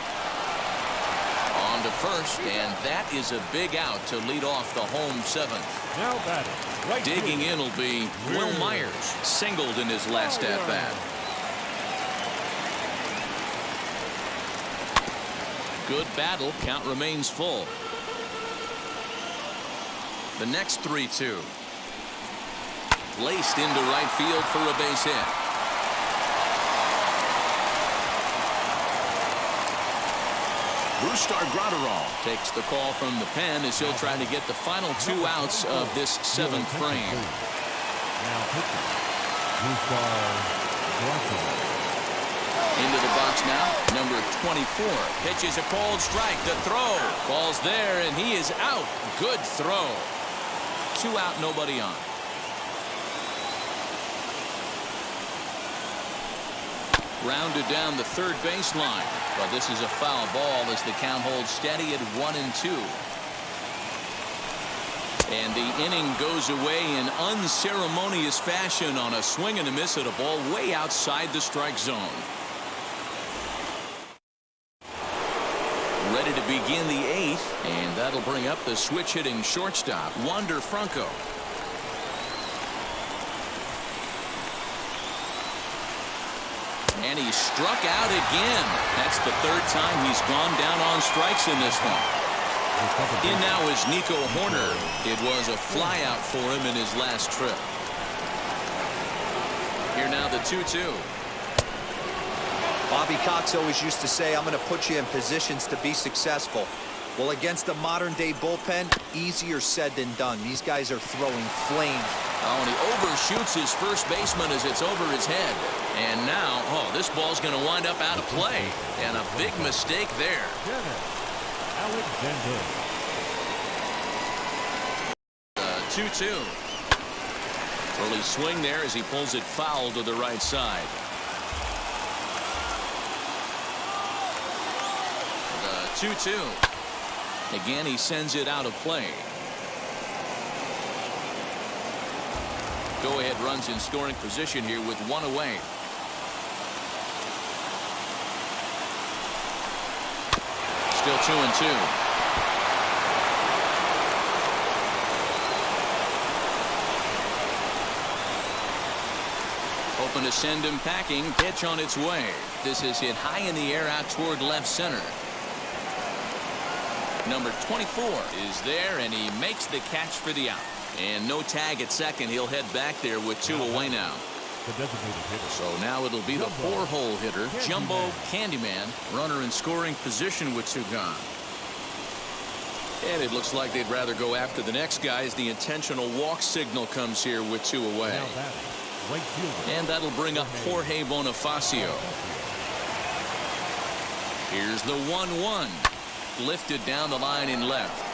On to first, and that is a big out to lead off the home 7th. Now batting. Right Digging in will be Will Myers, singled in his last at-bat. Good battle. Count remains full. The next 3-2. Placed into right field for a base hit. Brustar Gratterall takes the call from the pen as he'll try to get the final 2 outs of this 7th frame. Now pitching. Into the box now, number 24. Pitches a cold strike. The throw. Ball's there, and he is out. Good throw. 2 out, nobody on. Grounded down the third baseline, but this is a foul ball as the count holds steady at 1-2. And the inning goes away in unceremonious fashion on a swing and a miss at a ball way outside the strike zone. Ready to begin the 8th, and that'll bring up the switch-hitting shortstop, Wander Franco. And he struck out again. That's the 3rd time he's gone down on strikes in this one. In now is Nico Horner. It was a flyout for him in his last trip. Here now the 2-2. Bobby Cox always used to say, I'm going to put you in positions to be successful. Well, against a modern-day bullpen, easier said than done. These guys are throwing flames. Oh, and he overshoots his first baseman as it's over his head. And now, oh, this ball's going to wind up out of play. And a big mistake there. Alexander. 2-2. Early swing there as he pulls it foul to the right side. The 2-2. Again, he sends it out of play. Go-ahead runs in scoring position here with 1 away. Still 2-2. Hoping to send him packing. Pitch on its way. This is hit high in the air out toward left center. Number 24 is there, and he makes the catch for the out. And no tag at second. He'll head back there with 2 away now. the designated hitter. So now it'll be the 4-hole hitter, Jumbo Candyman, runner in scoring position with 2 gone. And it looks like they'd rather go after the next guy as the intentional walk signal comes here with 2 away. Now batting, right fielder. And that'll bring up Jorge Bonifacio. Here's the 1-1. Lifted down the line in left.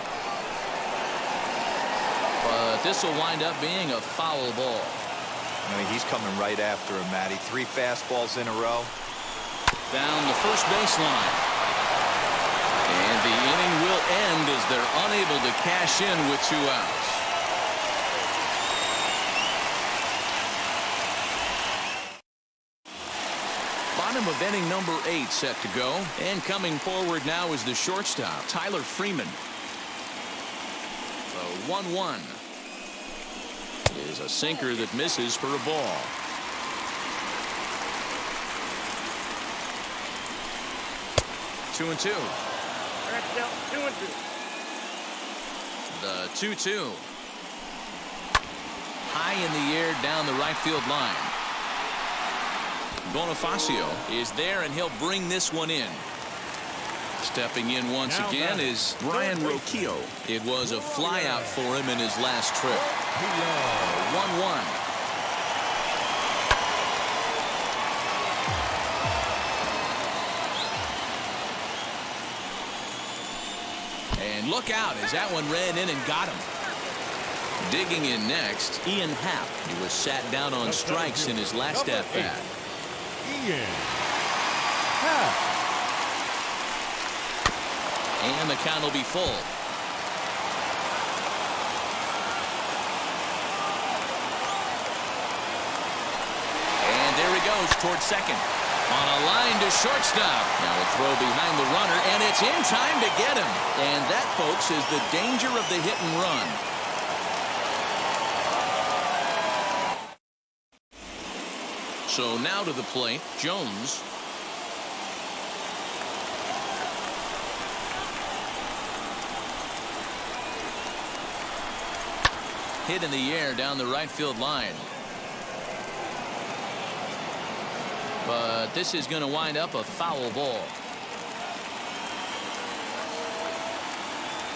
But this will wind up being a foul ball. I mean, he's coming right after him, Matty. 3 fastballs in a row. Down the first baseline. And the inning will end as they're unable to cash in with 2 outs. Bottom of inning number 8 set to go. And coming forward now is the shortstop, Tyler Freeman. The 1-1 is a sinker that misses for a ball. Two and 2. That's out 2 and 2. The 2-2. High in the air down the right field line. Bonifacio is there, and he'll bring this one in. Stepping in once again is Brian Roquillo. It was a flyout for him in his last trip. 1-1. And look out as that one ran in and got him. Digging in next, Ian Happ. He was sat down on strikes in his last at-bat. Ian Happ. And the count will be full. And there he goes towards second. On a line to shortstop. Now a throw behind the runner, and it's in time to get him. And that, folks, is the danger of the hit and run. So now to the plate, Jones. Hit in the air down the right field line. But this is going to wind up a foul ball.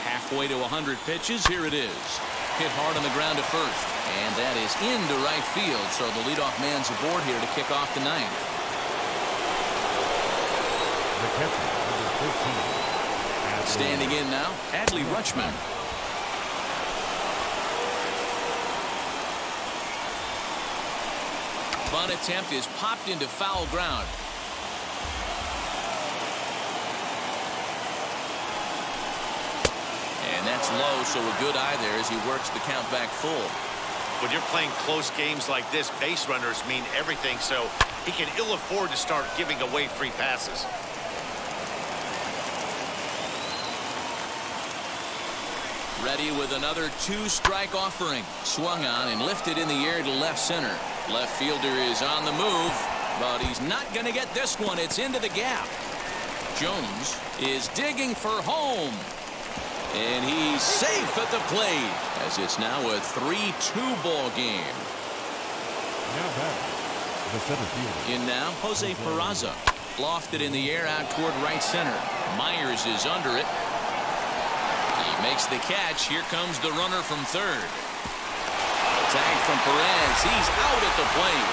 Halfway to 100 pitches. Here it is. Hit hard on the ground to first. And that is into right field. So the leadoff man's aboard here to kick off the ninth. The catcher, number 15. Standing in now, Adley Rutschman. Bunt attempt is popped into foul ground. And that's low, so a good eye there as he works the count back full. When you're playing close games like this, base runners mean everything, so he can ill afford to start giving away free passes. Ready with another 2-strike offering. Swung on and lifted in the air to left center. Left fielder is on the move, but he's not going to get this one. It's into the gap. Jones is digging for home. And he's safe at the plate as it's now a 3-2 ball game. Now batting, the center fielder. In now, Jose Peraza. Lofted in the air out toward right center. Myers is under it. He makes the catch. Here comes the runner from third. Tag from Perez. He's out at the plate.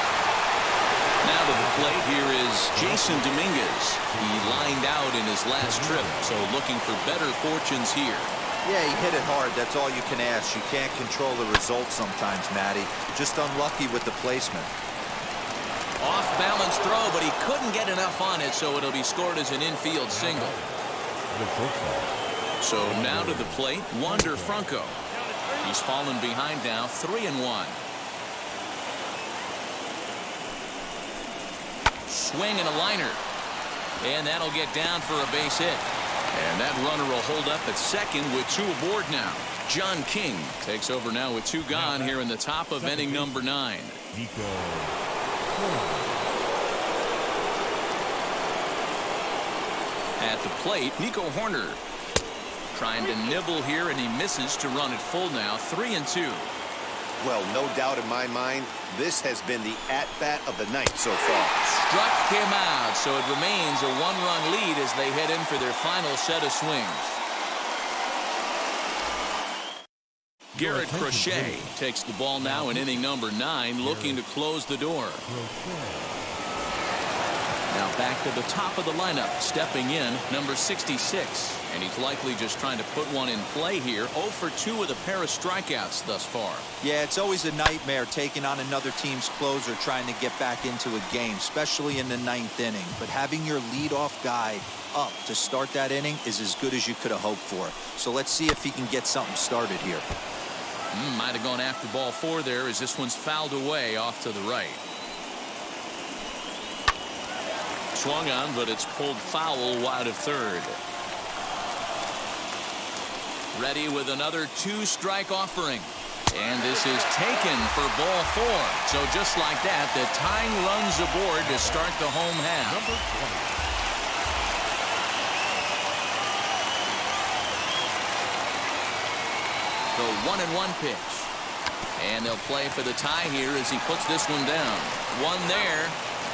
Now to the plate, here is Jason Dominguez. He lined out in his last trip, so looking for better fortunes here. Yeah, he hit it hard. That's all you can ask. You can't control the results sometimes, Matty. Just unlucky with the placement. Off-balance throw, but he couldn't get enough on it, so it'll be scored as an infield single. So now to the plate, Wander Franco. He's fallen behind now, 3-1. Swing and a liner. And that'll get down for a base hit. And that runner will hold up at second with 2 aboard now. John King takes over now with 2 gone here in the top of inning number 9. At the plate, Nico Horner. Trying to nibble here, and he misses to run it full now, 3-2. Well, no doubt in my mind, this has been the at-bat of the night so far. Struck him out, so it remains a one-run lead as they head in for their final set of swings. Garrett Crochet takes the ball now in inning number 9, looking to close the door. Now back to the top of the lineup, stepping in, number 66. And he's likely just trying to put one in play here. 0 for 2 with a pair of strikeouts thus far. Yeah, it's always a nightmare taking on another team's closer trying to get back into a game, especially in the 9th inning. But having your leadoff guy up to start that inning is as good as you could have hoped for. So let's see if he can get something started here. Might have gone after ball 4 there as this one's fouled away off to the right. Swung on, but it's pulled foul wide of third. Ready with another 2-strike offering. And this is taken for ball 4. So just like that, the tying runs aboard to start the home half. Number 20. The 1-1 pitch. And they'll play for the tie here as he puts this one down. One there,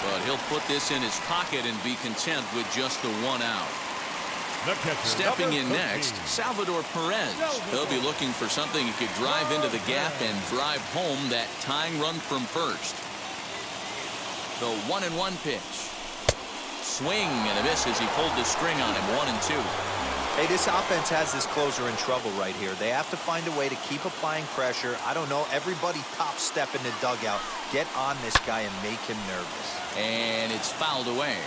but he'll put this in his pocket and be content with just the 1 out. Stepping in next, Salvador Perez. He'll be looking for something he could drive into the gap and drive home that tying run from first. The 1-1 pitch. Swing and a miss as he pulled the string on him. 1-2. Hey, this offense has this closer in trouble right here. They have to find a way to keep applying pressure. I don't know, everybody top step in the dugout. Get on this guy and make him nervous. And it's fouled away.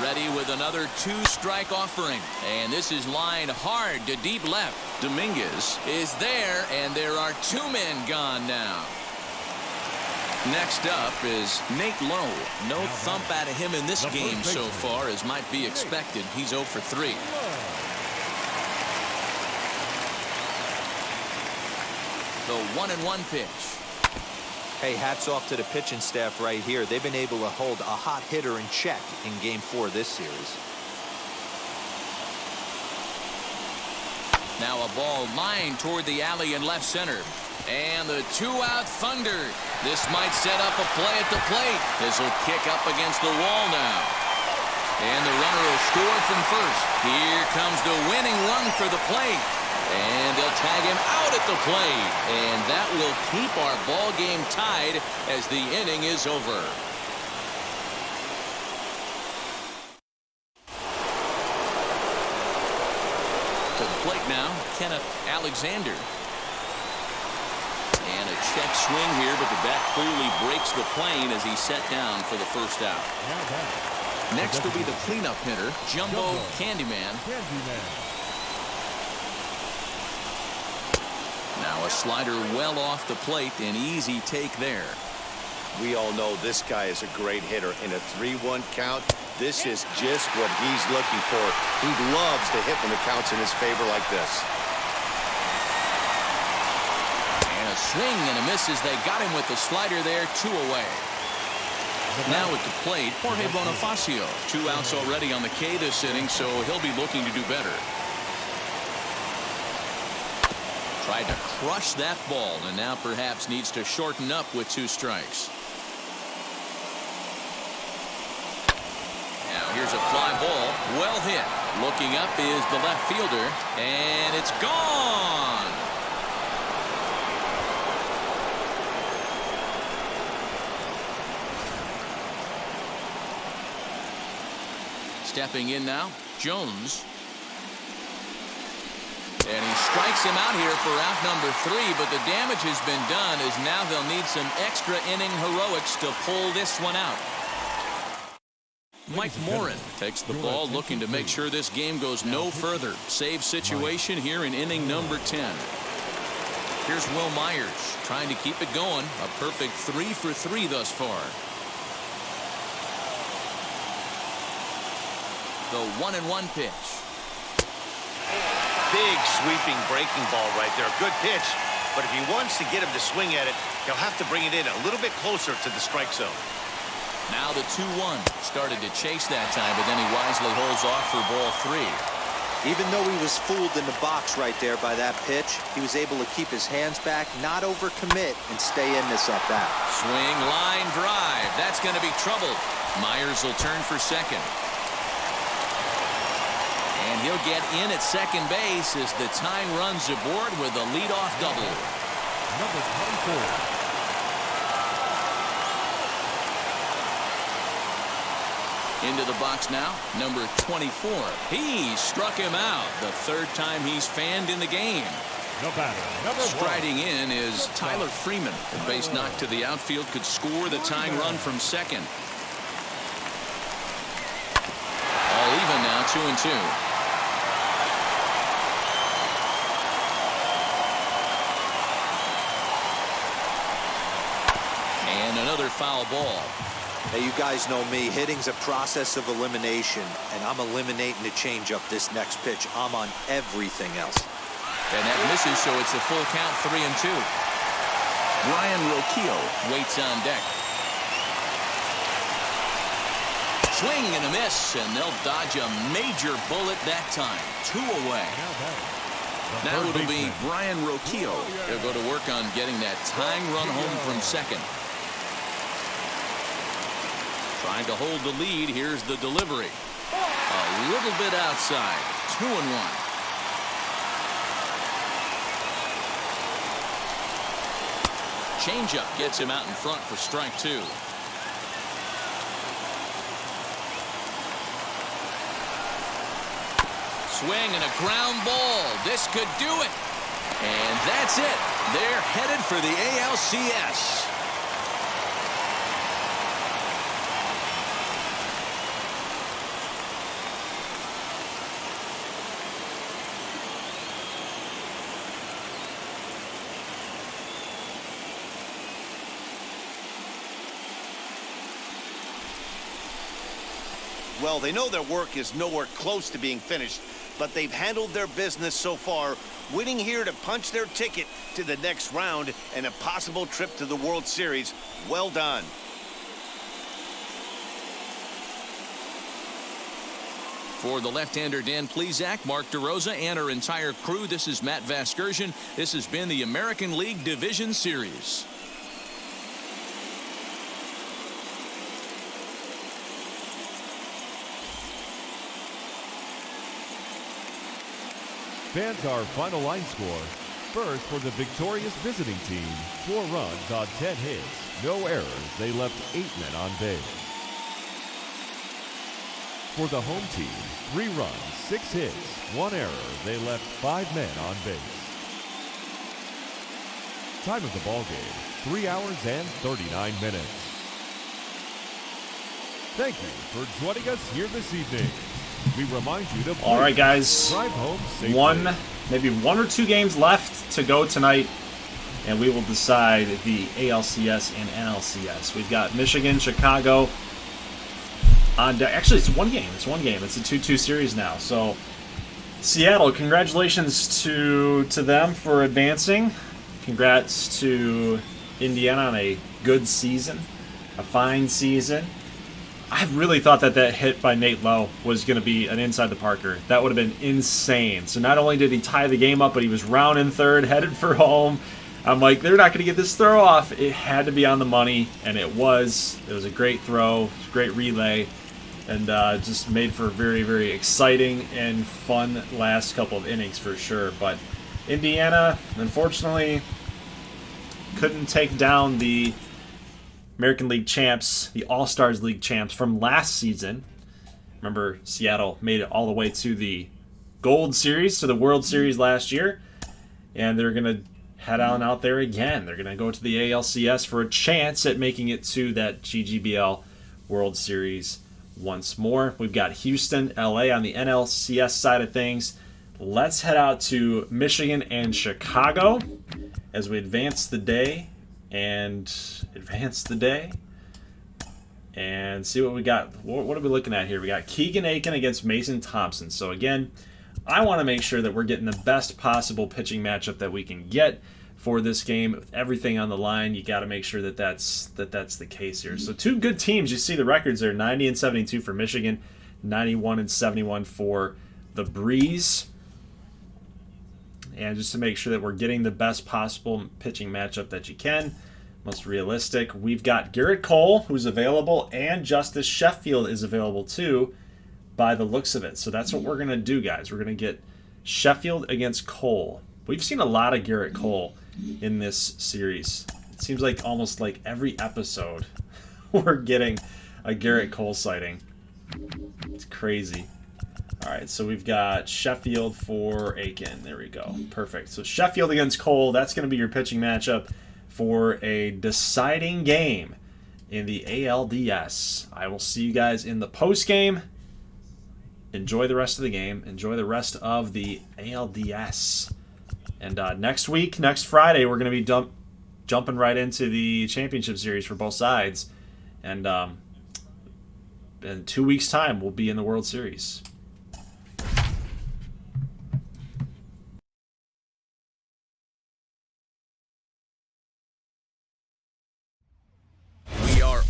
Ready with another 2-strike offering. And this is lined hard to deep left. Dominguez is there, and there are 2 men gone now. Next up is Nate Lowe. No thump out of him in this game so far, as might be expected. He's 0 for 3. The 1-1 pitch. Hey, hats off to the pitching staff right here. They've been able to hold a hot hitter in check in Game 4 of this series. Now a ball lined toward the alley in left center. And the 2-out thunder. This might set up a play at the plate. This will kick up against the wall now. And the runner will score from first. Here comes the winning run for the plate. And they'll tag him out at the plate. And that will keep our ball game tied as the inning is over. To the plate now, Kenneth Alexander. And a check swing here, but the bat clearly breaks the plane as he's set down for the first out. Next will be the cleanup hitter, Jumbo Candyman. Now a slider well off the plate, an easy take there. We all know this guy is a great hitter. In a 3-1 count, this is just what he's looking for. He loves to hit when the count's in his favor like this. And a swing and a miss as they got him with the slider there, 2 away. Now at the plate, Jorge Bonifacio. 2 outs already on the K this inning, so he'll be looking to do better. Tried to crush that ball, and now perhaps needs to shorten up with 2 strikes. Now here's a fly ball, well hit. Looking up is the left fielder, and it's gone. Stepping in now, Jones. And he strikes him out here for out number 3, but the damage has been done as now they'll need some extra inning heroics to pull this one out. Mike Morin takes the ball, looking to make sure this game goes no further. Save situation here in inning number 10. Here's Will Myers trying to keep it going. A perfect 3 for 3 thus far. The 1-1 pitch. Big sweeping breaking ball right there. Good pitch, but if he wants to get him to swing at it, he'll have to bring it in a little bit closer to the strike zone. Now the 2-1. Started to chase that time, but then he wisely holds off for ball 3. Even though he was fooled in the box right there by that pitch, he was able to keep his hands back, not overcommit, and stay in this at bat. Swing, line drive. That's going to be trouble. Myers will turn for second. And he'll get in at second base as the tying runs aboard with a leadoff double. Number 24. Into the box now, number 24. He struck him out the third time he's fanned in the game. No batter, number 1. Striding in is Tyler Freeman. A base knock to the outfield could score the tying run from second. All even now, 2-2. And another foul ball. Hey, you guys know me. Hitting's a process of elimination, and I'm eliminating the changeup this next pitch. I'm on everything else. And that misses, so it's a full count, 3-2. Brian Roquillo waits on deck. Swing and a miss, and they'll dodge a major bullet that time. 2 away. Now it'll be Brian Roquillo. He'll go to work on getting that tying run home from second. Trying to hold the lead. Here's the delivery. A little bit outside. 2-1. Changeup gets him out in front for strike 2. Swing and a ground ball. This could do it. And that's it. They're headed for the ALCS. Well, they know their work is nowhere close to being finished, but they've handled their business so far, winning here to punch their ticket to the next round and a possible trip to the World Series. Well done. For the left-hander Dan Plesac, Mark DeRosa, and our entire crew, this is Matt Vasgersian. This has been the American League Division Series. Fans, our final line score. First, for the victorious visiting team, 4 runs on 10 hits, no errors. They left 8 men on base. For the home team, 3 runs, 6 hits, 1 error. They left 5 men on base. Time of the ball game, 3 hours and 39 minutes. Thank you for joining us here this evening. We remind you to all right, guys, drive home safely. Maybe 1 or 2 games left to go tonight, and we will decide the ALCS and NLCS. We've got Michigan, Chicago on deck. Actually, it's one game. It's a 2-2 series now. So, Seattle, congratulations to them for advancing. Congrats to Indiana on a good season, a fine season. I really thought that hit by Nate Lowe was going to be an inside the Parker. That would have been insane. So not only did he tie the game up, but he was rounding third, headed for home. I'm like, they're not going to get this throw off. It had to be on the money, and it was. It was a great throw, great relay, and just made for a very, very exciting and fun last couple of innings for sure. But Indiana, unfortunately, couldn't take down the American League champs, the All-Stars League champs from last season. Remember, Seattle made it all the way to the Gold Series, to the World Series last year. And they're going to head on out there again. They're going to go to the ALCS for a chance at making it to that GGBL World Series once more. We've got Houston, LA on the NLCS side of things. Let's head out to Michigan and Chicago as we advance the day and see what we got. What are we looking at here? We got Keegan Aiken against Mason Thompson. So again, I want to make sure that we're getting the best possible pitching matchup that we can get for this game. With everything on the line, you got to make sure that that's the case here. So 2 good teams. You see the records there: 90 and 72 for Michigan, 91 and 71 for the breeze. And just to make sure that we're getting the best possible pitching matchup that you can, most realistic, we've got Garrett Cole, who's available, and Justice Sheffield is available too, by the looks of it. So that's what we're going to do, guys. We're going to get Sheffield against Cole. We've seen a lot of Garrett Cole in this series. It seems like almost like every episode we're getting a Garrett Cole sighting. It's crazy. All right, so we've got Sheffield for Aiken. There we go. Perfect. So Sheffield against Cole, that's going to be your pitching matchup for a deciding game in the ALDS. I will see you guys in the post game. Enjoy the rest of the game. Enjoy the rest of the ALDS. And next week, next Friday, we're going to be jumping right into the championship series for both sides. And in 2 weeks' time, we'll be in the World Series.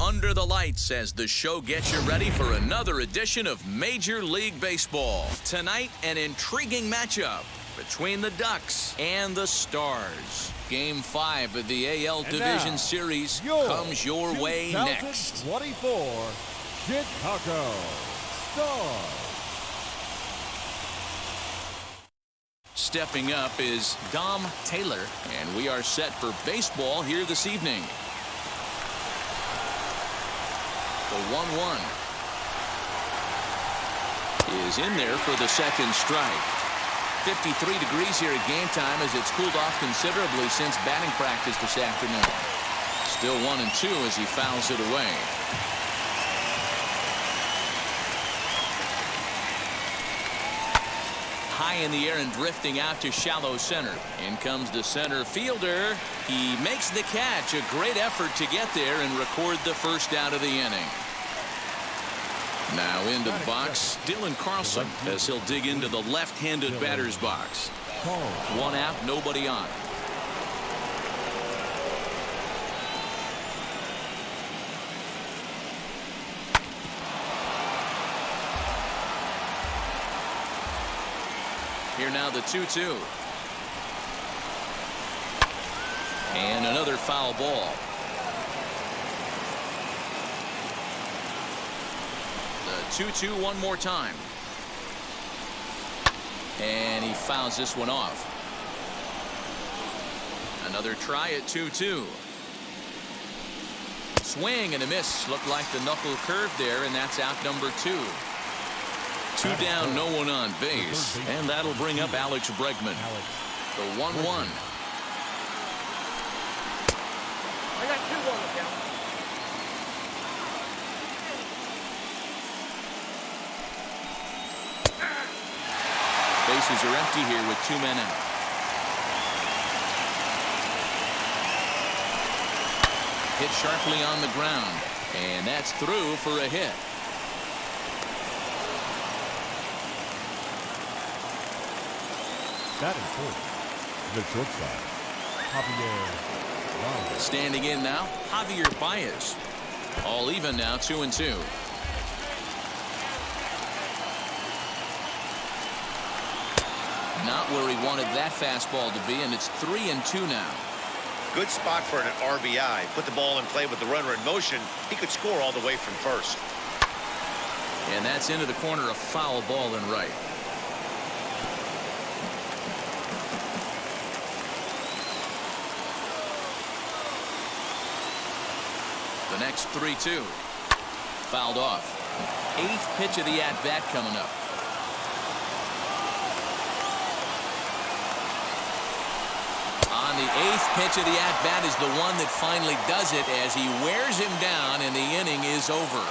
Under the lights as the show gets you ready for another edition of Major League Baseball. Tonight, an intriguing matchup between the Ducks and the Stars. Game 5 of the AL Division Series comes your way next. 2024 Chicago Stars. Stepping up is Dom Taylor, and we are set for baseball here this evening. The 1-1 is in there for the second strike. 53 degrees here at game time as it's cooled off considerably since batting practice this afternoon. Still 1-2 as he fouls it away. High in the air and drifting out to shallow center. In comes the center fielder. He makes the catch. A great effort to get there and record the first out of the inning. Now into the box, Dylan Carlson, as he'll dig into the left-handed batter's box. One out, nobody on. Here now the 2-2. And another foul ball. The 2-2 one more time. And he fouls this one off. Another try at 2-2. Swing and a miss. Looked like the knuckle curve there, and that's out number 2. 2 down, no one on base. And that'll bring up Alex Bregman. The 1-1. I got 2 on the count. Bases are empty here with 2 men out. Hit sharply on the ground. And that's through for a hit. Batting fourth, the shortstop, Javier Baez. Standing in now, Javier Baez. All even now, 2-2. Not where he wanted that fastball to be, and it's 3-2 now. Good spot for an RBI. Put the ball in play with the runner in motion. He could score all the way from first. And that's into the corner, a foul ball and right. The next 3-2. Fouled off. 8th pitch of the at-bat coming up. On the 8th pitch of the at-bat is the one that finally does it as he wears him down and the inning is over.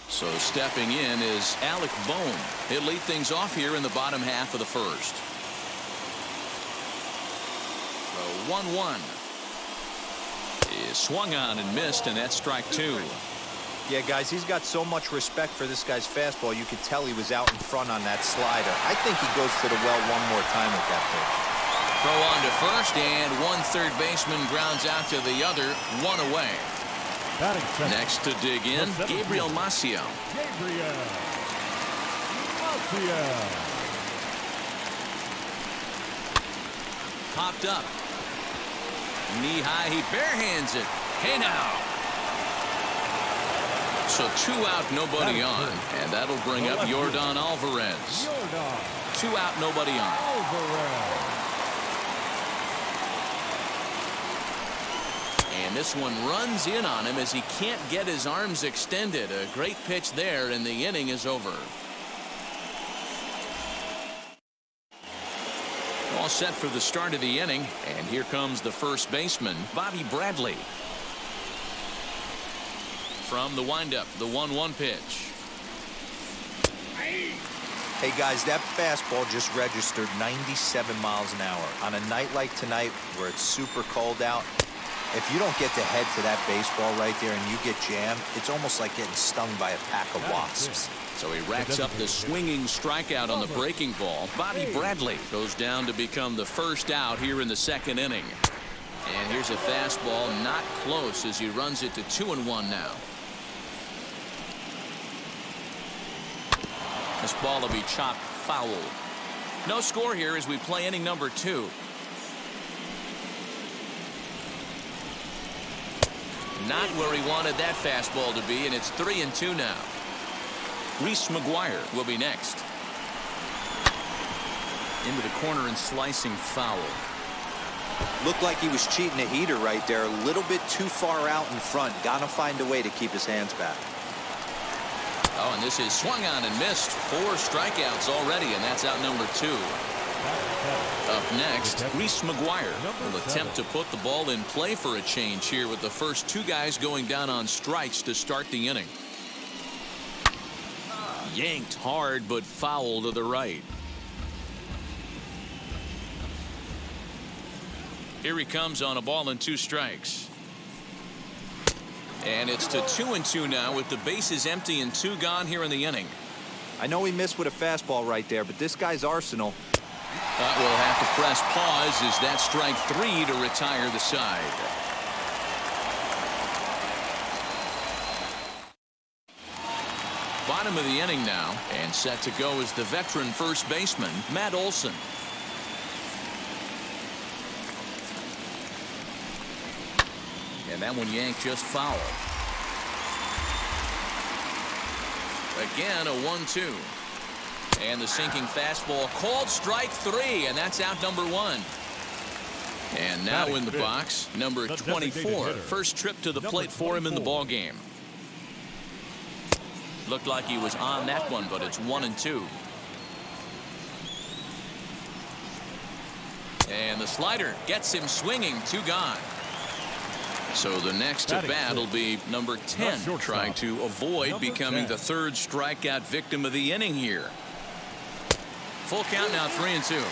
So stepping in is Alec Bohm. He'll lead things off here in the bottom half of the first. The 1-1 is swung on and missed, and that's strike 2. Yeah, guys, he's got so much respect for this guy's fastball. You could tell he was out in front on that slider. I think he goes to the well one more time with that pitch. Throw on to first, and one third baseman grounds out to the other, 1 away. Batting second. Next to dig in, Gabriel Maciel. Gabriel Maciel. Popped up. Knee high, he barehands it. Hey now. So 2 out, nobody on. And that'll bring up Yordan Alvarez. 2 out, nobody on. And this one runs in on him as he can't get his arms extended. A great pitch there, and the inning is over. All set for the start of the inning, and here comes the first baseman, Bobby Bradley. From the windup, the 1-1 pitch. Hey guys, that fastball just registered 97 miles an hour. On a night like tonight where it's super cold out, if you don't get the head to that baseball right there and you get jammed, it's almost like getting stung by a pack of wasps. So he racks up the swinging strikeout on the breaking ball. Bobby Bradley goes down to become the first out here in the second inning. And here's a fastball not close as he runs it to 2-1 now. This ball will be chopped foul. No score here as we play inning number 2. Not where he wanted that fastball to be, and it's 3-2 now. Reese McGuire will be next. Into the corner and slicing foul. Looked like he was cheating a heater right there. A little bit too far out in front. Gotta find a way to keep his hands back. Oh, and this is swung on and missed. 4 strikeouts already, and that's out number 2. Up next, Reese McGuire will attempt to put the ball in play for a change here with the first 2 guys going down on strikes to start the inning. Yanked hard, but foul to the right. Here he comes on a ball and 2 strikes. And it's to 2-2 now with the bases empty and 2 gone here in the inning. I know he missed with a fastball right there, but this guy's arsenal. We'll have to press pause as that strike 3 to retire the side. Bottom of the inning now, and set to go is the veteran first baseman, Matt Olson. And that one yanked just foul. Again, a 1-2. And the sinking fastball called strike 3, and that's out number 1. And now in the box, number 24. First trip to the plate for him in the ball game. Looked like he was on that one, but it's 1-2. And the slider gets him swinging, 2 gone. So the next at bat will be number 10, trying to avoid becoming the 3rd strikeout victim of the inning here. Full count now, 3-2.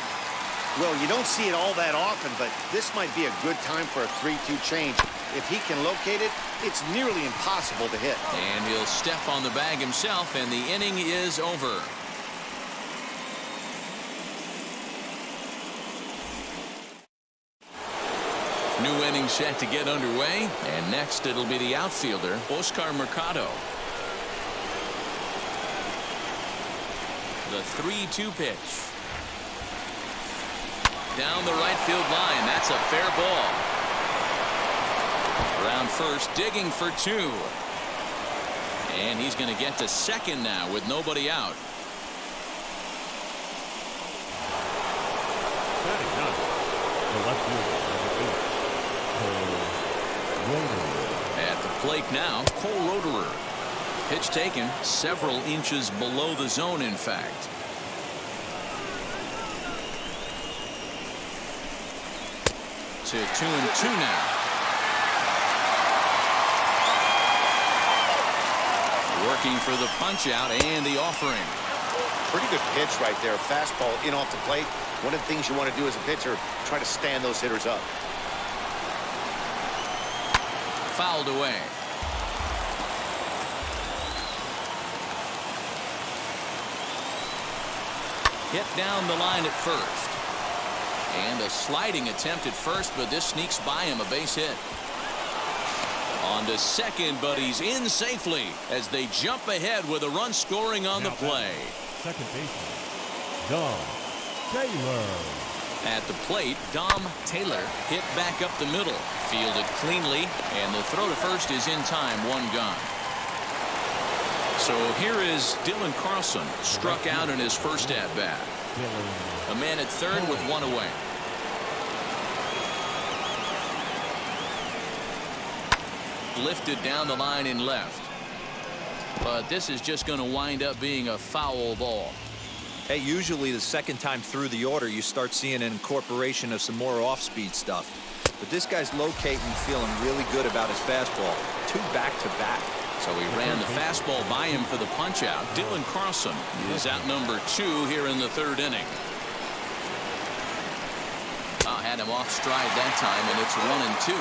Well, you don't see it all that often, but this might be a good time for a 3-2 change. If he can locate it, it's nearly impossible to hit. And he'll step on the bag himself, and the inning is over. New inning set to get underway, and next it'll be the outfielder, Oscar Mercado. The 3-2 pitch. Down the right field line. That's a fair ball. Around first, digging for 2. And he's going to get to second now with nobody out. At the plate now, Cole Roederer. Pitch taken several inches below the zone, in fact. To 2-2 now. Working for the punch out and the offering. Pretty good pitch right there. Fastball in off the plate. One of the things you want to do as a pitcher, try to stand those hitters up. Fouled away. Hit down the line at first. And a sliding attempt at first, but this sneaks by him, a base hit. On to second, but he's in safely as they jump ahead with a run scoring on the play. Second baseman, Dom Taylor. At the plate, Dom Taylor hit back up the middle. Fielded cleanly, and the throw to first is in time, one gone. So here is Dylan Carlson, struck out in his first at-bat. A man at third with one away. Lifted down the line in left. But this is just going to wind up being a foul ball. Hey, usually the second time through the order, you start seeing an incorporation of some more off-speed stuff. But this guy's locating, feeling really good about his fastball. 2 back-to-back. So he ran the fastball by him for the punch-out. Dylan Carlson is out number 2 here in the third inning. Had him off stride that time, and it's 1-2.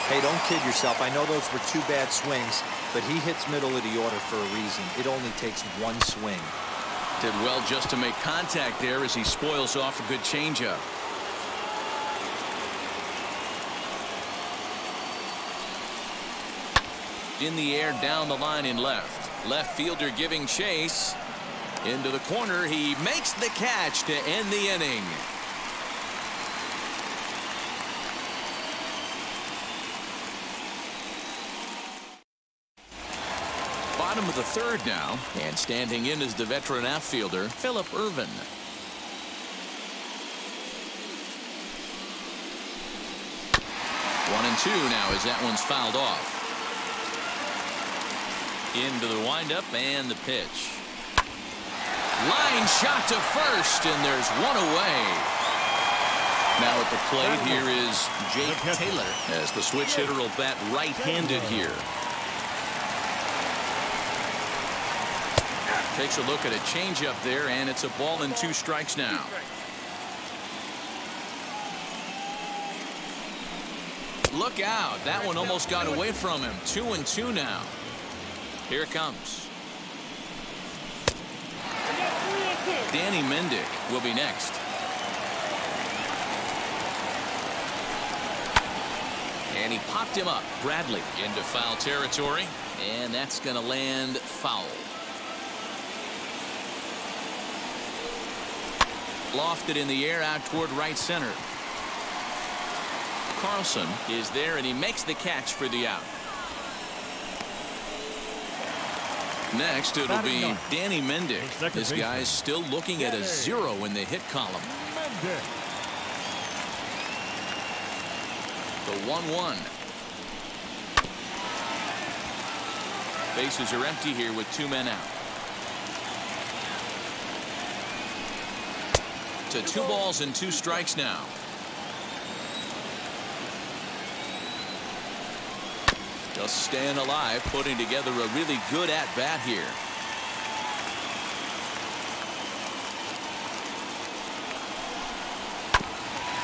Hey, don't kid yourself. I know those were 2 bad swings, but he hits middle of the order for a reason. It only takes 1 swing. Did well just to make contact there as he spoils off a good changeup. In the air down the line in left. Left fielder giving chase. Into the corner. He makes the catch to end the inning. Bottom of the third now, and standing in is the veteran outfielder Phillip Ervin. One and 2 now as that one's fouled off. Into the windup and the pitch. Line shot to first, and there's one away. Now at the plate here is Jake Taylor as the switch hitter will bat right-handed here. Takes a look at a changeup there, and it's a ball and 2 strikes now. Look out. That one almost got away from him. 2-2 now. Here it comes. Danny Mendick will be next. And he popped him up. Bradley into foul territory, and that's going to land foul. Lofted in the air out toward right center. Carlson is there, and he makes the catch for the out. Next, it'll be Danny Mendick. This guy's still looking at a 0 in the hit column. The 1-1. Bases are empty here with 2 men out. To 2 balls and 2 strikes now. Just staying alive, putting together a really good at-bat here.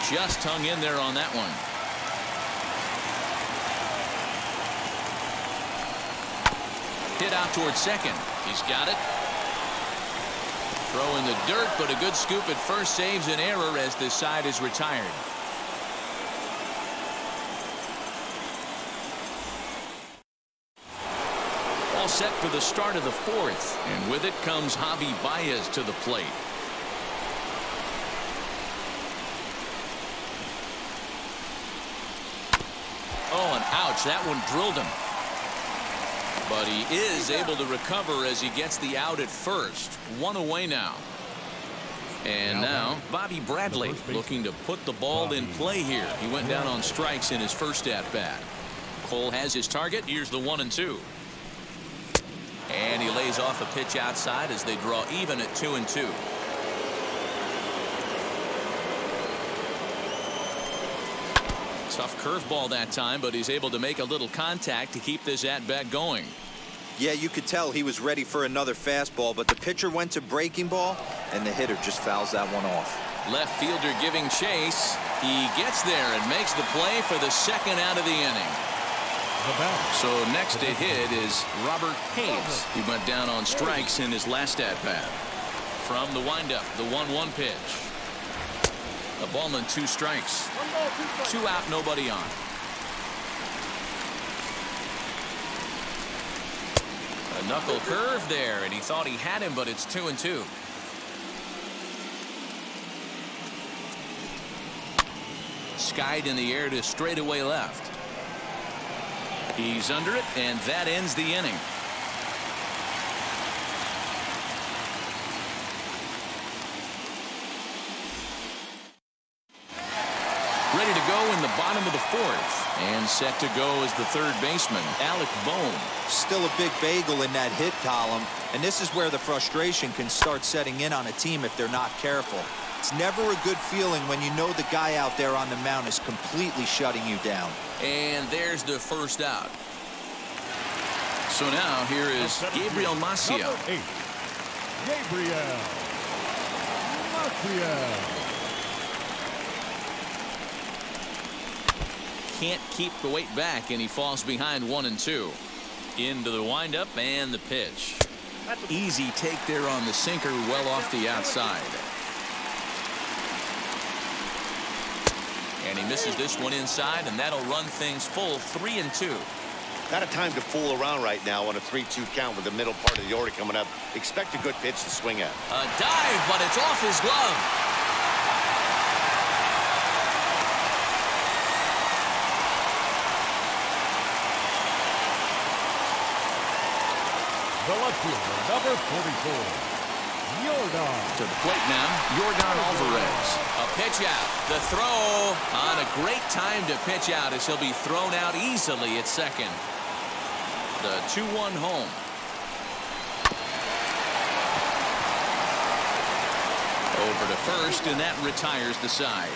Just hung in there on that one. Hit out towards second. He's got it. Throw in the dirt, but a good scoop at first saves an error as this side is retired. All set for the start of the 4th, and with it comes Javi Baez to the plate. Oh, and ouch, that one drilled him. But he is able to recover as he gets the out at first. 1 away now. And now Bobby Bradley looking to put the ball in play here. He went down on strikes in his first at bat. Cole has his target. Here's the 1-2. And he lays off a pitch outside as they draw even at 2-2. Tough curveball that time, but he's able to make a little contact to keep this at-bat going. Yeah, you could tell he was ready for another fastball, but the pitcher went to breaking ball, and the hitter just fouls that one off. Left fielder giving chase. He gets there and makes the play for the second out of the inning. So next to hit is Robert Hayes. He went down on strikes in his last at-bat. From the windup, the 1-1 pitch. A ball and 2 strikes. 2 out, nobody on. Knuckle curve there, and he thought he had him, but it's 2-2. Skied in the air to straightaway left. He's under it, and that ends the inning. Ready to go in the bottom of the fourth. And set to go as the third baseman, Alec Bohm. Still a big bagel in that hit column, and this is where the frustration can start setting in on a team if they're not careful. It's never a good feeling when you know the guy out there on the mound is completely shutting you down. And there's the first out. So now here is Gabriel Maciel. Number 8, Gabriel Maciel. Can't keep the weight back, and he falls behind 1-2. Into the windup and the pitch. Easy take there on the sinker, well off the outside. And he misses this one inside, and that'll run things full 3-2. Not a time to fool around right now on a 3-2 count with the middle part of the order coming up. Expect a good pitch to swing at. A dive, but it's off his glove. The left fielder, number 44, Yordan. To the plate now, Yordan Alvarez. A pitch out. The throw on a great time to pitch out as he'll be thrown out easily at second. The 2-1 home. Over to first, and that retires the side.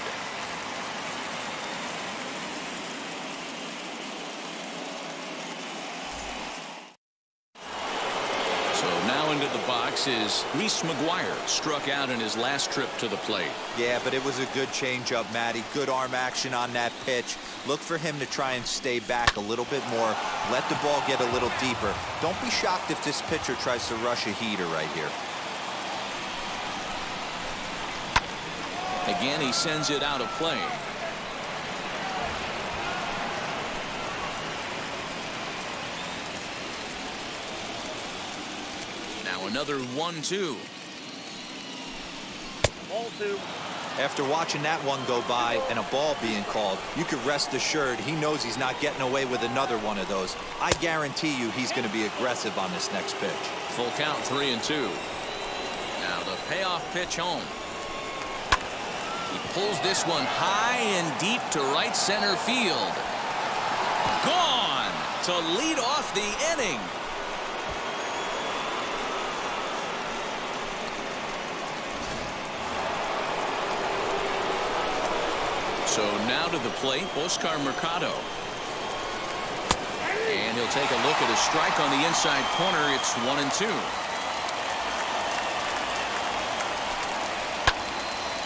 Into the box is Reese McGuire, struck out in his last trip to the plate. Yeah, but it was a good changeup, Matty. Good arm action on that pitch. Look for him to try and stay back a little bit more. Let the ball get a little deeper. Don't be shocked if this pitcher tries to rush a heater right here. Again, he sends it out of play. Another 1-2. Ball 2. After watching that one go by and a ball being called, you could rest assured he knows he's not getting away with another one of those. I guarantee you he's going to be aggressive on this next pitch. Full count, 3-2. Now the payoff pitch home. He pulls this one high and deep to right center field. Gone to lead off the inning. So now to the plate, Oscar Mercado. And he'll take a look at a strike on the inside corner. It's 1-2.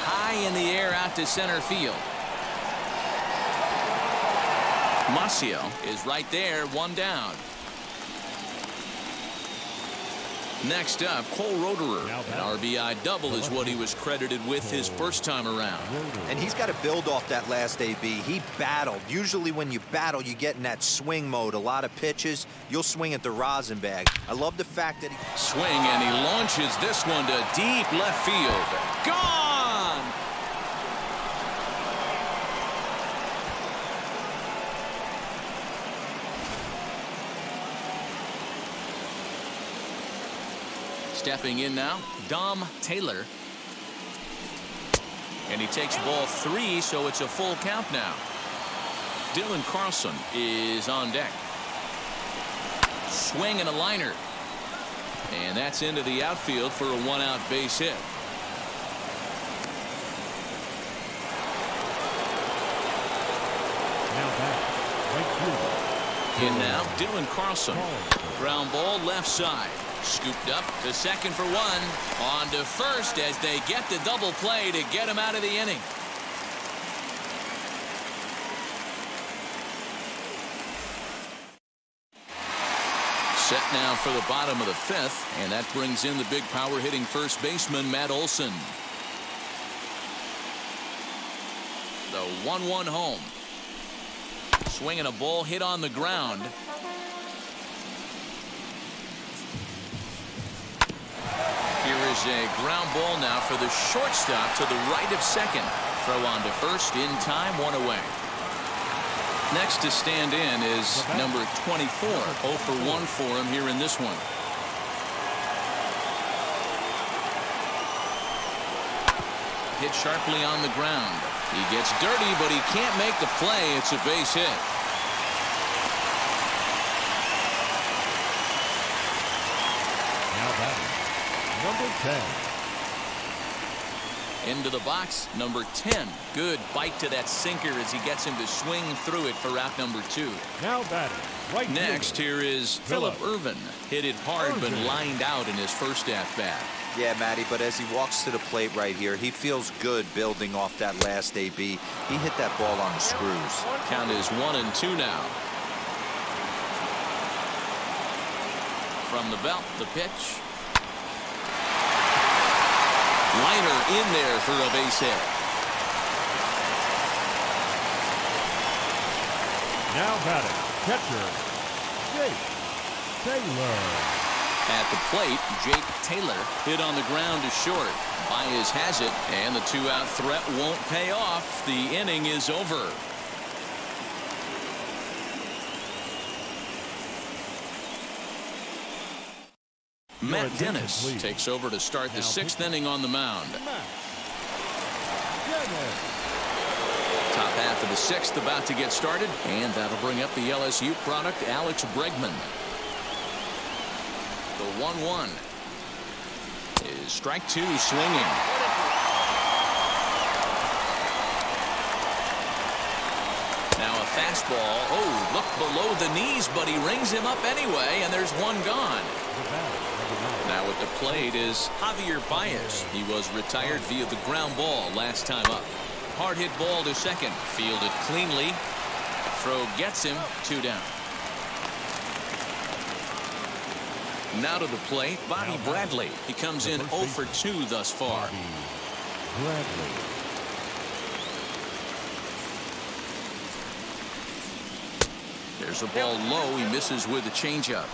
High in the air out to center field. Maciel is right there, one down. Next up, Cole Roederer. An RBI double is what he was credited with his first time around. And he's got to build off that last AB. He battled. Usually when you battle, you get in that swing mode. A lot of pitches, you'll swing at the rosin bag. I love the fact that he... Swing, and he launches this one to deep left field. Gone! Stepping in now, Dom Taylor. And he takes ball 3, so it's a full count now. Dylan Carlson is on deck. Swing and a liner. And that's into the outfield for a one-out base hit. Now back, right fielder. In now, Dylan Carlson. Ground ball left side. Scooped up to second for one. On to first as they get the double play to get him out of the inning. Set now for the bottom of the fifth, and that brings in the big power hitting first baseman Matt Olson. The 1-1 home. Swinging a ball hit on the ground. Here's a ground ball now for the shortstop to the right of second. Throw on to first in time, 1 away. Next to stand in is number 24. 0 for 1 for him here in this one. Hit sharply on the ground. He gets dirty, but he can't make the play. It's a base hit. Now batting, number 10. Into the box, number 10. Good bite to that sinker as he gets him to swing through it for out number 2. Now batting, right Next, here is Phillip Ervin. Hit it hard, but lined out in his first at-bat. Yeah, Matty, but as he walks to the plate right here, he feels good building off that last AB. He hit that ball on the screws. Count is 1-2 now. From the belt, the pitch. Liner in there for a base hit. Now batting, catcher, Jake Taylor. At the plate, Jake Taylor hit on the ground to short. Baez has it, and the 2-out threat won't pay off. The inning is over. Matt Dennis takes over to start the 6th inning on the mound. Top half of the 6th about to get started, and that'll bring up the LSU product, Alex Bregman. The 1-1 is strike 2 swinging. Now a fastball. Oh, look below the knees, but he rings him up anyway, and there's one gone. Now at the plate is Javier Baez. He was retired via the ground ball last time up. Hard hit ball to second. Fielded cleanly. Throw gets him. 2 down. Now to the plate, Bobby Bradley. He comes in 0 for 2 thus far. Bradley. There's a ball low. He misses with a changeup.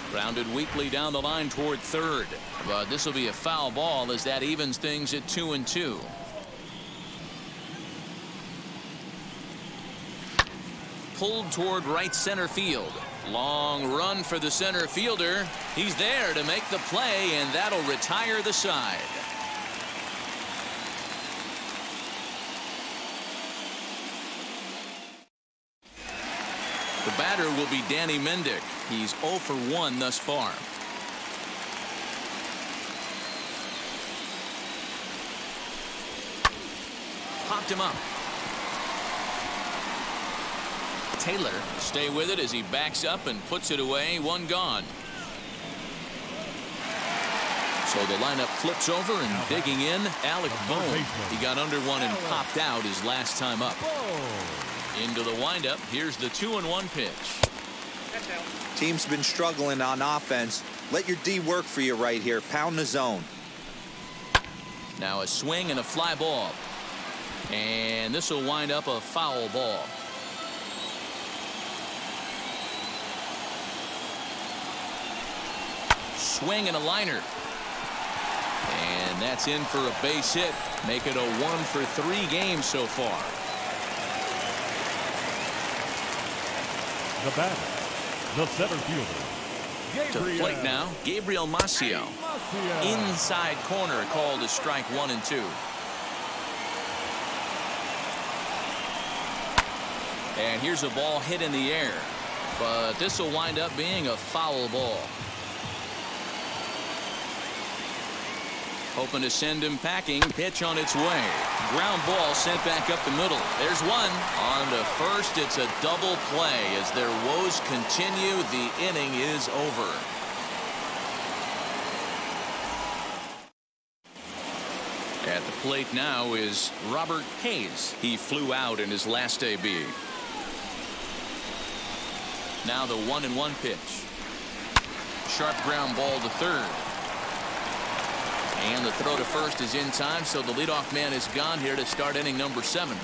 Grounded weakly down the line toward third. But this will be a foul ball as that evens things at 2-2. Pulled toward right center field. Long run for the center fielder. He's there to make the play, and that'll retire the side. The batter will be Danny Mendick. He's 0 for 1 thus far. Popped him up. Taylor stay with it as he backs up and puts it away. 1 gone. So the lineup flips over and digging in, Alec Bohm. He got under one and popped out his last time up. Into the windup. Here's the 2-1 pitch. Team's been struggling on offense. Let your D work for you right here. Pound the zone. Now a swing and a fly ball. And this will wind up a foul ball. Swing and a liner. And that's in for a base hit. Make it a 1 for 3 game so far. The batter, the center fielder, To the plate now, Gabriel Maciel. Inside corner called as strike 1 and 2. And here's a ball hit in the air. But this will wind up being a foul ball. Hoping to send him packing. Pitch on its way. Ground ball sent back up the middle. There's one. On to first. It's a double play. As their woes continue, the inning is over. At the plate now is Robert Hayes. He flew out in his last AB. Now the 1-1 pitch. Sharp ground ball to third. And the throw to first is in time, so the leadoff man is gone here to start inning number 7.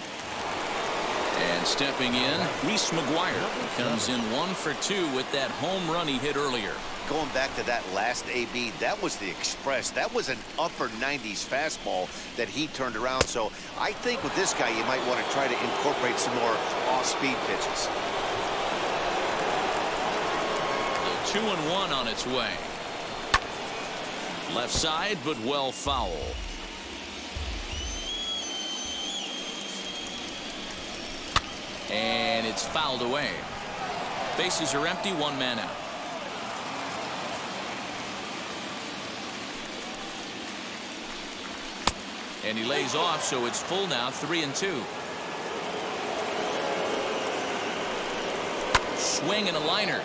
And stepping in, Reese McGuire comes in 1 for 2 with that home run he hit earlier. Going back to that last AB, that was the express. That was an upper 90s fastball that he turned around. So I think with this guy, you might want to try to incorporate some more off-speed pitches. The 2-1 on its way. Left side, but well foul. And it's fouled away. Bases are empty, 1 man out. And he lays off, so it's full now, 3-2. Swing and a liner.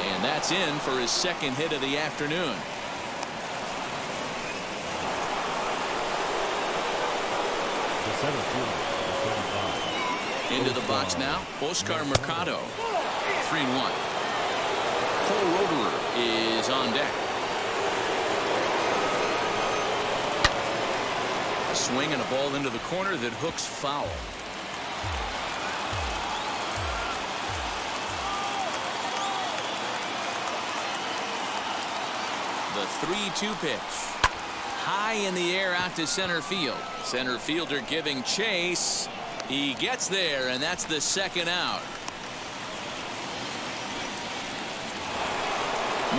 And that's in for his second hit of the afternoon. The center fielder, 35. Into the box now, Oscar Mercado. 3-1. Cole Roederer is on deck. A swing and a ball into the corner that hooks foul. The 3-2 pitch. High in the air out to center field. Center fielder giving chase. He gets there, and that's the second out.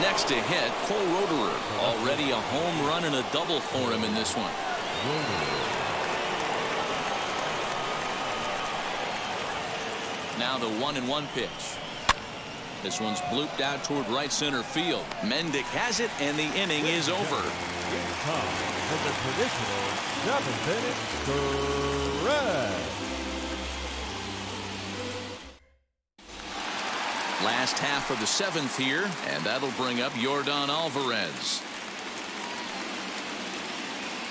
Next to hit, Cole Roederer. Already a home run and a double for him in this one. Now the 1-1 pitch. This one's blooped out toward right center field. Mendick has it, and the inning is over. It's time for the traditional 7th inning stretch. Last half of the 7th here, and that'll bring up Yordan Alvarez.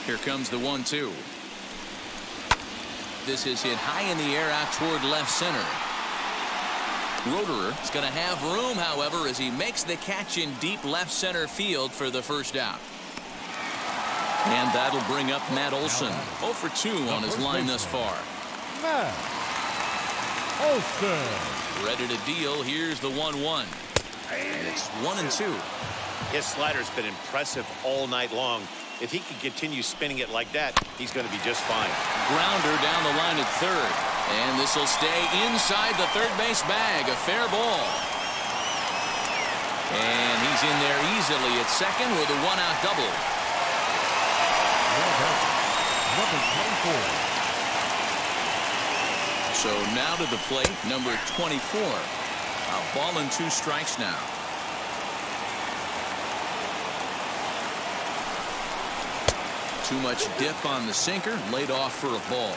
Here comes the 1-2. This is hit high in the air out toward left center. Roederer is going to have room, however, as he makes the catch in deep left center field for the first out. And that'll bring up Matt Olson. 0 for 2 on his line thus far. Matt Olson. Ready to deal. Here's the 1-1. And it's 1-2. His slider's been impressive all night long. If he can continue spinning it like that, he's going to be just fine. Grounder down the line at third. And this will stay inside the third base bag. A fair ball. And he's in there easily at second with a 1-out double. Number 24. So now to the plate, number 24. A ball and 2 strikes now. Too much dip on the sinker, laid off for a ball.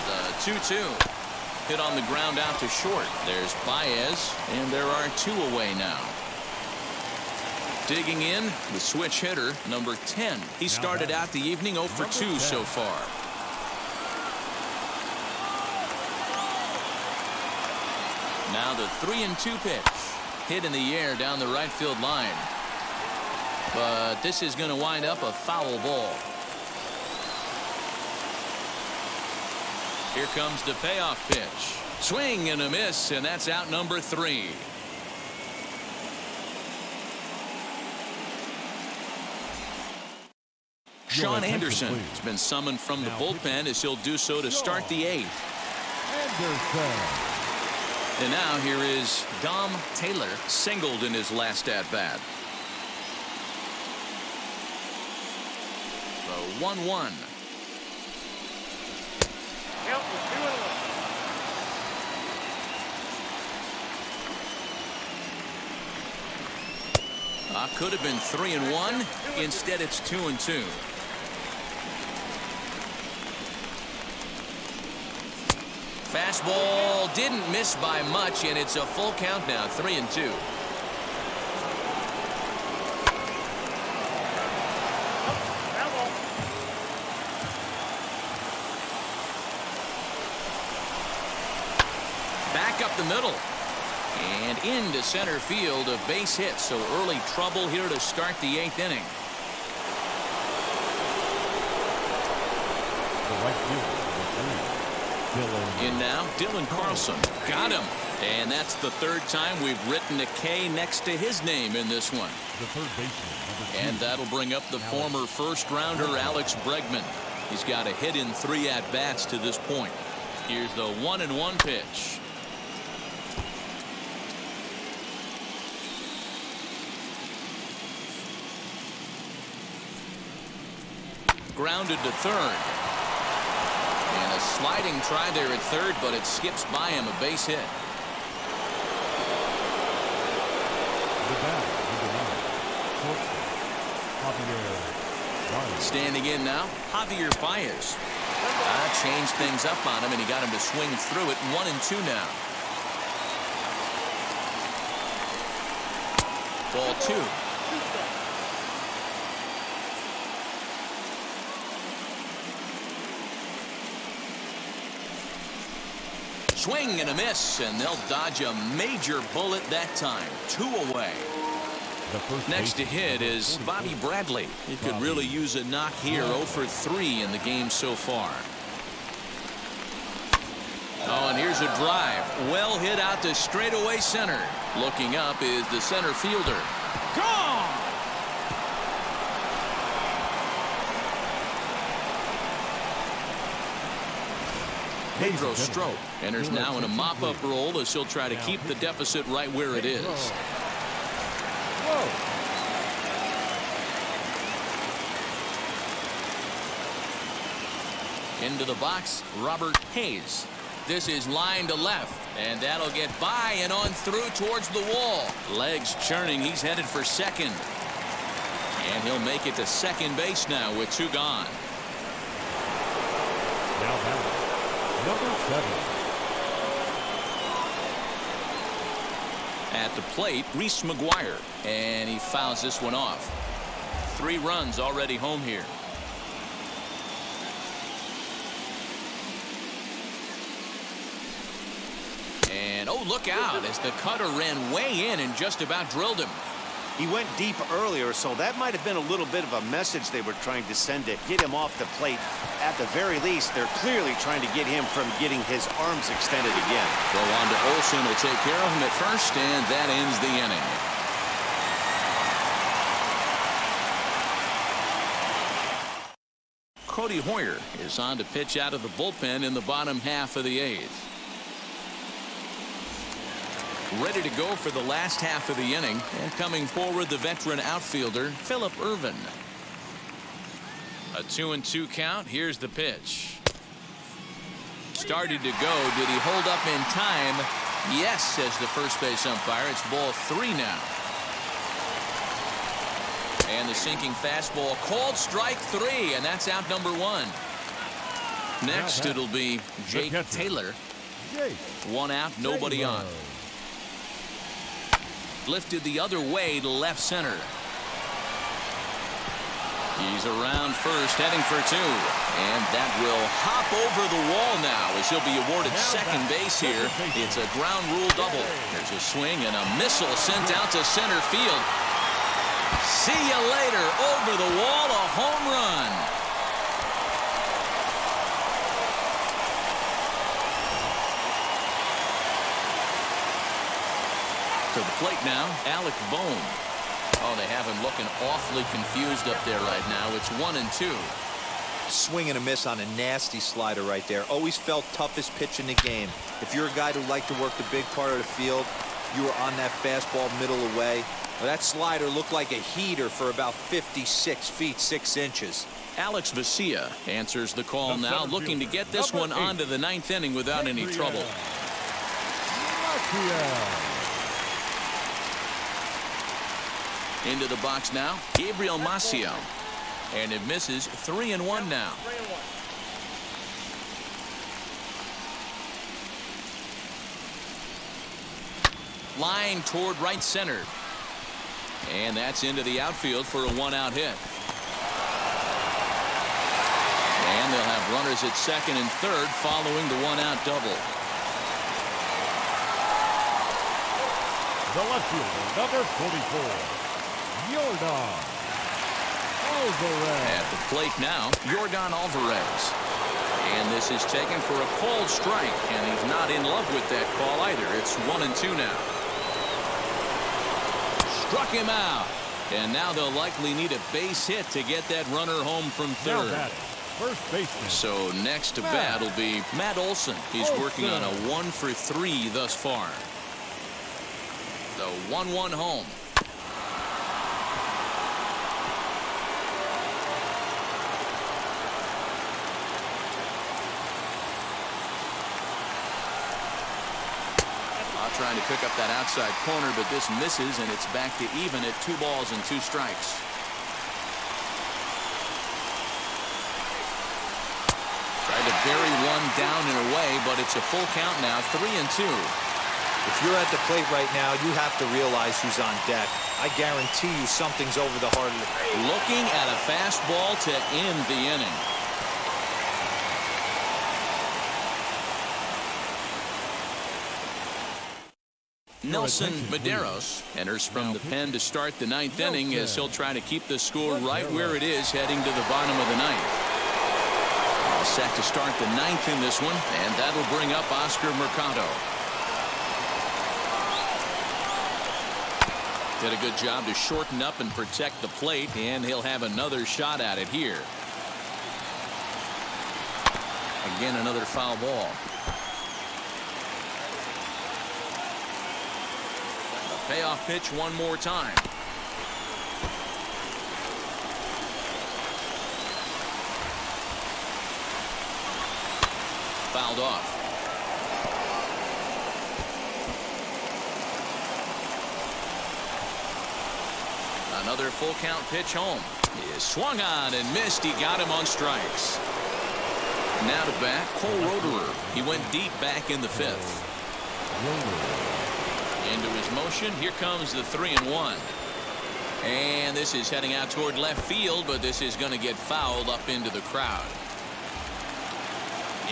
The 2-2. Hit on the ground out to short. There's Baez, and there are 2 away now. Digging in, the switch hitter, number 10. He started out the evening 0 for 2 so far. Now the 3-2 pitch. Hit in the air down the right field line. But this is going to wind up a foul ball. Here comes the payoff pitch. Swing and a miss, and that's out number 3. Sean Anderson has been summoned from the bullpen as he'll do so to start the 8th. Anderson. And now here is Dom Taylor, singled in his last at-bat. The 1-1. Count was 2-1. Could have been 3-1. Instead, it's 2-2. Fastball didn't miss by much, and it's a full count now, 3-2. Back up the middle. And into center field, a base hit, so early trouble here to start the 8th inning. right fielder, number 3, Dylan. In now, Dylan Carlson. Got him. And that's the third time we've written a K next to his name in this one. The third baseman, number 2. And that'll bring up the former first-rounder Alex Bregman. He's got a hit in 3 at-bats to this point. Here's the 1-1 pitch. Grounded to third. And a sliding try there at third, but it skips by him, a base hit. The batter, number 9, shortstop, Javier Baez. Standing in now, Javier Baez. Changed things up on him, and he got him to swing through it. 1-2 now. Ball 2. Swing and a miss, and they'll dodge a major bullet that time. 2 away. Next to hit is Bobby Bradley. He could really use a knock here. 0 for 3 in the game so far. Oh, and here's a drive. Well hit out to straightaway center. Looking up is the center fielder. Gone! Pedro Strop enters now in a mop-up role as he'll try to keep the deficit right where it is. Into the box, Robert Hayes. This is line to left, and that'll get by and on through towards the wall. Legs churning, he's headed for second. And he'll make it to second base now with 2 gone. Now batter, number 7. At the plate, Reese McGuire, and he fouls this one off. 3 runs already home here. And oh, look out as the cutter ran way in and just about drilled him. He went deep earlier, so that might have been a little bit of a message they were trying to send to get him off the plate. At the very least, they're clearly trying to get him from getting his arms extended again. Go on to Olsen, will take care of him at first, and that ends the inning. Cody Hoyer is on to pitch out of the bullpen in the bottom half of the 8th. Ready to go for the last half of the inning, and coming forward the veteran outfielder Phillip Ervin. A 2-2 count. Here's the pitch. Started to go. Did he hold up in time? Yes, says the first base umpire. It's ball 3 now. And the sinking fastball called strike 3, and that's out number 1. Next it'll be Jake Taylor. 1 out, nobody on. Lifted the other way to left center. He's around first, heading for 2. And that will hop over the wall now as he'll be awarded second base here. It's a ground rule double. There's a swing and a missile sent out to center field. See you later. Over the wall, a home run. To the plate now, Alec Bohm. Oh, they have him looking awfully confused up there right now. It's 1-2. Swing and a miss on a nasty slider right there. Always felt toughest pitch in the game. If you're a guy who liked to work the big part of the field, you were on that fastball middle away. Well, that slider looked like a heater for about 56 feet 6 inches. Alex Vesia answers the call now, looking to get this one onto the 9th inning without any trouble. Into the box now, Gabriel Maciel. And it misses. 3-1 now. Line toward right center. And that's into the outfield for a 1-out hit. And they'll have runners at second and third following the 1-out double. The left fielder, number 44. Yordan Alvarez. At the plate now, Yordan Alvarez. And this is taken for a called strike, and he's not in love with that call either. It's 1-2 now. Struck him out. And now they'll likely need a base hit to get that runner home from third. First baseman. So next to bat will be Matt Olson. He's working on a 1-for-3 thus far. The 1-1 home. Trying to pick up that outside corner, but this misses, and it's back to even at 2 balls and 2 strikes. Tried to bury one down and away, but it's a full count now, 3-2. If you're at the plate right now, you have to realize who's on deck. I guarantee you something's over the heart of the plate. Looking at a fastball to end the inning. Nelson Medeiros enters from the pen to start the 9th inning as he'll try to keep the score right where it is heading to the bottom of the 9th. All set to start the 9th in this one, and that'll bring up Oscar Mercado. Did a good job to shorten up and protect the plate, and he'll have another shot at it here. Again, another foul ball. Payoff pitch one more time. Fouled off. Another full count pitch home. He is swung on and missed. He got him on strikes. Now to bat, Cole Roederer. He went deep back in the 5th. Into his motion. Here comes the 3-1. And this is heading out toward left field, but this is going to get fouled up into the crowd.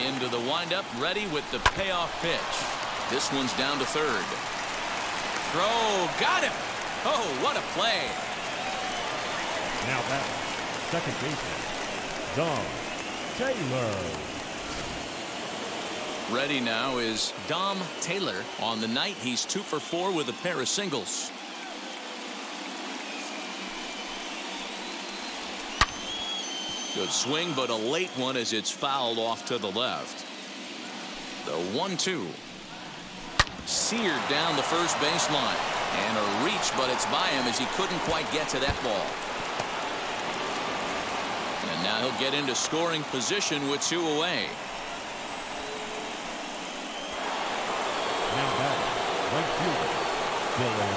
Into the windup, ready with the payoff pitch. This one's down to third. Throw, got him. Oh, what a play. Now back, second baseman, Dom Taylor. Ready now is Dom Taylor. On the night, he's 2 for 4 with a pair of singles. Good swing, but a late one as it's fouled off to the left. The 1-2. Seared down the first baseline. And a reach, but it's by him as he couldn't quite get to that ball. And now he'll get into scoring position with 2 away. Now back, right fielder, Dylan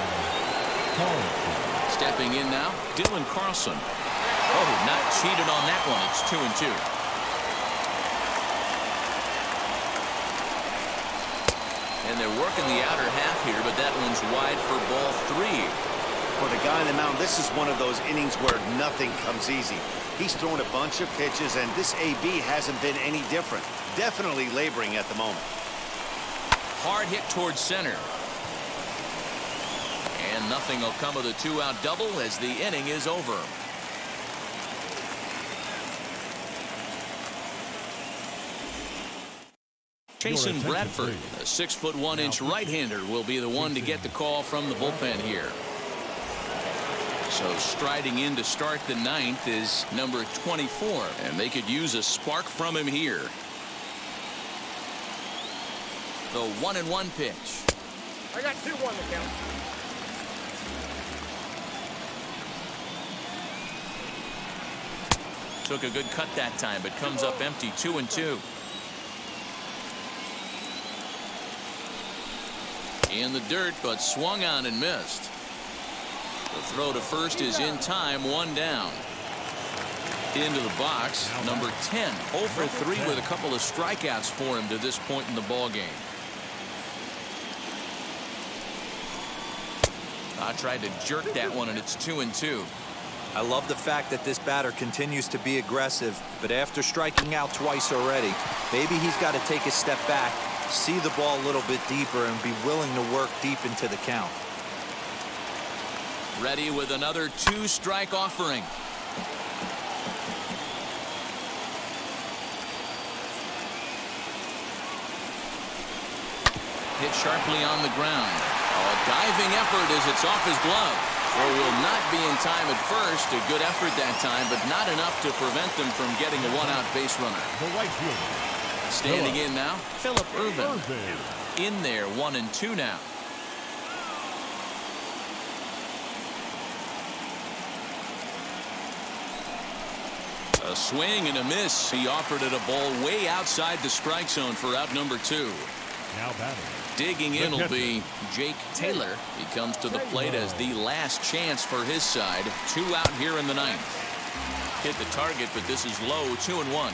Carlson. Stepping in now, Dylan Carlson. Oh, not cheated on that one. It's 2-2. And they're working the outer half here, but that one's wide for ball 3. For the guy on the mound, this is one of those innings where nothing comes easy. He's thrown a bunch of pitches, and this AB hasn't been any different. Definitely laboring at the moment. Hard hit towards center. And nothing will come of the 2-out double as the inning is over. Jason Bradford, a 6'1" right-hander, will be the one to get the call from the bullpen here. So striding in to start the 9th is number 24, and they could use a spark from him here. The 1-1 pitch. I got 2-1 to count. Took a good cut that time, but comes up empty. 2-2. In the dirt, but swung on and missed. The throw to first is in time. 1 down. Into the box, number 10. 0 for 3 with a couple of strikeouts for him to this point in the ball game. I tried to jerk that one, and it's 2-2. I love the fact that this batter continues to be aggressive, but after striking out twice already, maybe he's got to take a step back, see the ball a little bit deeper, and be willing to work deep into the count. Ready with another 2-strike offering. hit sharply on the ground. A diving effort as it's off his glove. Throw will not be in time at first. A good effort that time, but not enough to prevent them from getting a one-out base runner. The right fielder. Standing in now, Philip Irvin. In there, 1-2 now. A swing and a miss. He offered it a ball way outside the strike zone for out number 2. Now batting. Digging in will be Jake Taylor. He comes to the plate as the last chance for his side. 2 out here in the 9th. Hit the target, but this is low, 2-1.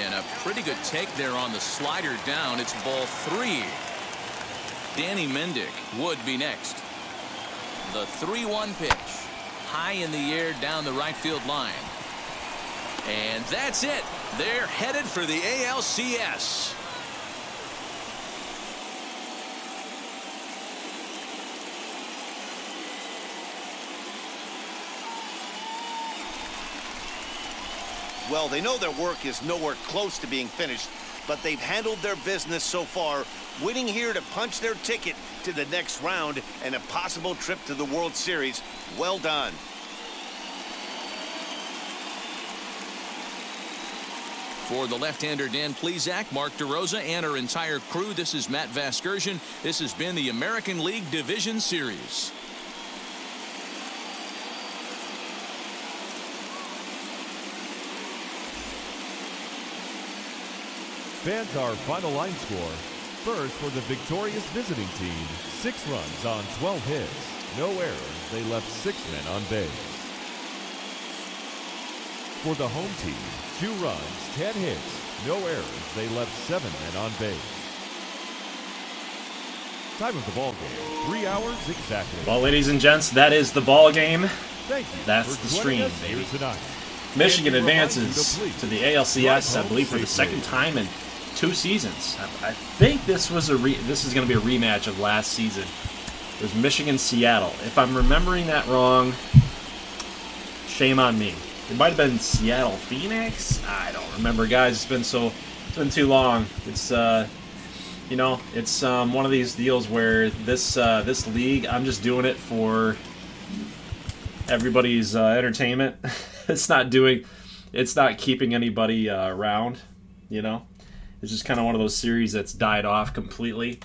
And a pretty good take there on the slider down. It's ball 3. Danny Mendick would be next. The 3-1 pitch. High in the air down the right field line. And that's it. They're headed for the ALCS. Well, they know their work is nowhere close to being finished, but they've handled their business so far, winning here to punch their ticket to the next round and a possible trip to the World Series. Well done. For the left-hander Dan Plesac, Mark DeRosa, and our entire crew, this is Matt Vasgersian. This has been the American League Division Series. Fans, our final line score. First for the victorious visiting team, 6 runs on 12 hits. No errors. They left 6 men on base. For the home team, 2 runs, 10 hits. No errors. They left 7 men on base. Time of the ball game, 3 hours exactly. Well, ladies and gents, that is the ball game. Thank you. That's for the joining stream, us baby. here tonight. Michigan And we remind advances you to to the ALCS, I believe, for the second time in 2 seasons. I think this was this is going to be a rematch of last season. It was Michigan-Seattle. If I'm remembering that wrong, shame on me. It might have been Seattle-Phoenix. I don't remember, guys. It's been too long. It's you know, it's one of these deals where this league, I'm just doing it for everybody's entertainment. It's not keeping anybody around, you know. It's just kind of one of those series that's died off completely.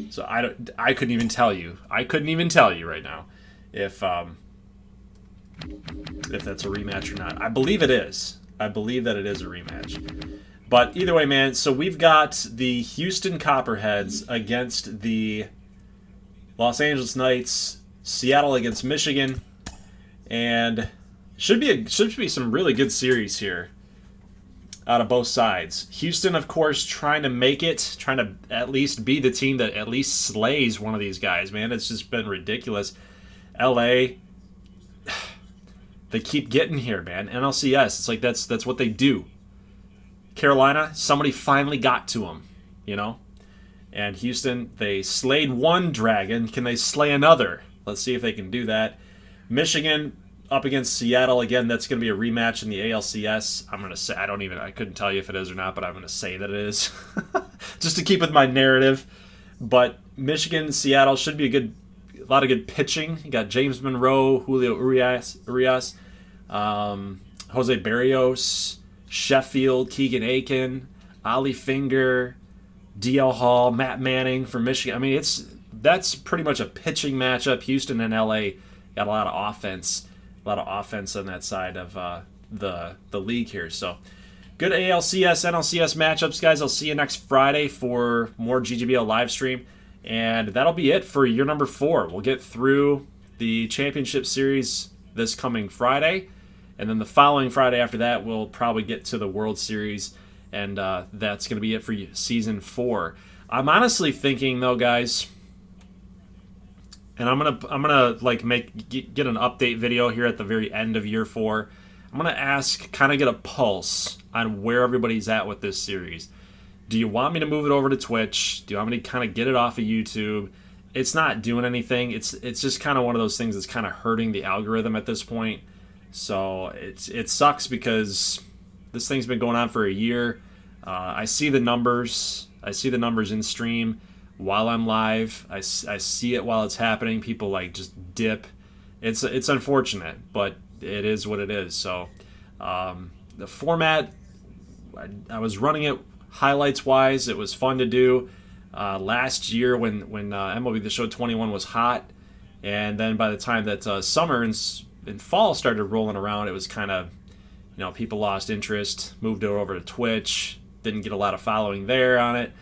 So I couldn't even tell you. I couldn't even tell you right now if that's a rematch or not. I believe it is. I believe that it is a rematch. But either way, man, so we've got the Houston Copperheads against the Los Angeles Knights, Seattle against Michigan, and should be some really good series here out of both sides. Houston, of course, trying to at least be the team that at least slays one of these guys, man. It's just been ridiculous. LA, they keep getting here, man. NLCS, it's like that's what they do. Carolina, somebody finally got to them, you know? And Houston, they slayed one dragon. Can they slay another? Let's see if they can do that. Michigan up against Seattle. Again, that's going to be a rematch in the ALCS. I'm going to say, I couldn't tell you if it is or not, but I'm going to say that it is. Just to keep with my narrative. But Michigan, Seattle should be a lot of good pitching. You got James Monroe, Julio Urias, Jose Barrios, Sheffield, Keegan Aiken, Ali Finger, DL Hall, Matt Manning from Michigan. I mean, that's pretty much a pitching matchup. Houston and LA got a lot of offense on that side of the league here. So good ALCS, NLCS matchups, guys. I'll see you next Friday for more GGBL live stream, and that'll be it for year number 4. We'll get through the championship series this coming Friday. And then the following Friday after that, we'll probably get to the World Series, and that's going to be it for Season 4. I'm honestly thinking, though, guys, and I'm gonna like get an update video here at the very end of Year 4. I'm gonna get a pulse on where everybody's at with this series. Do you want me to move it over to Twitch? Do you want me to kind of get it off of YouTube? It's not doing anything. It's just kind of one of those things that's kind of hurting the algorithm at this point. So it sucks because this thing's been going on for a year. I see the numbers. I see the numbers in stream while I'm live. I see it while it's happening. People like just dip. It's unfortunate, but it is what it is. So the format, I was running it highlights wise. It was fun to do last year when MLB The Show 21 was hot, and then by the time that summer and fall started rolling around, it was kind of, people lost interest, moved it over to Twitch, didn't get a lot of following there on it.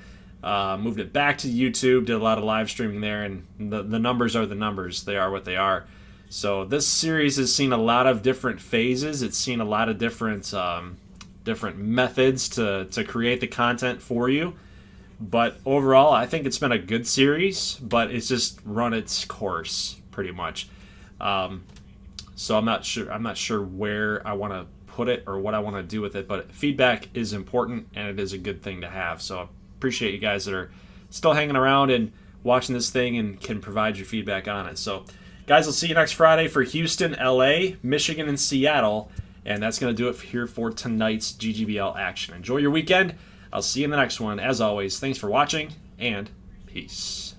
Moved it back to YouTube, did a lot of live streaming there, and the numbers are the numbers. They are what they are. So this series has seen a lot of different phases. It's seen a lot of different methods to create the content for you. But overall, I think it's been a good series, but it's just run its course pretty much. So I'm not sure where I want to put it or what I want to do with it, but feedback is important and it is a good thing to have. So I appreciate you guys that are still hanging around and watching this thing and can provide your feedback on it. So guys, I'll see you next Friday for Houston, LA, Michigan, and Seattle. And that's going to do it here for tonight's GGBL action. Enjoy your weekend. I'll see you in the next one. As always, thanks for watching and peace.